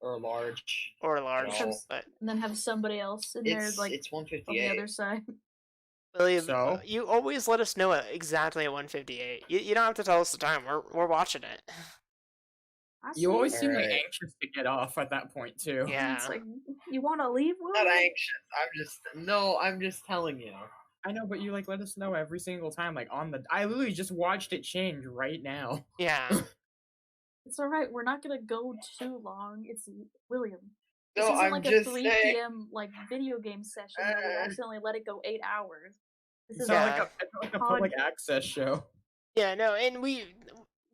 Speaker 1: Or large.
Speaker 3: But...
Speaker 4: And then have somebody else in there, like,
Speaker 1: it's 158.
Speaker 4: on the other side.
Speaker 3: William, you always let us know exactly at 158. You don't have to tell us the time. We're watching it.
Speaker 2: You always seem like anxious to get off at that point too.
Speaker 3: Yeah.
Speaker 4: It's like, you want to leave?
Speaker 1: Not anxious. I'm just telling you.
Speaker 2: I know, but you like let us know every single time. Like I literally just watched it change right now.
Speaker 3: Yeah.
Speaker 4: It's alright, we're not gonna go too long. It's William.
Speaker 1: No,
Speaker 4: this isn't
Speaker 1: I'm
Speaker 4: like
Speaker 1: just
Speaker 4: a 3 p.m. like video game session where we accidentally let it go 8 hours. This is
Speaker 2: like a public access show.
Speaker 3: Yeah, no, and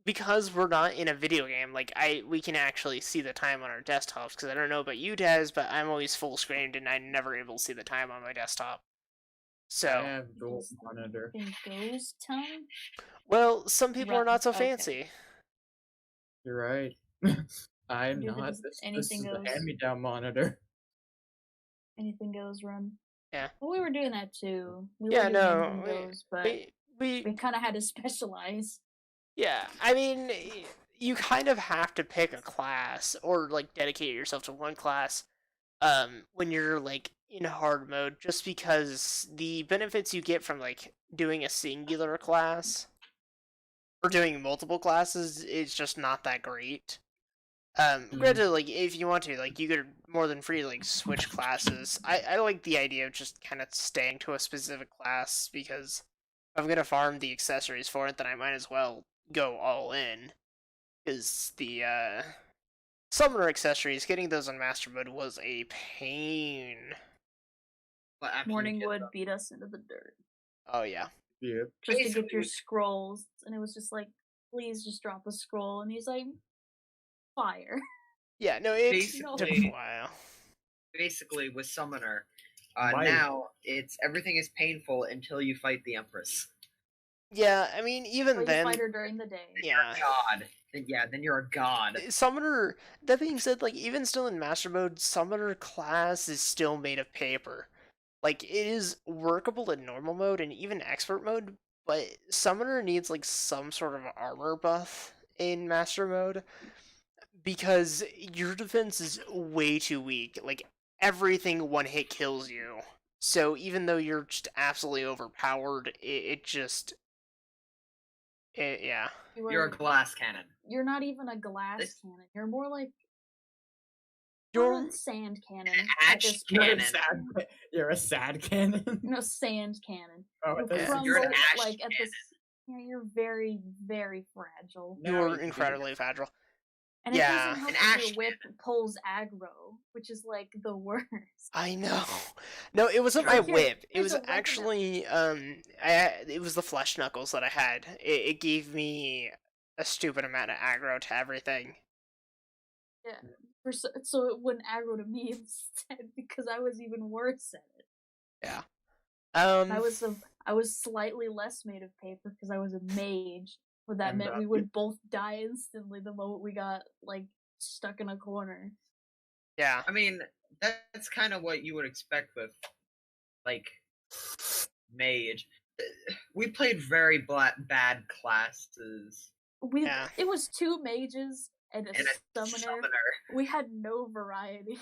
Speaker 3: because we're not in a video game, like we can actually see the time on our desktops. Because I don't know about you, Des, but I'm always full screened and I'm never able to see the time on my desktop. So
Speaker 2: I have dual monitor.
Speaker 4: Ghost time?
Speaker 3: Well, some people are not so fancy.
Speaker 2: You're right. I'm not. This is a hand-me-down monitor.
Speaker 4: Anything goes run.
Speaker 3: Yeah.
Speaker 4: Well, we were doing that too. We kind of had to specialize.
Speaker 3: Yeah, I mean, you kind of have to pick a class or like dedicate yourself to one class when you're like in hard mode, just because the benefits you get from like doing a singular class or doing multiple classes is just not that great. Granted, like if you want to, like you could more than free like switch classes. I like the idea of just kind of staying to a specific class, because if I'm gonna farm the accessories for it, then I might as well go all in. Because the summoner accessories, getting those on master mode was a pain.
Speaker 4: Morning Wood beat us into the dirt.
Speaker 3: Oh yeah.
Speaker 2: Yeah.
Speaker 4: Just to get your scrolls, and it was just like, please just drop a scroll, and he's like, fire.
Speaker 3: Yeah, no, it took a while.
Speaker 1: Basically, with Summoner, now everything is painful until you fight the Empress.
Speaker 3: Yeah, I mean, even
Speaker 4: or
Speaker 3: then.
Speaker 4: You fight her during the day.
Speaker 3: Yeah.
Speaker 1: God, then you're a god.
Speaker 3: Summoner, that being said, like, even still in Master Mode, Summoner class is still made of paper. Like, it is workable in normal mode and even expert mode, but Summoner needs, like, some sort of armor buff in Master Mode, because your defense is way too weak. Like, everything one hit kills you. So even though you're just absolutely overpowered, yeah.
Speaker 1: You're a glass cannon.
Speaker 4: You're not even a glass cannon. You're more like
Speaker 3: You're
Speaker 4: a sand cannon.
Speaker 1: Ash cannon.
Speaker 2: You're a sad cannon.
Speaker 4: No, sand cannon.
Speaker 2: Oh,
Speaker 4: You
Speaker 2: that's
Speaker 1: You're an
Speaker 4: crumble,
Speaker 1: ash
Speaker 4: like at
Speaker 1: cannon.
Speaker 4: yeah, you're very, very fragile.
Speaker 3: you're incredibly fragile.
Speaker 4: And it
Speaker 3: Yeah.
Speaker 4: doesn't help
Speaker 1: An
Speaker 4: that
Speaker 1: ash
Speaker 4: your whip pulls aggro, which is like the worst.
Speaker 3: I know. No, it wasn't my
Speaker 4: Here,
Speaker 3: whip. It
Speaker 4: here's
Speaker 3: was
Speaker 4: a weapon that-
Speaker 3: actually it was the flesh knuckles that I had. It gave me a stupid amount of aggro to everything.
Speaker 4: Yeah. So it wouldn't aggro to me instead because I was even worse at it.
Speaker 3: Yeah.
Speaker 4: I was slightly less made of paper because I was a mage, but that
Speaker 2: And,
Speaker 4: meant we would both die instantly the moment we got like stuck in a corner.
Speaker 3: Yeah.
Speaker 1: I mean, that's kind of what you would expect with, like, mage. We played very bad classes.
Speaker 3: Yeah.
Speaker 4: It was 2 mages and a
Speaker 1: And a
Speaker 4: summoner. We had no variety.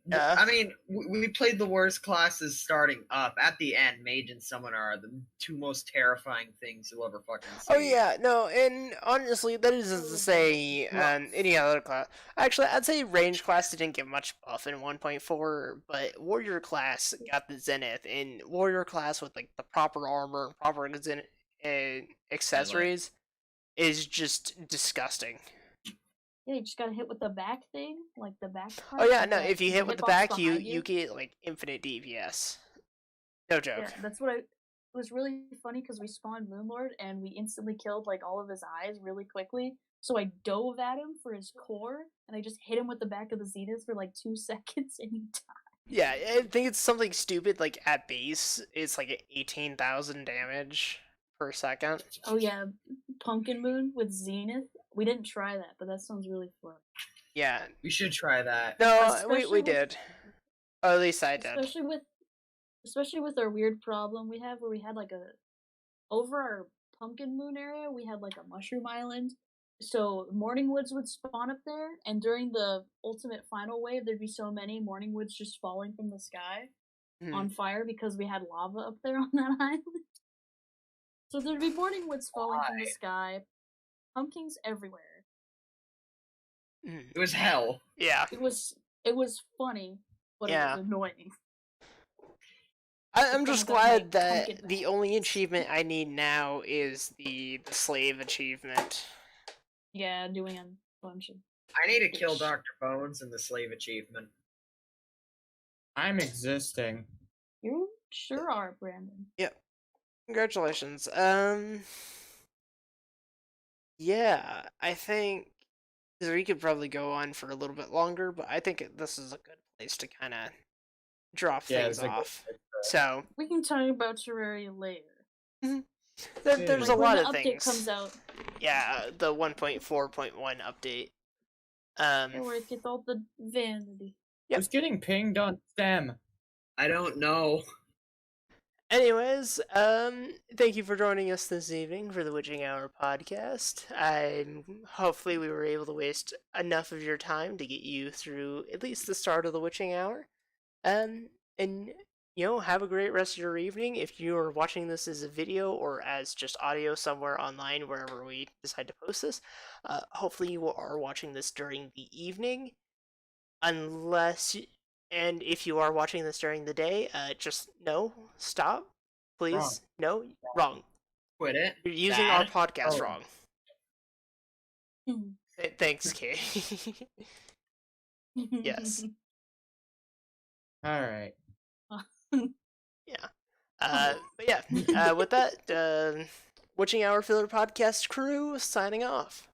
Speaker 3: Yeah.
Speaker 1: I mean, we played the worst classes starting up. At the end, mage and summoner are the 2 most terrifying things you'll ever fucking see.
Speaker 3: Oh yeah, no, and honestly, that isn't to say any other class. Actually, I'd say range class didn't get much buff in 1.4, but warrior class got the zenith, and warrior class with like the proper armor, proper accessories, is just disgusting.
Speaker 4: Yeah, you just gotta hit with the back thing, like the back part.
Speaker 3: Oh yeah,
Speaker 4: like
Speaker 3: no,
Speaker 4: that
Speaker 3: if you hit with the
Speaker 4: hitbox
Speaker 3: back, you
Speaker 4: behind
Speaker 3: get like infinite DPS. No joke.
Speaker 4: Yeah, that's what it was really funny because we spawned Moonlord and we instantly killed like all of his eyes really quickly. So I dove at him for his core and I just hit him with the back of the Zenith for like 2 seconds and he died.
Speaker 3: Yeah, I think it's something stupid like at base, it's like 18,000 damage per second.
Speaker 4: Oh yeah, Pumpkin Moon with Zenith. We didn't try that, but that sounds really fun.
Speaker 3: Yeah.
Speaker 1: We should try that.
Speaker 3: No,
Speaker 4: Especially
Speaker 3: we
Speaker 4: with-
Speaker 3: did. Or at least I did.
Speaker 4: Especially with our weird problem we have where we had like over our Pumpkin Moon area, we had like a mushroom island. So morning woods would spawn up there, and during the ultimate final wave, there'd be so many morning woods just falling from the sky on fire because we had lava up there on that island. So there'd be morning woods falling from the sky, pumpkins everywhere.
Speaker 1: It was hell.
Speaker 3: Yeah.
Speaker 4: It was funny, but
Speaker 3: Yeah.
Speaker 4: it was annoying.
Speaker 3: I'm just glad that
Speaker 4: pumpkin
Speaker 3: the only achievement I need now is the slave achievement.
Speaker 4: Yeah, doing a bunch of.
Speaker 1: I need to kill Dr. Bones in the slave achievement.
Speaker 2: I'm existing.
Speaker 4: You sure are, Brandon.
Speaker 3: Congratulations. Yeah, I think we could probably go on for a little bit longer, but I think this is a good place to kind of drop things off. So
Speaker 4: we can talk about Terraria later.
Speaker 3: There's a
Speaker 4: Like,
Speaker 3: lot
Speaker 4: when
Speaker 3: of
Speaker 4: the update
Speaker 3: things.
Speaker 4: comes out.
Speaker 3: Yeah, the 1.4.1 update.
Speaker 4: Where it gets all the vanity.
Speaker 3: Yep.
Speaker 2: Who's getting pinged on STEM?
Speaker 1: I don't know.
Speaker 3: Anyways, thank you for joining us this evening for the Witching Hour podcast. Hopefully we were able to waste enough of your time to get you through at least the start of the Witching Hour. And have a great rest of your evening. If you are watching this as a video or as just audio somewhere online, wherever we decide to post this, hopefully you are watching this during the evening. And if you are watching this during the day, just stop, please. Wrong.
Speaker 1: Quit it.
Speaker 3: You're using our podcast wrong.
Speaker 4: Mhm.
Speaker 3: Thanks, Kay. Yes.
Speaker 2: All right.
Speaker 3: Yeah. But yeah, with that, Witching Hour Filler Podcast crew signing off.